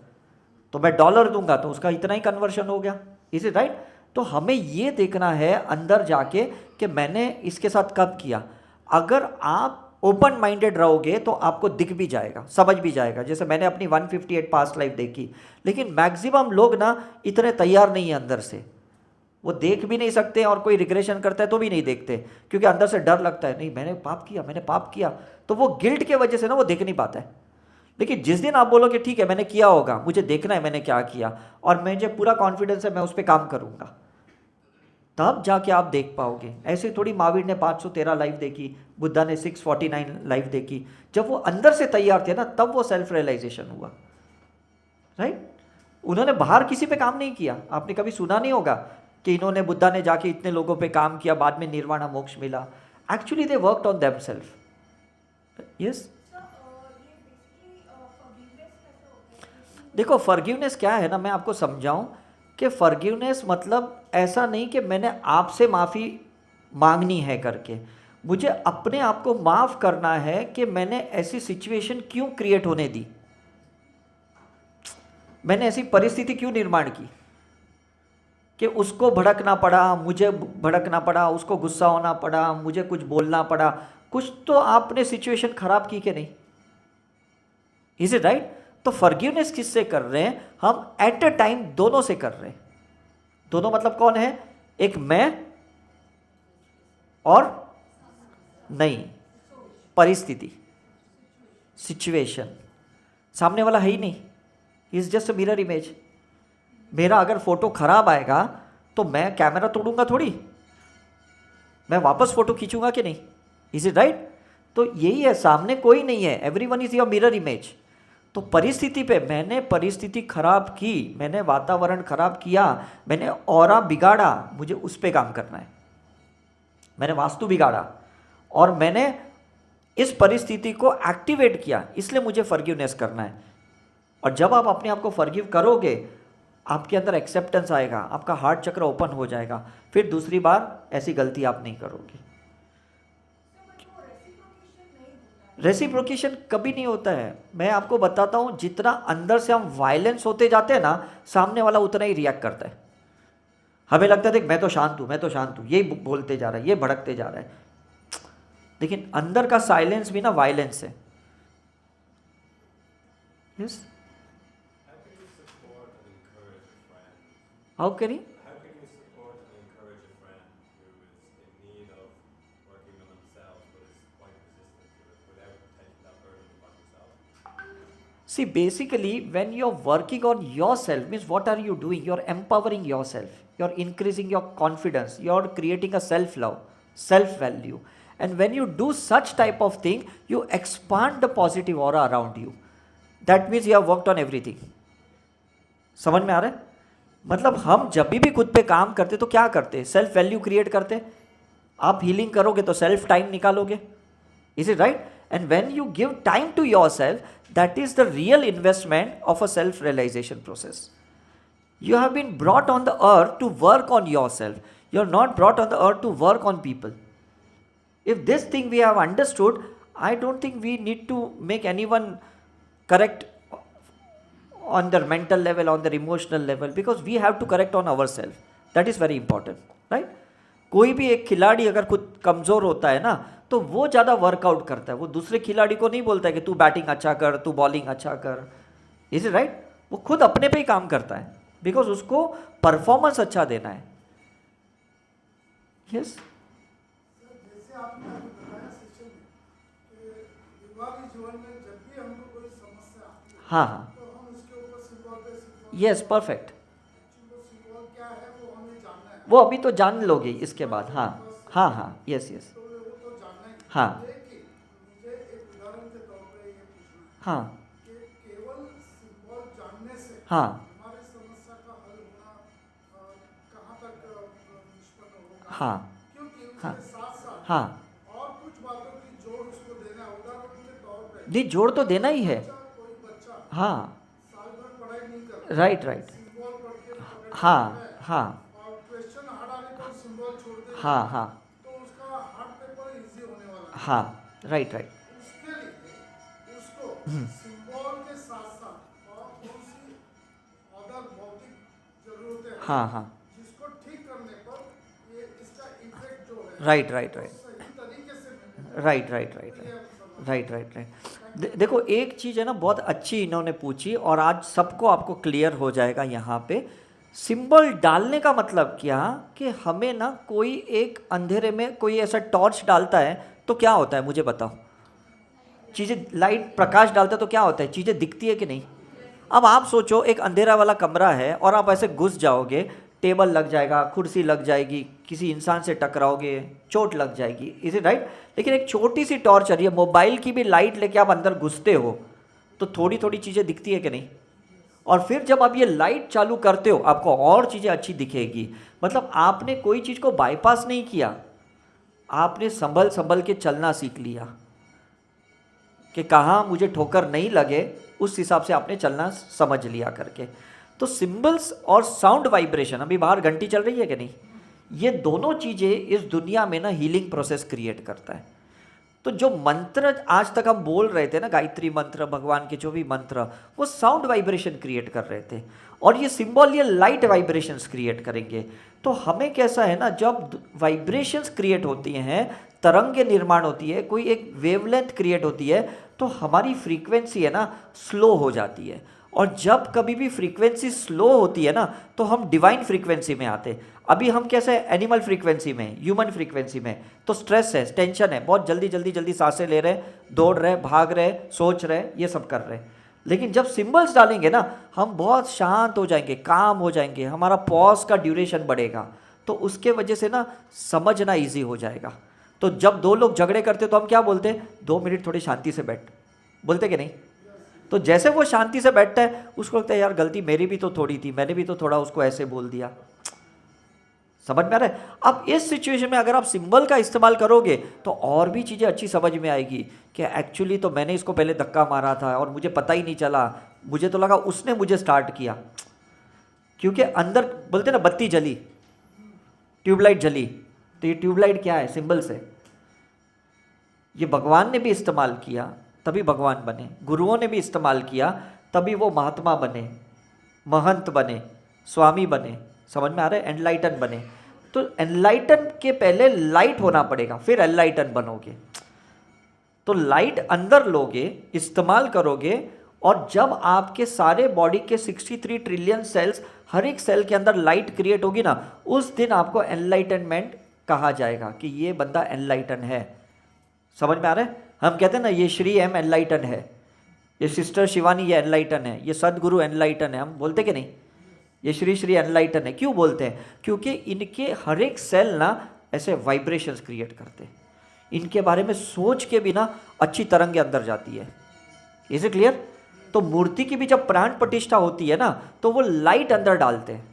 तो मैं डॉलर दूंगा तो उसका इतना ही कन्वर्शन हो गया। Is it right? तो हमें ये देखना है अंदर जाके कि मैंने इसके साथ कब किया। अगर आप ओपन माइंडेड रहोगे तो आपको दिख भी जाएगा, समझ भी जाएगा। जैसे मैंने अपनी 158 पास्ट लाइफ देखी, लेकिन मैक्सिमम लोग ना इतने तैयार नहीं है अंदर से, वो देख भी नहीं सकते, और कोई रिग्रेशन करता है तो भी नहीं देखते, क्योंकि अंदर से डर लगता है, नहीं मैंने पाप किया, मैंने पाप किया, तो वो गिल्ट के वजह से ना वो देख नहीं पाता है। लेकिन जिस दिन आप बोलोगे ठीक है मैंने किया होगा, मुझे देखना है मैंने क्या किया, और मुझे पूरा कॉन्फिडेंस है मैं उस पर काम करूंगा, तब जाके आप देख पाओगे। ऐसे थोड़ी महावीर ने 513 लाइफ देखी, बुद्धा ने 649 लाइफ देखी, जब वो अंदर से तैयार थे ना तब वो सेल्फ रियलाइजेशन हुआ, राइट? उन्होंने बाहर किसी पे काम नहीं किया। आपने कभी सुना नहीं होगा कि इन्होंने, बुद्धा ने जाके इतने लोगों पे काम किया, बाद में निर्वाणा मोक्ष मिला। Actually they worked on themselves. Yes, देखो फॉरगिवनेस क्या है ना, मैं आपको समझाऊं कि फॉरगिवनेस मतलब ऐसा नहीं कि मैंने आपसे माफ़ी मांगनी है करके, मुझे अपने आप को माफ़ करना है कि मैंने ऐसी सिचुएशन क्यों क्रिएट होने दी, मैंने ऐसी परिस्थिति क्यों निर्माण की कि उसको भड़कना पड़ा, मुझे भड़कना पड़ा, उसको गुस्सा होना पड़ा, मुझे कुछ बोलना पड़ा। कुछ तो आपने सिचुएशन खराब की कि नहीं? Is it right? तो फॉरगिवनेस किससे कर रहे हैं हम? एट अ टाइम दोनों से कर रहे हैं। दोनों मतलब कौन है? एक मैं और नहीं, परिस्थिति, सिचुएशन। सामने वाला है ही नहीं, is just a mirror image. मेरा अगर फोटो खराब आएगा तो मैं कैमरा तोड़ूंगा थोड़ी, मैं वापस फोटो खींचूंगा कि नहीं? Is it right? तो यही है, सामने कोई नहीं है, everyone is your mirror image. तो परिस्थिति पे, मैंने परिस्थिति खराब की, मैंने वातावरण खराब किया, मैंने ऑरा बिगाड़ा, मुझे उस पर काम करना है। मैंने वास्तु बिगाड़ा और मैंने इस परिस्थिति को एक्टिवेट किया, इसलिए मुझे फॉरगिवनेस करना है। और जब आप अपने आप को फॉरगिव करोगे, आपके अंदर एक्सेप्टेंस आएगा, आपका हार्ट चक्र ओपन हो जाएगा, फिर दूसरी बार ऐसी गलती आप नहीं करोगे। रेसिप्रोकेशन कभी नहीं होता है। मैं आपको बताता हूँ, जितना अंदर से हम वायलेंस होते जाते हैं ना, सामने वाला उतना ही रिएक्ट करता है। हमें लगता है देख मैं तो शांत हूँ, मैं तो शांत हूँ, ये बोलते जा रहा है, ये भड़कते जा रहा है, लेकिन अंदर का साइलेंस भी ना वायलेंस है। Yes, how can How can you support and encourage a friend who is in need of working on themselves but is quite resistant to it without taking that burden upon yourself? See, basically, when you're working on yourself, means what are you doing? You're empowering yourself. You're increasing your confidence. You're creating a self-love, self-value. And when you do such type of thing, you expand the positive aura around you. That means you have worked on everything. समझ में आ रहा है? मतलब हम जब भी खुद पे काम करते तो क्या करते? सेल्फ वैल्यू क्रिएट करते। आप हीलिंग करोगे तो सेल्फ टाइम निकालोगे। Is it right? And when you give time to yourself, that is the real investment of a self-realization process. You have been brought on the earth to work on yourself. You are not brought on the earth to work on people. If this thing we have understood, I don't think we need to make anyone correct on their mental level, on their emotional level, because we have to correct on ourselves. That is very important, right? कोई भी एक खिलाड़ी अगर खुद कमज़ोर होता है ना, तो वो ज़्यादा वर्कआउट करता है, वो दूसरे खिलाड़ी को नहीं बोलता है कि तू बैटिंग अच्छा कर, तू बॉलिंग अच्छा कर। Is it right? वो खुद अपने पे ही काम करता है, बिकॉज उसको परफॉर्मेंस अच्छा देना है। यस, जैसे आपने अभी बताया शिक्षण में कि विवाहित जीवन में जब भी हमको कोई समस्या आती है, हाँ हाँ, तो हम उसके ऊपर सिंबल पे यस, परफेक्ट। सिंबल क्या है वो हमें जानना है। वो अभी तो जान लोगे इसके बाद। हाँ हाँ हाँ, यस यस, तो वो तो जानना ही है। हाँ लेकिन मुझे एक उदाहरण के तौर पे ये पूछना है हाँ कि केवल सिंबल जानने से हाँ हमारी समस्या का हल होना कहाँ तक निष्पन्न होगा? हाँ क्योंकि हाँ उसके साथ साथ हाँ, और कुछ बातों की जोड़ उसको देना है। उदाहरण के तौर पे नहीं जोड़ तो देना ही है। कोई बच्चा हाँ, साल भर पढ़ाई नहीं कर राइट राइट, सिंबल पढ़ के पकड़ हाँ लेता है हाँ और क्वेश्चन हार्ड आने पर सिंबल छोड़ दे हाँ हाँ तो उसका हार्ड पेपर इजी होने वाला है। हाँ, राइट राइट, उसके लिए उसको सिंबल के साथ साथ और कौन सी अदर भौतिक जरूरतें हैं हाँ हाँ, राइट राइट राइट सही तरीके से maintain राइट राइट राइट करें। ये आप राइट राइट राइट देखो एक चीज़ है ना, बहुत अच्छी इन्होंने पूछी और आज सबको आपको क्लियर हो जाएगा यहाँ पे। सिंबल डालने का मतलब क्या कि हमें ना कोई एक अंधेरे में कोई ऐसा टॉर्च डालता है तो क्या होता है मुझे बताओ। चीज़ें लाइट प्रकाश डालता है तो क्या होता है, चीज़ें दिखती है कि नहीं। अब आप सोचो एक अंधेरा वाला कमरा है और आप ऐसे घुस जाओगे, टेबल लग जाएगा, कुर्सी लग जाएगी, किसी इंसान से टकराओगे, चोट लग जाएगी, इज इट राइट। लेकिन एक छोटी सी टॉर्च आ रही है, मोबाइल की भी लाइट लेके आप अंदर घुसते हो तो थोड़ी थोड़ी चीज़ें दिखती है कि नहीं। और फिर जब आप ये लाइट चालू करते हो आपको और चीज़ें अच्छी दिखेगी। मतलब आपने कोई चीज़ को बाईपास नहीं किया, आपने संभल संभल के चलना सीख लिया कि कहाँ मुझे ठोकर नहीं लगे, उस हिसाब से आपने चलना समझ लिया करके। तो सिंबल्स और साउंड वाइब्रेशन, अभी बाहर घंटी चल रही है कि नहीं, ये दोनों चीज़ें इस दुनिया में ना हीलिंग प्रोसेस क्रिएट करता है। तो जो मंत्र आज तक हम बोल रहे थे ना, गायत्री मंत्र, भगवान के जो भी मंत्र, वो साउंड वाइब्रेशन क्रिएट कर रहे थे और ये सिंबल ये लाइट वाइब्रेशंस क्रिएट करेंगे। तो हमें कैसा है ना, जब वाइब्रेशंस क्रिएट होती हैं, तरंग निर्माण होती है, कोई एक वेवलेंथ क्रिएट होती है, तो हमारी फ्रीक्वेंसी है ना स्लो हो जाती है। और जब कभी भी फ्रीक्वेंसी स्लो होती है ना तो हम डिवाइन फ्रीक्वेंसी में आते। अभी हम कैसे एनिमल फ्रीक्वेंसी में, ह्यूमन फ्रीक्वेंसी में, तो स्ट्रेस है, टेंशन है, बहुत जल्दी जल्दी जल्दी सांसें ले रहे, दौड़ रहे, भाग रहे, सोच रहे, ये सब कर रहे। लेकिन जब सिंबल्स डालेंगे ना हम बहुत शांत हो जाएंगे, काम हो जाएंगे, हमारा पॉज का ड्यूरेशन बढ़ेगा, तो उसके वजह से ना समझना ईजी हो जाएगा। तो जब दो लोग झगड़े करते तो हम क्या बोलते, 2 मिनट थोड़ी शांति से बैठ, बोलते कि नहीं। तो जैसे वो शांति से बैठता है उसको लगता है यार गलती मेरी भी तो थोड़ी थी, मैंने भी तो थोड़ा उसको ऐसे बोल दिया। समझ में आ रहा है। अब इस सिचुएशन में अगर आप सिंबल का इस्तेमाल करोगे तो और भी चीज़ें अच्छी समझ में आएगी कि एक्चुअली तो मैंने इसको पहले धक्का मारा था और मुझे पता ही नहीं चला, मुझे तो लगा उसने मुझे स्टार्ट किया। क्योंकि अंदर बोलते ना बत्ती जली, ट्यूबलाइट जली, तो ये ट्यूबलाइट क्या है, सिंबल्स है। ये भगवान ने भी इस्तेमाल किया तभी भगवान बने, गुरुओं ने भी इस्तेमाल किया तभी वो महात्मा बने, महंत बने, स्वामी बने। समझ में आ रहा है, एनलाइटन बने। तो एनलाइटन के पहले लाइट होना पड़ेगा, फिर एनलाइटन बनोगे। तो लाइट अंदर लोगे, इस्तेमाल करोगे, और जब आपके सारे बॉडी के 63 ट्रिलियन सेल्स, हर एक सेल के अंदर लाइट क्रिएट होगी ना, उस दिन आपको एनलाइटनमेंट कहा जाएगा कि ये बंदा एनलाइटन है। समझ में आ रहा है। हम कहते हैं ना ये श्री एम एनलाइटन है, ये सिस्टर शिवानी ये एनलाइटन है, ये सदगुरु एनलाइटन है, हम बोलते कि नहीं, ये श्री श्री एनलाइटन है। क्यों बोलते हैं, क्योंकि इनके हर एक सेल ना ऐसे वाइब्रेशंस क्रिएट करते हैं, इनके बारे में सोच के भी ना अच्छी तरंगे अंदर जाती है। Is it clear. तो मूर्ति की भी जब प्राण प्रतिष्ठा होती है ना तो वो लाइट अंदर डालते हैं,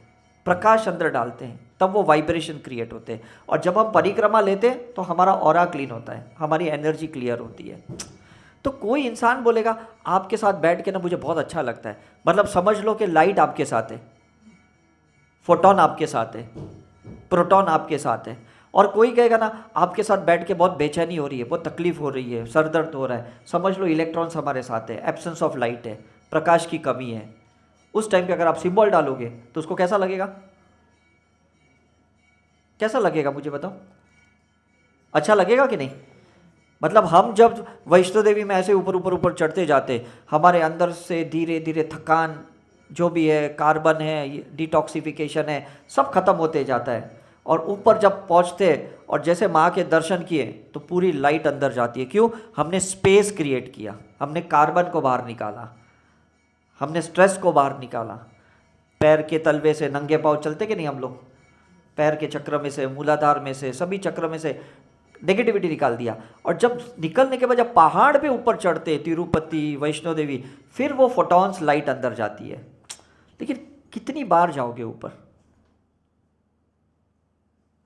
प्रकाश अंदर डालते हैं, तब वो वाइब्रेशन क्रिएट होते हैं। और जब हम परिक्रमा लेते हैं तो हमारा ऑरा क्लीन होता है, हमारी एनर्जी क्लियर होती है। तो कोई इंसान बोलेगा आपके साथ बैठ के ना मुझे बहुत अच्छा लगता है, मतलब समझ लो कि लाइट आपके साथ है, फोटोन आपके साथ है, प्रोटॉन आपके साथ है। और कोई कहेगा ना आपके साथ बैठ के बहुत बेचैनी हो रही है, बहुत तकलीफ हो रही है, सर दर्द हो रहा है, समझ लो इलेक्ट्रॉन्स हमारे साथ है, एब्सेंस ऑफ लाइट है, प्रकाश की कमी है। उस टाइम पे अगर आप सिंबल डालोगे तो उसको कैसा लगेगा, कैसा लगेगा मुझे बताओ, अच्छा लगेगा कि नहीं। मतलब हम जब वैष्णो देवी में ऐसे ऊपर ऊपर ऊपर चढ़ते जाते, हमारे अंदर से धीरे धीरे थकान जो भी है, कार्बन है, डिटॉक्सिफिकेशन है, सब खत्म होते जाता है। और ऊपर जब पहुंचते और जैसे माँ के दर्शन किए तो पूरी लाइट अंदर जाती है। क्यों, हमने स्पेस क्रिएट किया, हमने कार्बन को बाहर निकाला, हमने स्ट्रेस को बाहर निकाला। पैर के तलवे से नंगे पाँव चलते कि नहीं हम लोग, पैर के चक्र में से, मूलाधार में से, सभी चक्र में से नेगेटिविटी निकाल दिया। और जब निकलने के बाद जब पहाड़ पे ऊपर चढ़ते, तिरुपति, वैष्णो देवी, फिर वो फोटॉन्स लाइट अंदर जाती है। लेकिन कितनी बार जाओगे ऊपर।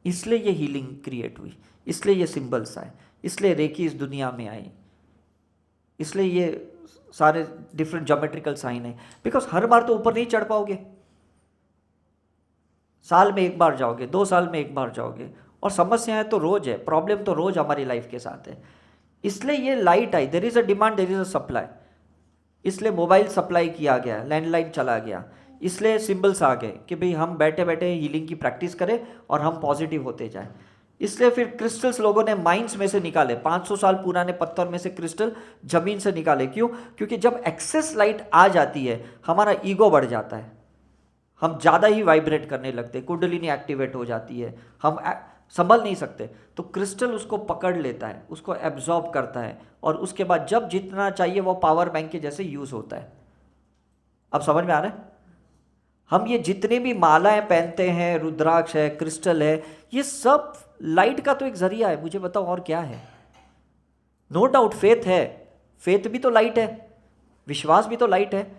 इसलिए ये हीलिंग क्रिएट हुई, इसलिए ये सिंबल्स आए, इसलिए रेकी इस दुनिया में आई, इसलिए ये सारे डिफरेंट ज्योमेट्रिकल साइन है। बिकॉज हर बार तो ऊपर नहीं चढ़ पाओगे, साल में एक बार जाओगे, 2 साल में एक बार जाओगे, और समस्याएं तो रोज है, प्रॉब्लम तो रोज हमारी लाइफ के साथ है। इसलिए ये लाइट आई, there is a demand, there is a supply. इसलिए मोबाइल सप्लाई किया गया, लैंडलाइन चला गया, इसलिए सिंबल्स आ गए कि भाई हम बैठे बैठे हीलिंग की प्रैक्टिस करें और हम पॉजिटिव होते जाएं। इसलिए फिर क्रिस्टल्स लोगों ने माइंस में से निकाले, 500 साल पुराने पत्थर में से क्रिस्टल जमीन से निकाले। क्यों? क्योंकि जब एक्सेस लाइट आ जाती है हमारा ईगो बढ़ जाता है, हम ज़्यादा ही वाइब्रेट करने लगते हैं, कुंडलिनी एक्टिवेट हो जाती है, हम संभल नहीं सकते। तो क्रिस्टल उसको पकड़ लेता है, उसको एब्जॉर्ब करता है, और उसके बाद जब जितना चाहिए वो पावर बैंक के जैसे यूज़ होता है। अब समझ में आ रहा है? हम ये जितने भी मालाएं पहनते हैं, रुद्राक्ष है, क्रिस्टल है, ये सब लाइट का तो एक जरिया है। मुझे बताओ और क्या है? नो डाउट फेथ है, फेथ भी तो लाइट है, विश्वास भी तो लाइट है,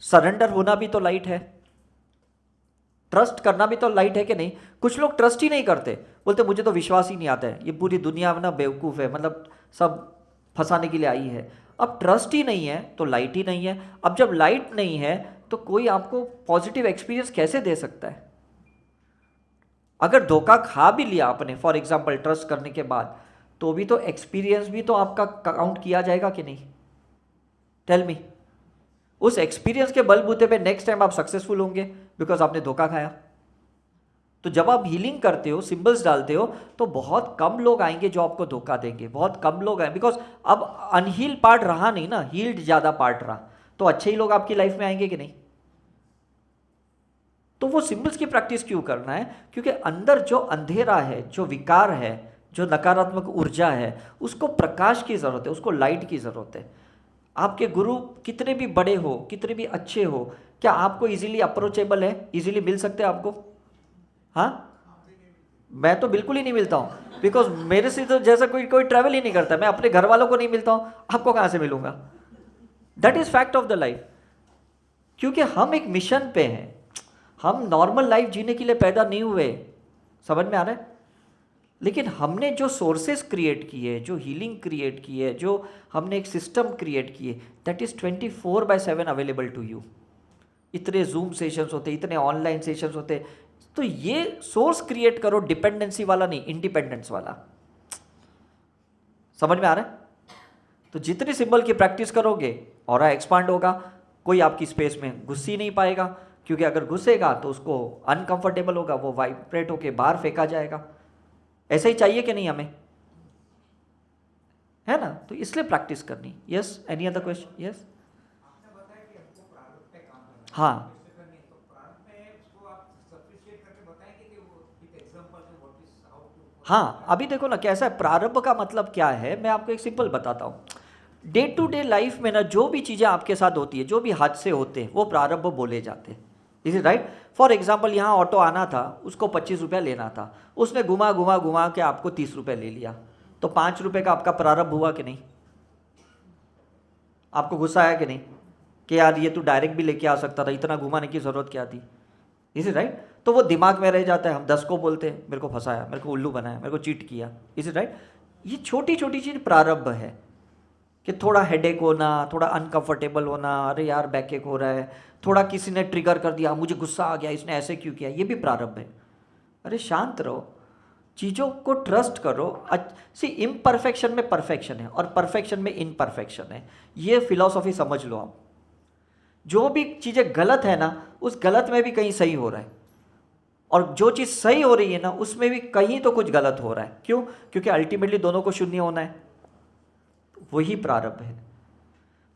सरेंडर होना भी तो लाइट है, ट्रस्ट करना भी तो लाइट है कि नहीं? कुछ लोग ट्रस्ट ही नहीं करते, बोलते मुझे तो विश्वास ही नहीं आता है, ये पूरी दुनिया में ना बेवकूफ़ है, मतलब सब फंसाने के लिए आई है। अब ट्रस्ट ही नहीं है तो लाइट ही नहीं है। अब जब लाइट नहीं है तो कोई आपको पॉजिटिव एक्सपीरियंस कैसे दे सकता है? अगर धोखा खा भी लिया आपने, फॉर एग्जाम्पल ट्रस्ट करने के बाद, तो भी तो एक्सपीरियंस भी तो आपका काउंट किया जाएगा कि नहीं? Tell me. उस एक्सपीरियंस के बलबूते पे नेक्स्ट टाइम आप सक्सेसफुल होंगे बिकॉज आपने धोखा खाया। तो जब आप हीलिंग करते हो, सिंबल्स डालते हो, तो बहुत कम लोग आएंगे जो आपको धोखा देंगे, बहुत कम लोग आएंगे, बिकॉज अब अनहील पार्ट रहा नहीं ना, हील्ड ज़्यादा पार्ट रहा, तो अच्छे ही लोग आपकी लाइफ में आएंगे कि नहीं? तो वो सिंबल्स की प्रैक्टिस क्यों करना है? क्योंकि अंदर जो अंधेरा है, जो विकार है, जो नकारात्मक ऊर्जा है, उसको प्रकाश की ज़रूरत है, उसको लाइट की ज़रूरत है। आपके गुरु कितने भी बड़े हो, कितने भी अच्छे हो, क्या आपको इजीली अप्रोचेबल है? इजीली मिल सकते हैं आपको? हाँ, मैं तो बिल्कुल ही नहीं मिलता हूँ, बिकॉज मेरे से तो जैसा कोई ट्रैवल ही नहीं करता। मैं अपने घर वालों को नहीं मिलता हूँ, आपको कहाँ से मिलूंगा? That is fact of the life. क्योंकि हम एक मिशन पे हैं, हम नॉर्मल लाइफ जीने के लिए पैदा नहीं हुए। समझ में आ रहा है? लेकिन हमने जो सोर्सेस क्रिएट किए, जो हीलिंग क्रिएट की है, जो हमने एक सिस्टम क्रिएट किए, that is 24/7 available to you. इतने जूम सेशंस होते, इतने ऑनलाइन सेशंस होते, तो ये सोर्स क्रिएट करो, डिपेंडेंसी वाला नहीं, इंडिपेंडेंस वाला। समझ में आ रहा है? तो जितनी सिंबल की प्रैक्टिस करोगे ऑरा एक्सपांड होगा, कोई आपकी स्पेस में घुस ही नहीं पाएगा, क्योंकि अगर घुसेगा तो उसको अनकंफर्टेबल होगा, वो वाइब्रेट होके बाहर फेंका जाएगा। ऐसा ही चाहिए कि नहीं हमें? है ना? तो इसलिए प्रैक्टिस करनी। Yes, any other question? Yes, आपने बताया कि हमको प्रारूप पे काम करना है, हाँ करनी है, तो प्रारूप में उसको आप सफिशिएंट करके बताएंगे कि वो विद एग्जांपल में व्हाट इज हाउ टू। हाँ, अभी देखो ना कैसा है, प्रारब्ध का मतलब क्या है, मैं आपको एक सिंपल बताता हूँ। डे टू डे लाइफ में ना जो भी चीज़ें आपके साथ होती है, जो भी हादसे होते हैं, वो प्रारब्ध बोले जाते हैं। Is it right? For example, यहाँ ऑटो आना था, उसको 25 रुपया लेना था, उसने घुमा घुमा घुमा के आपको 30 रुपये ले लिया, तो 5 रुपये का आपका प्रारब्ध हुआ कि नहीं? आपको गुस्सा आया कि नहीं कि यार ये तो डायरेक्ट भी लेके आ सकता था, इतना घुमाने की ज़रूरत क्या थी? Is it right? तो वो दिमाग में रह जाता है, हम 10 को बोलते हैं मेरे को फंसाया, मेरे को उल्लू बनाया, मेरे को चीट किया। Is it right? ये छोटी छोटी चीज़ प्रारब्ध है कि थोड़ा हेडेक होना, थोड़ा अनकंफर्टेबल होना, अरे यार बैकएक हो रहा है, थोड़ा किसी ने ट्रिगर कर दिया, मुझे गुस्सा आ गया, इसने ऐसे क्यों किया, ये भी प्रारब्ध है। अरे शांत रहो, चीज़ों को ट्रस्ट करो। सी, इम्परफेक्शन में परफेक्शन है और परफेक्शन में इनपरफेक्शन है, ये फिलॉसफी समझ लो आप। जो भी चीज़ें गलत है ना, उस गलत में भी कहीं सही हो रहा है, और जो चीज़ सही हो रही है ना, उसमें भी कहीं तो कुछ गलत हो रहा है। क्यों? क्योंकि अल्टीमेटली दोनों को शून्य होना है, वही प्रारब्ध है।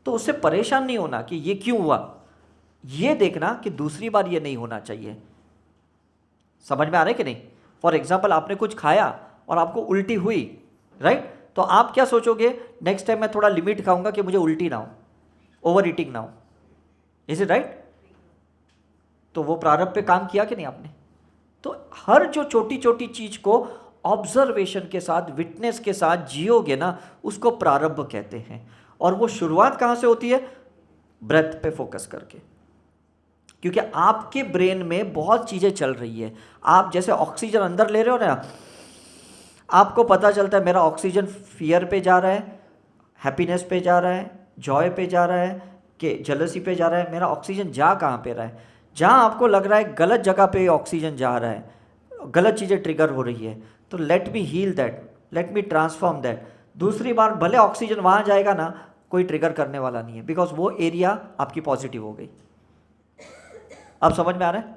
तो उससे परेशान नहीं होना कि ये क्यों हुआ, ये देखना कि दूसरी बार ये नहीं होना चाहिए। समझ में आ रहा है कि नहीं? फॉर एग्जाम्पल, आपने कुछ खाया और आपको उल्टी हुई, राइट? तो आप क्या सोचोगे, नेक्स्ट टाइम मैं थोड़ा लिमिट खाऊंगा कि मुझे उल्टी ना हो, ओवर ईटिंग ना हो। Is it right? तो वो प्रारब्ध पे काम किया कि नहीं आपने? तो हर जो छोटी छोटी चीज को ऑब्जर्वेशन के साथ, विटनेस के साथ जियोगे ना, उसको प्रारब्ध कहते हैं। और वो शुरुआत कहाँ से होती है? ब्रेथ पे फोकस करके। क्योंकि आपके ब्रेन में बहुत चीज़ें चल रही है। आप जैसे ऑक्सीजन अंदर ले रहे हो ना, आपको पता चलता है मेरा ऑक्सीजन फियर पे जा रहा है, हैप्पीनेस पे जा रहा है, जॉय पे जा रहा है, कि जेलसी पे जा रहा है। मेरा ऑक्सीजन जा कहाँ पे रहा है? जहाँ आपको लग रहा है गलत जगह पे ऑक्सीजन जा रहा है, गलत चीज़ें ट्रिगर हो रही है, तो let me heal that, let me transform that. दूसरी बार भले ऑक्सीजन वहाँ जाएगा ना, कोई ट्रिगर करने वाला नहीं है, बिकॉज वो एरिया आपकी पॉजिटिव हो गई। अब समझ में आ रहा है?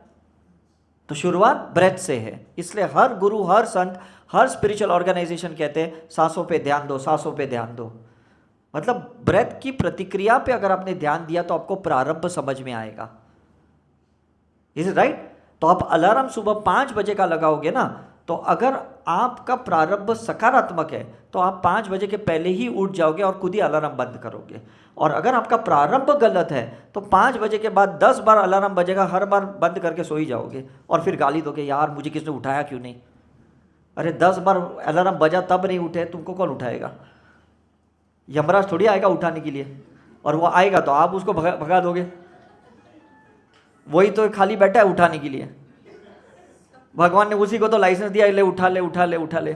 तो शुरुआत ब्रेथ से है। इसलिए हर गुरु, हर संत, हर स्पिरिचुअल ऑर्गेनाइजेशन कहते हैं सांसों पे ध्यान दो, सांसों पे ध्यान दो। मतलब ब्रेथ की प्रतिक्रिया पे अगर आपने ध्यान दिया तो आपको प्रारंभ समझ में आएगा। Is it right? तो आप अलार्म सुबह 5 बजे का लगाओगे ना, तो अगर आपका प्रारंभ सकारात्मक है तो आप 5 बजे के पहले ही उठ जाओगे और खुद ही अलार्म बंद करोगे। और अगर आपका प्रारंभ गलत है तो 5 बजे के बाद 10 बार अलार्म बजेगा, हर बार बंद करके सो ही जाओगे और फिर गाली दोगे, यार मुझे किसने उठाया क्यों नहीं। अरे 10 बार अलार्म बजा तब नहीं उठे, तुमको कौन उठाएगा? यमराज थोड़ी आएगा उठाने के लिए, और वो आएगा तो आप उसको भगा दोगे। वही तो खाली बैठा है उठाने के लिए। भगवान ने उसी को तो लाइसेंस दिया, ले उठा ले उठा ले उठा ले,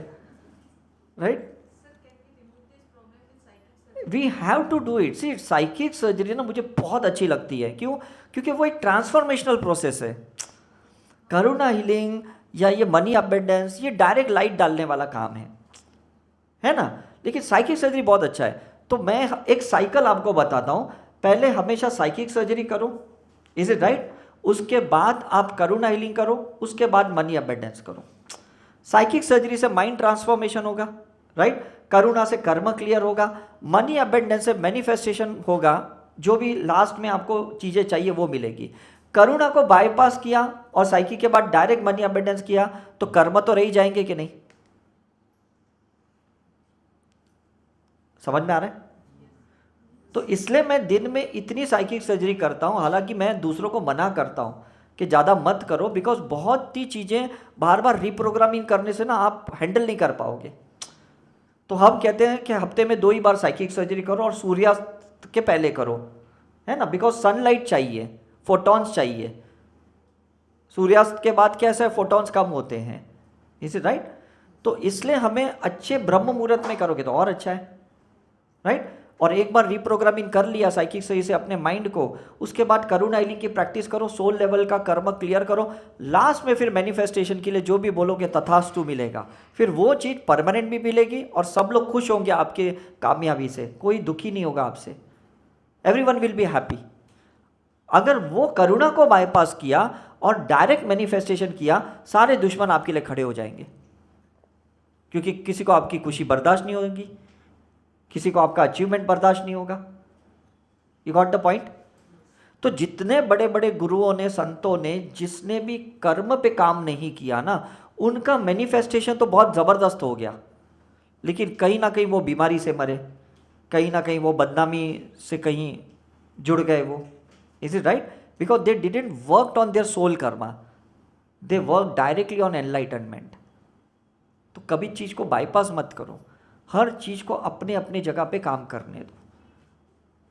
right? We have to do it. See psychic surgery ना मुझे बहुत अच्छी लगती है। क्यों? क्योंकि वो एक ट्रांसफॉर्मेशनल प्रोसेस है। करुणा हीलिंग या ये मनी अबेंडेंस ये डायरेक्ट लाइट डालने वाला काम है ना। लेकिन साइकिक सर्जरी बहुत अच्छा है। तो मैं एक साइकिल आपको बताता हूँ। पहले हमेशा साइकिक सर्जरी करो, इज इट राइट? उसके बाद आप करुणा हीलिंग करो, उसके बाद मनी अबेंडेंस करो। साइकिक सर्जरी से माइंड ट्रांसफॉर्मेशन होगा, राइट? करुणा से कर्म क्लियर होगा, मनी अबेंडेंस से मैनिफेस्टेशन होगा, जो भी लास्ट में आपको चीज़ें चाहिए वो मिलेगी। करुणा को बाईपास किया और साइकिक के बाद डायरेक्ट मनी अबेंडेंस किया तो कर्म तो रह जाएंगे कि नहीं? समझ में आ रहा है? तो इसलिए मैं दिन में इतनी साइकिक सर्जरी करता हूँ। हालांकि मैं दूसरों को मना करता हूँ कि ज़्यादा मत करो, बिकॉज बहुत ही चीज़ें बार बार रिप्रोग्रामिंग करने से ना आप हैंडल नहीं कर पाओगे। तो हम कहते हैं कि हफ्ते में 2 ही बार साइकिक सर्जरी करो और सूर्यास्त के पहले करो, है ना, बिकॉज सनलाइट चाहिए, फोटॉन्स चाहिए। सूर्यास्त के बाद कैसे फोटॉन्स कम होते हैं, इज इट राइट? तो इसलिए हमें अच्छे ब्रह्म मुहूर्त में करोगे तो और अच्छा है, राइट? और एक बार रिप्रोग्रामिंग कर लिया साइकिक सही से अपने माइंड को, उसके बाद करुणा हीलिंग की प्रैक्टिस करो, सोल लेवल का कर्म क्लियर करो, लास्ट में फिर मैनिफेस्टेशन के लिए जो भी बोलोगे तथास्तु मिलेगा। फिर वो चीज़ परमानेंट भी मिलेगी और सब लोग खुश होंगे आपके कामयाबी से, कोई दुखी नहीं होगा आपसे, एवरीवन विल बी हैप्पी। अगर वो करुणा को बाईपास किया और डायरेक्ट मैनिफेस्टेशन किया, सारे दुश्मन आपके लिए खड़े हो जाएंगे, क्योंकि किसी को आपकी खुशी बर्दाश्त नहीं होगी, किसी को आपका अचीवमेंट बर्दाश्त नहीं होगा। You got the point? तो जितने बड़े बड़े गुरुओं ने, संतों ने, जिसने भी कर्म पे काम नहीं किया ना, उनका मैनिफेस्टेशन तो बहुत ज़बरदस्त हो गया, लेकिन कहीं ना कहीं वो बीमारी से मरे, कहीं ना कहीं वो बदनामी से कहीं जुड़ गए वो। Is it right? Because they didn't work on their soul karma, they work directly on enlightenment. तो कभी चीज़ को बाईपास मत करो, हर चीज़ को अपने अपने जगह पे काम करने दो।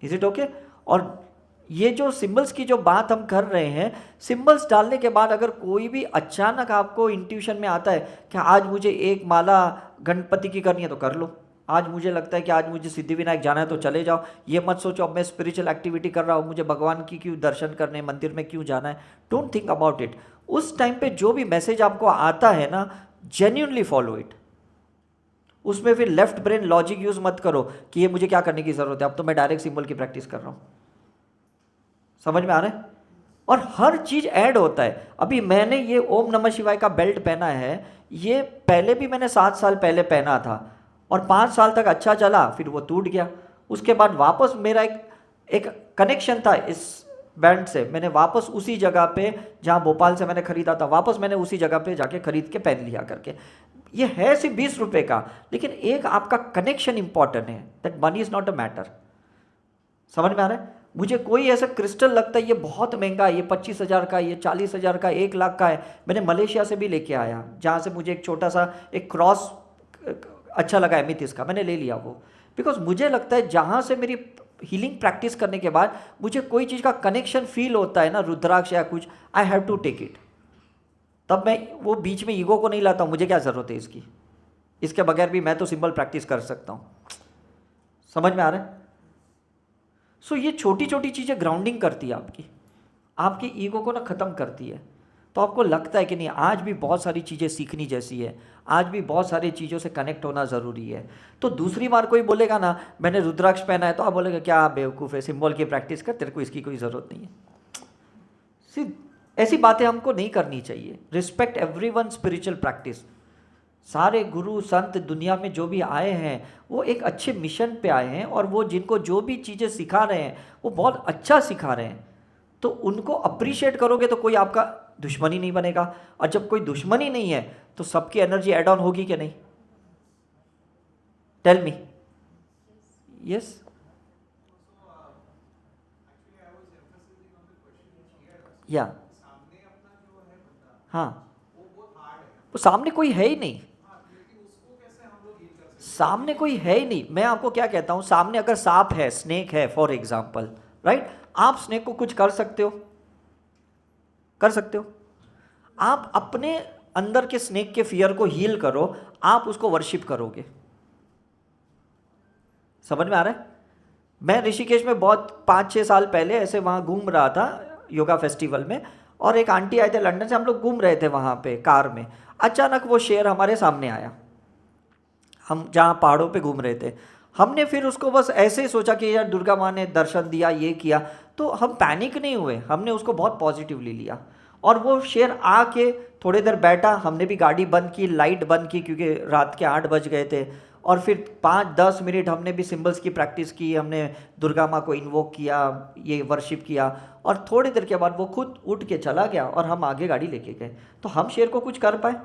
Is it okay? और ये जो सिंबल्स की जो बात हम कर रहे हैं, सिंबल्स डालने के बाद अगर कोई भी अचानक आपको इंट्यूशन में आता है कि आज मुझे एक माला गणपति की करनी है तो कर लो, आज मुझे लगता है कि आज मुझे सिद्धिविनायक जाना है तो चले जाओ। ये मत सोचो अब मैं स्पिरिचुअल एक्टिविटी कर रहा हूँ, मुझे भगवान की क्यों दर्शन करने, मंदिर में क्यों जाना है। Don't think about it. उस टाइम पे जो भी मैसेज आपको आता है ना, जेन्युइनली फॉलो इट। उसमें फिर लेफ्ट ब्रेन लॉजिक यूज मत करो कि ये मुझे क्या करने की जरूरत है, अब तो मैं डायरेक्ट सिंबल की प्रैक्टिस कर रहा हूँ। समझ में आ रहा है? और हर चीज ऐड होता है। अभी मैंने ये ओम नमः शिवाय का बेल्ट पहना है, ये पहले भी मैंने 7 साल पहले पहना था और 5 साल तक अच्छा चला, फिर वो टूट गया। उसके बाद वापस मेरा एक कनेक्शन था इस बैंड से, मैंने वापस उसी जगह पे जहाँ भोपाल से मैंने खरीदा था, वापस मैंने उसी जगह पे जाके खरीद के पहन लिया करके। ये है सिर्फ 20 रुपए का, लेकिन एक आपका कनेक्शन इंपॉर्टेंट है। That money is not a matter. समझ में आ रहा है? मुझे कोई ऐसा क्रिस्टल लगता है ये बहुत महंगा है, ये 25,000 का, ये 40,000 का, 1 लाख का है, मैंने मलेशिया से भी लेके आया, जहाँ से मुझे एक छोटा सा एक क्रॉस अच्छा लगा एमेथिस्ट का, मैंने ले लिया वो। बिकॉज मुझे लगता है जहाँ से मेरी हीलिंग प्रैक्टिस करने के बाद मुझे कोई चीज़ का कनेक्शन फील होता है ना, रुद्राक्ष या कुछ, I have to take it. तब मैं वो बीच में ईगो को नहीं लाता हूँ, मुझे क्या ज़रूरत है इसकी, इसके बगैर भी मैं तो सिंबल प्रैक्टिस कर सकता हूँ। समझ में आ रहा है? सो ये छोटी छोटी चीज़ें ग्राउंडिंग करती है आपकी ईगो को ना ख़त्म करती है। तो आपको लगता है कि नहीं, आज भी बहुत सारी चीज़ें सीखनी जैसी है, आज भी बहुत सारी चीज़ों से कनेक्ट होना ज़रूरी है। तो दूसरी बार कोई बोलेगा ना मैंने रुद्राक्ष पहना है, तो आप बोलेगा क्या बेवकूफ़ है, सिंबल की प्रैक्टिस कर, तेरे को इसकी कोई ज़रूरत नहीं है। ऐसी बातें हमको नहीं करनी चाहिए। Respect everyone spiritual practice. सारे गुरु संत दुनिया में जो भी आए हैं वो एक अच्छे मिशन पे आए हैं, और वो जिनको जो भी चीज़ें सिखा रहे हैं वो बहुत अच्छा सिखा रहे हैं। तो उनको अप्रिशिएट करोगे तो कोई आपका दुश्मनी नहीं बनेगा, और जब कोई दुश्मनी नहीं है तो सबकी एनर्जी एड ऑन होगी कि नहीं? Tell me. यस। या हाँ, वो सामने कोई है ही नहीं, सामने कोई है ही नहीं। मैं आपको क्या कहता हूं, सामने अगर सांप है, स्नेक है फॉर एग्जाम्पल, राइट, आप स्नेक को कुछ कर सकते हो? कर सकते हो? आप अपने अंदर के स्नेक के फियर को हील करो, आप उसको वर्शिप करोगे। समझ में आ रहा है? मैं ऋषिकेश में बहुत 5-6 साल पहले ऐसे वहाँ घूम रहा था योगा फेस्टिवल में, और एक आंटी आए थे लंदन से, हम लोग घूम रहे थे वहाँ पे कार में। अचानक वो शेर हमारे सामने आया, हम जहाँ पहाड़ों पे घूम रहे थे। हमने फिर उसको बस ऐसे ही सोचा कि यार दुर्गा माँ ने दर्शन दिया, ये किया, तो हम पैनिक नहीं हुए, हमने उसको बहुत पॉजिटिवली लिया। और वो शेर आके थोड़ी देर बैठा, हमने भी गाड़ी बंद की, लाइट बंद की, क्योंकि रात के 8 बज गए थे। और फिर 5-10 मिनट हमने भी सिंबल्स की प्रैक्टिस की, हमने दुर्गा माँ को इन्वोक किया, ये वर्शिप किया, और थोड़ी देर के बाद वो खुद उठ के चला गया और हम आगे गाड़ी लेके गए। तो हम शेर को कुछ कर पाए?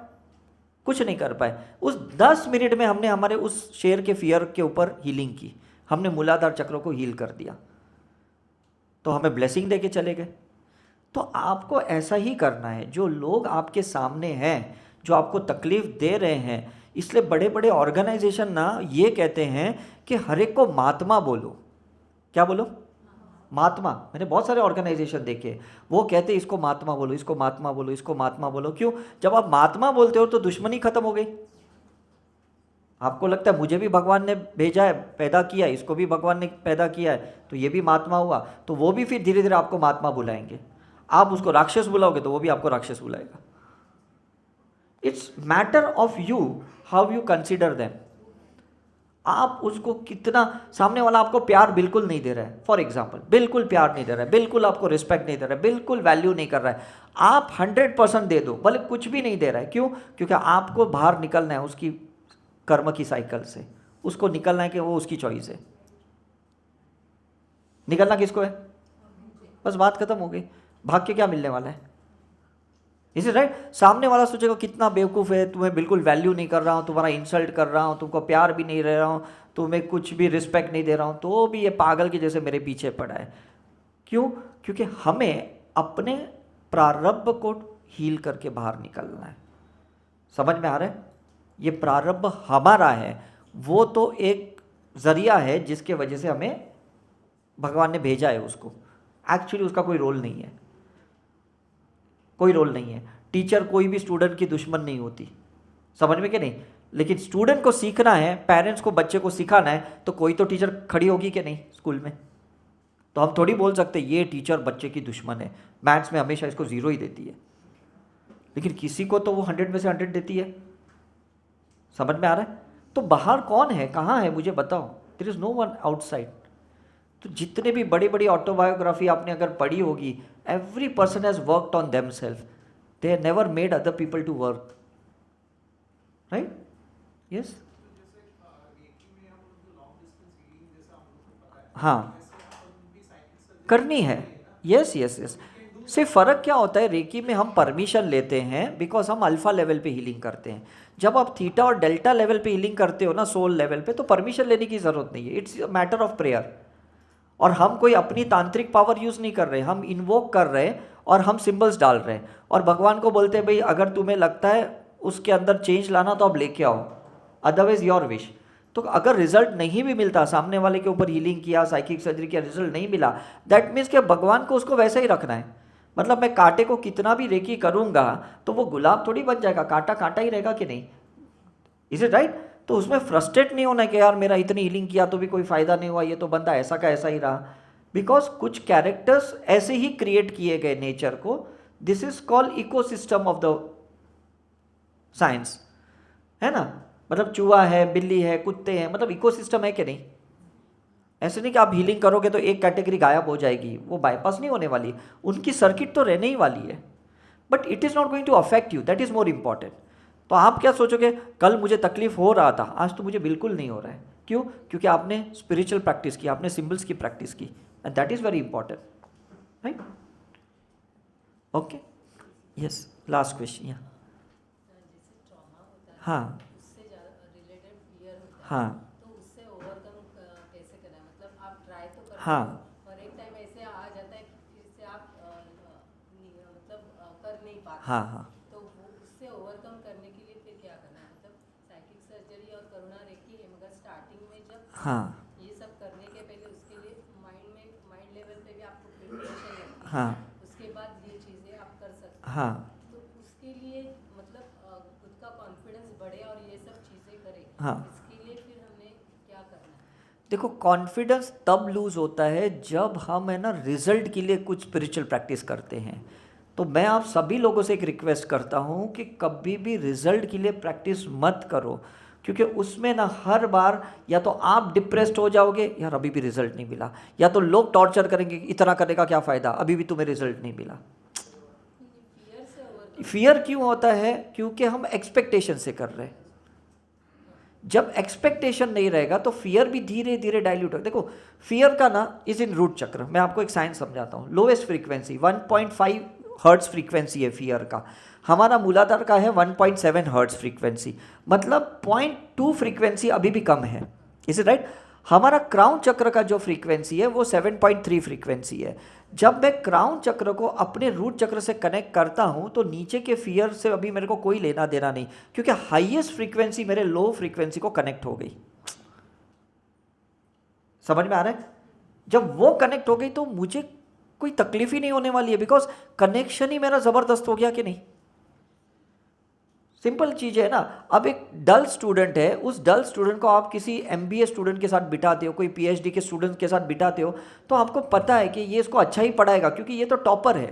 कुछ नहीं कर पाए। उस 10 मिनट में हमने हमारे उस शेर के फियर के ऊपर हीलिंग की, हमने मूलाधार चक्रों को हील कर दिया, तो हमें ब्लेसिंग दे के चले गए। तो आपको ऐसा ही करना है। जो लोग आपके सामने हैं, जो आपको तकलीफ दे रहे हैं, इसलिए बड़े बड़े ऑर्गेनाइजेशन ना ये कहते हैं कि हर एक को महात्मा बोलो। क्या बोलो? महात्मा। मैंने बहुत सारे ऑर्गेनाइजेशन देखे, वो कहते हैं इसको महात्मा बोलो, इसको महात्मा बोलो, इसको महात्मा बोलो। क्यों? जब आप महात्मा बोलते हो तो दुश्मनी खत्म हो गई। आपको लगता है मुझे भी भगवान ने भेजा है, पैदा किया है, इसको भी भगवान ने पैदा किया है, तो ये भी महात्मा हुआ, तो वो भी फिर धीरे धीरे आपको महात्मा बुलाएंगे। आप उसको राक्षस बुलाओगे तो वो भी आपको राक्षस बुलाएगा। It's matter of you how you consider them. आप उसको कितना, सामने वाला आपको प्यार बिल्कुल नहीं दे रहा है, फॉर एग्जाम्पल बिल्कुल प्यार नहीं दे रहा है, बिल्कुल आपको रिस्पेक्ट नहीं दे रहा है, बिल्कुल वैल्यू नहीं कर रहा है, आप 100% दे दो, भले कुछ भी नहीं दे रहा है। क्यों? क्योंकि आपको बाहर निकलना है उसकी कर्म की साइकिल से, उसको निकलना है कि वो उसकी चॉइस है। निकलना किसको है? बस बात खत्म हो गई। भाग के क्या मिलने वाला है? Is it right? सामने वाला सोचेगा कितना बेवकूफ़ है, तुम्हें बिल्कुल वैल्यू नहीं कर रहा हूँ, तुम्हारा इंसल्ट कर रहा हूँ, तुमको प्यार भी नहीं दे रहा हूँ, तुम्हें कुछ भी रिस्पेक्ट नहीं दे रहा हूँ, तो भी ये पागल के जैसे मेरे पीछे पड़ा है। क्यों? क्योंकि हमें अपने प्रारब्ध को हील करके बाहर निकलना है। समझ में आ रहा है? ये प्रारब्ध हमारा है, वो तो एक जरिया है जिसके वजह से हमें भगवान ने भेजा है उसको। एक्चुअली उसका कोई रोल नहीं है, कोई रोल नहीं है। टीचर कोई भी स्टूडेंट की दुश्मन नहीं होती, समझ में कि नहीं? लेकिन स्टूडेंट को सीखना है, पेरेंट्स को बच्चे को सिखाना है, तो कोई तो टीचर खड़ी होगी कि नहीं स्कूल में। तो हम थोड़ी बोल सकते ये टीचर बच्चे की दुश्मन है, मैथ्स में हमेशा इसको 0 ही देती है, लेकिन किसी को तो वो 100 में से 100 देती है। समझ में आ रहा है? तो बाहर कौन है, कहाँ है, मुझे बताओ। There is no one outside. तो जितने भी बड़ी बड़ी ऑटोबायोग्राफी आपने अगर पढ़ी होगी, every person has worked on themselves, they have never made other people to work, right? Yes. हाँ, करनी है। Yes yes yes. सिर्फ फ़र्क क्या होता है, रेकी में हम परमिशन लेते हैं बिकॉज हम अल्फा लेवल पे हीलिंग करते हैं। जब आप थीटा और डेल्टा लेवल पे हीलिंग करते हो ना, सोल लेवल पे, तो परमिशन लेने की ज़रूरत नहीं है। It's matter of prayer. और हम कोई अपनी तांत्रिक पावर यूज़ नहीं कर रहे, हम इन्वोक कर रहे हैं और हम सिंबल्स डाल रहे हैं और भगवान को बोलते हैं भाई अगर तुम्हें लगता है उसके अंदर चेंज लाना तो आप लेके आओ, अदरवाइज योर विश। तो अगर रिजल्ट नहीं भी मिलता, सामने वाले के ऊपर हीलिंग किया, साइकिक सर्जरी किया, रिजल्ट नहीं मिला, दैट मीन्स कि भगवान को उसको वैसे ही रखना है। मतलब मैं कांटे को कितना भी रेकी करूँगा तो वो गुलाब थोड़ी बन जाएगा, कांटा कांटा ही रहेगा कि नहीं? Is it right? तो उसमें फ्रस्ट्रेट नहीं होना कि यार मेरा इतनी हीलिंग किया तो भी कोई फ़ायदा नहीं हुआ, ये तो बंदा ऐसा का ऐसा ही रहा। बिकॉज कुछ कैरेक्टर्स ऐसे ही क्रिएट किए गए नेचर को। This is called ecosystem of the science, है ना? मतलब चूहा है, बिल्ली है, कुत्ते हैं, मतलब इकोसिस्टम है कि नहीं? ऐसे नहीं कि आप हीलिंग करोगे तो एक कैटेगरी गायब हो जाएगी, वो बाईपास नहीं होने वाली, उनकी सर्किट तो रहने ही वाली है, but it is not going to affect you, that is more important. तो आप क्या सोचोगे, कल मुझे तकलीफ हो रहा था, आज तो मुझे बिल्कुल नहीं हो रहा है। क्यों? क्योंकि आपने स्पिरिचुअल प्रैक्टिस की, आपने सिंबल्स की प्रैक्टिस की, and that is very important, right? Okay, yes, last question. जैसे ट्रॉमा होता है, हाँ उससे रिलेटेड फियर होता है, हाँ तो उससे ओवरकम कैसे करना है? मतलब आप ट्राई तो करते हाँ हो और एक टाइम ऐसे आ जाता है कि फिर से आप कर नहीं पाते, हाँ हाँ तो वो उससे ओवरकम करने के लिए फिर क्या करना है? मतलब साइकिक सर्जरी और करुणा रेखी है, मगर स्टार्टिंग में जब हाँ ये सब करने के पहले उसके लिए माइंड लेवल पे भी आपको प्रिपरेशन लगती है, हाँ उसके बाद ये चीज़ें आप कर सकते हैं। हाँ तो उसके लिए मतलब खुद का कॉन्फिडेंस बढ़े और ये सब चीज़ें करे, हाँ। इसके लिए फिर हमने क्या करना है? देखो, कॉन्फिडेंस तब लूज होता है जब हम है ना रिजल्ट के लिए कुछ स्पिरिचुअल प्रैक्टिस करते हैं। तो मैं आप सभी लोगों से एक रिक्वेस्ट करता हूँ कि कभी भी रिजल्ट के लिए प्रैक्टिस मत करो, क्योंकि उसमें ना हर बार या तो आप डिप्रेस्ड हो जाओगे, यार अभी भी रिजल्ट नहीं मिला, या तो लोग टॉर्चर करेंगे, इतना करने का क्या फ़ायदा, अभी भी तुम्हें रिजल्ट नहीं मिला। फियर से ओवर फियर क्यों होता है? क्योंकि हम एक्सपेक्टेशन से कर रहे हैं। जब एक्सपेक्टेशन नहीं रहेगा तो फियर भी धीरे धीरे डाइल्यूट हो। देखो, फियर का ना इज इन रूट चक्र। मैं आपको एक साइंस समझाता हूँ। लोएस्ट फ्रीक्वेंसी 1.5 हर्ट्ज फ्रीक्वेंसी है फियर का, हमारा मूलाधार का है 1.7 हर्ट्ज फ्रीक्वेंसी, मतलब 0.2 फ्रीक्वेंसी अभी भी कम है, इज इट राइट? हमारा क्राउन चक्र का जो फ्रीक्वेंसी है वो 7.3 फ्रीक्वेंसी है। जब मैं क्राउन चक्र को अपने रूट चक्र से कनेक्ट करता हूं तो नीचे के फियर से अभी मेरे को कोई लेना देना नहीं, क्योंकि हाईएस्ट फ्रीक्वेंसी मेरे लो फ्रीक्वेंसी को कनेक्ट हो गई। समझ में आ रहा है? जब वो कनेक्ट हो गई तो मुझे कोई तकलीफ ही नहीं होने वाली है, बिकॉज कनेक्शन ही मेरा जबरदस्त हो गया कि नहीं। सिंपल चीज़ है ना। अब एक डल स्टूडेंट है, उस डल स्टूडेंट को आप किसी एमबीए स्टूडेंट के साथ बिठाते हो, कोई पीएचडी के स्टूडेंट के साथ बिठाते हो, तो आपको पता है कि ये इसको अच्छा ही पढ़ाएगा क्योंकि ये तो टॉपर है।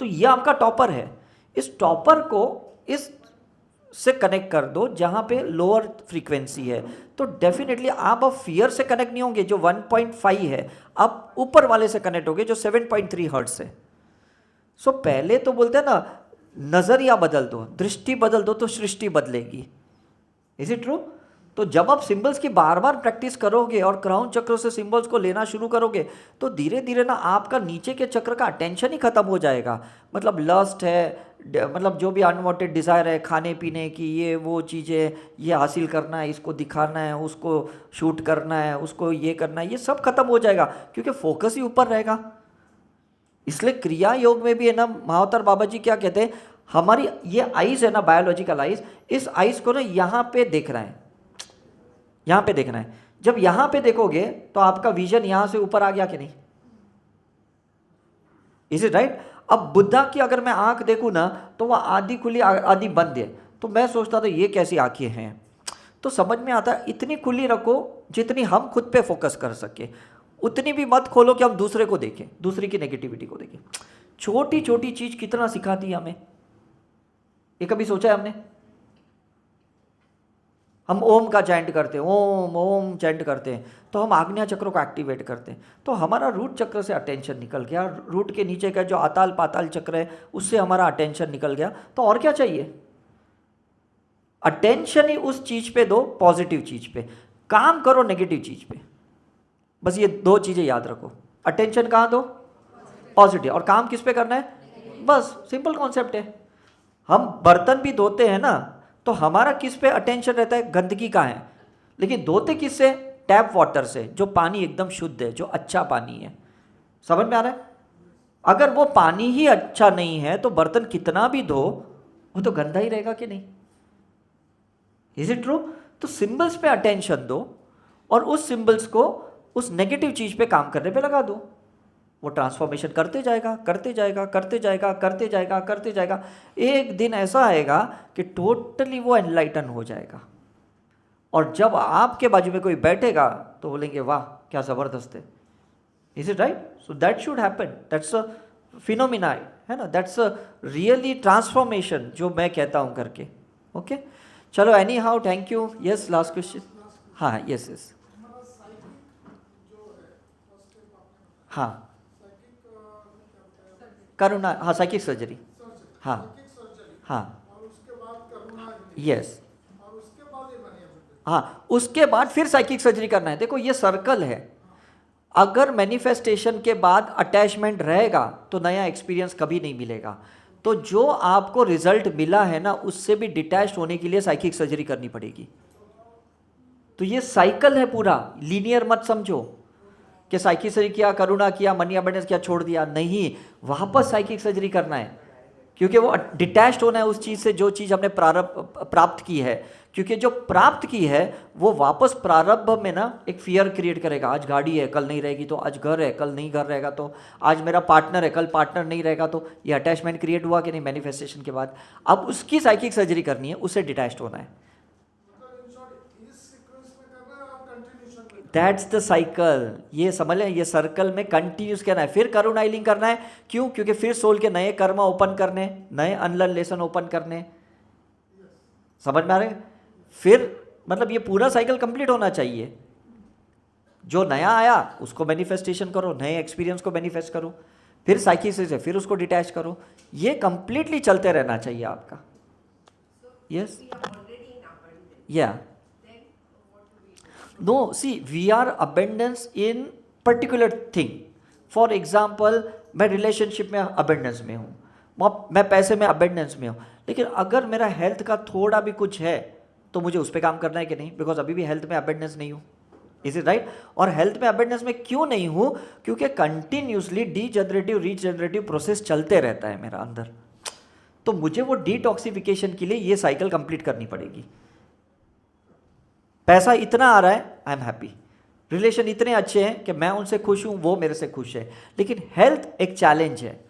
तो ये आपका टॉपर है, इस टॉपर को इस से कनेक्ट कर दो जहाँ पे लोअर फ्रीक्वेंसी है, तो डेफिनेटली आप अब फियर से कनेक्ट नहीं होंगे जो 1.5 है, आप ऊपर वाले से कनेक्ट होंगे जो 7.3 हर्ट्ज है। सो पहले तो बोलते हैं ना, नजरिया बदल दो, दृष्टि बदल दो तो सृष्टि बदलेगी। Is it true? तो जब आप सिंबल्स की बार बार प्रैक्टिस करोगे और क्राउन चक्र से सिंबल्स को लेना शुरू करोगे तो धीरे धीरे ना आपका नीचे के चक्र का अटेंशन ही खत्म हो जाएगा। मतलब लस्ट है, मतलब जो भी अनवांटेड डिज़ायर है, खाने पीने की, ये वो चीज़ें, ये हासिल करना है, इसको दिखाना है, उसको शूट करना है, उसको ये करना है, ये सब खत्म हो जाएगा क्योंकि फोकस ही ऊपर रहेगा। इसलिए क्रिया योग में भी है ना, महावतार बाबा जी क्या कहते हैं, हमारी ये आइज है ना, बायोलॉजिकल आइज, इस आइज को ना यहाँ पे देखना है, यहाँ पे देखना है। जब यहाँ पे देखोगे तो आपका विजन यहाँ से ऊपर आ गया कि नहीं? Is it right? अब बुद्धा की अगर मैं आंख देखूँ ना तो वह आधी खुली आधी बंद है, तो मैं सोचता था ये कैसी आंखें हैं। तो समझ में आता है इतनी खुली रखो जितनी हम खुद पे फोकस कर सके, उतनी भी मत खोलो कि हम दूसरे को देखें, दूसरे की नेगेटिविटी को देखें। छोटी छोटी चीज कितना सिखाती है हमें, ये कभी सोचा है हमने? हम ओम का चैंट करते हैं, ओम ओम चैंट करते हैं, तो हम आग्नेय चक्र को एक्टिवेट करते हैं, तो हमारा रूट चक्र से अटेंशन निकल गया, रूट के नीचे का जो आताल पाताल चक्र है उससे हमारा अटेंशन निकल गया। तो और क्या चाहिए? अटेंशन ही उस चीज पे दो, पॉजिटिव चीज पे। काम करो नेगेटिव चीज पे। बस ये दो चीजें याद रखो, अटेंशन कहाँ दो? पॉजिटिव। और काम किस पे करना है? बस सिंपल कॉन्सेप्ट है। हम बर्तन भी धोते हैं ना, तो हमारा किस पे अटेंशन रहता है? गंदगी कहाँ है। लेकिन धोते किससे? टैप वाटर से, जो पानी एकदम शुद्ध है, जो अच्छा पानी है। समझ में आ रहा है? अगर वो पानी ही अच्छा नहीं है तो बर्तन कितना भी धो वो तो गंदा ही रहेगा कि नहीं? Is it true? तो सिंबल्स पे अटेंशन दो और उस सिंबल्स को उस नेगेटिव चीज पे काम करने पे लगा दो, वो ट्रांसफॉर्मेशन करते जाएगा, करते जाएगा, करते जाएगा, करते जाएगा, करते जाएगा। एक दिन ऐसा आएगा कि टोटली वो एनलाइटन हो जाएगा। और जब आपके बाजू में कोई बैठेगा तो बोलेंगे वाह क्या ज़बरदस्त है। Is it right? So that should happen, that's a phenomena, है ना, दैट्स अ रियली ट्रांसफॉर्मेशन जो मैं कहता हूँ करके। ओके, चलो, any how, thank you. Yes, last question. हाँ, यस यस, हमारा साइकिक जो है फर्स्ट स्टेप आपने हाँ, साइकिक क्या बताया? करुणा, हाँ, साइकिक सर्जरी, सर्जरी, हाँ साइकिक सर्जरी, हाँ और उसके बाद करुणा यस, और उसके बाद ये मनी अबंडेंस। हाँ, उसके बाद फिर साइकिक सर्जरी करना है। देखो ये सर्कल है, अगर मैनिफेस्टेशन के बाद अटैचमेंट रहेगा तो नया एक्सपीरियंस कभी नहीं मिलेगा। तो जो आपको रिजल्ट मिला है ना, उससे भी डिटैच होने के लिए साइकिक सर्जरी करनी पड़ेगी। तो ये साइकिल है पूरा, लीनियर मत समझो कि साइकिक सर्जरी किया, करुणा किया, मनी अबंडेंस किया, छोड़ दिया, नहीं, वापस साइकिक सर्जरी करना है, क्योंकि वो डिटैच्ड होना है उस चीज़ से जो चीज़ हमने प्राप्त की है। क्योंकि जो प्राप्त की है वो वापस प्रारंभ में ना एक फियर क्रिएट करेगा। आज गाड़ी है, कल नहीं रहेगी, तो आज घर है, कल नहीं घर रहेगा, तो आज मेरा पार्टनर है, कल पार्टनर नहीं रहेगा, तो ये अटैचमेंट क्रिएट हुआ कि नहीं मैनिफेस्टेशन के बाद। अब उसकी साइकिक सर्जरी करनी है, उससे डिटैच्ड होना है। मतलब इन शॉर्ट इस सीक्वेंस में करना है और कंटिन्यूशन में। दैट्स द साइकिल, ये समझ लें, ये सर्कल में कंटिन्यूस करना है। फिर करुणा हीलिंग करना है, क्यों? क्योंकि फिर सोल के नए कर्म ओपन करने, नए अनलर्न लेसन ओपन करने। समझ में आ रहे? फिर मतलब ये पूरा साइकिल कंप्लीट होना चाहिए। जो नया आया उसको मैनिफेस्टेशन करो, नए एक्सपीरियंस को मैनिफेस्ट करो, फिर साइकिक से फिर उसको डिटैच करो। ये कंप्लीटली चलते रहना चाहिए आपका। यस, या no, see, we are abundance in particular thing. For example, मैं रिलेशनशिप में अबेंडेंस में हूँ, मैं पैसे में अबेंडेंस में हूँ, लेकिन अगर मेरा हेल्थ का थोड़ा भी कुछ है तो मुझे उस पर काम करना है कि नहीं? बिकॉज अभी भी हेल्थ में अबेंडेंस नहीं हूँ। Is it right? और हेल्थ में अबेंडेंस में क्यों नहीं हूँ? क्योंकि कंटिन्यूसली डीजनरेटिव रीजनरेटिव प्रोसेस चलते रहता है मेरा अंदर। तो मुझे वो डिटॉक्सिफिकेशन के लिए ये साइकिल कंप्लीट करनी पड़ेगी। पैसा इतना आ रहा है, आई एम हैप्पी, रिलेशन इतने अच्छे हैं कि मैं उनसे खुश हूँ, वो मेरे से खुश है, लेकिन हेल्थ एक चैलेंज है।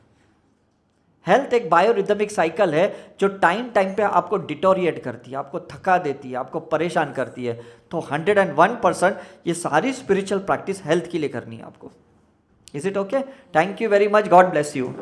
हेल्थ एक बायोरिदमिक साइकिल है जो टाइम टाइम पे आपको डिटोरिएट करती है, आपको थका देती है, आपको परेशान करती है। तो 101% ये सारी स्पिरिचुअल प्रैक्टिस हेल्थ के लिए करनी है आपको। Is it okay? Thank you very much, God bless you.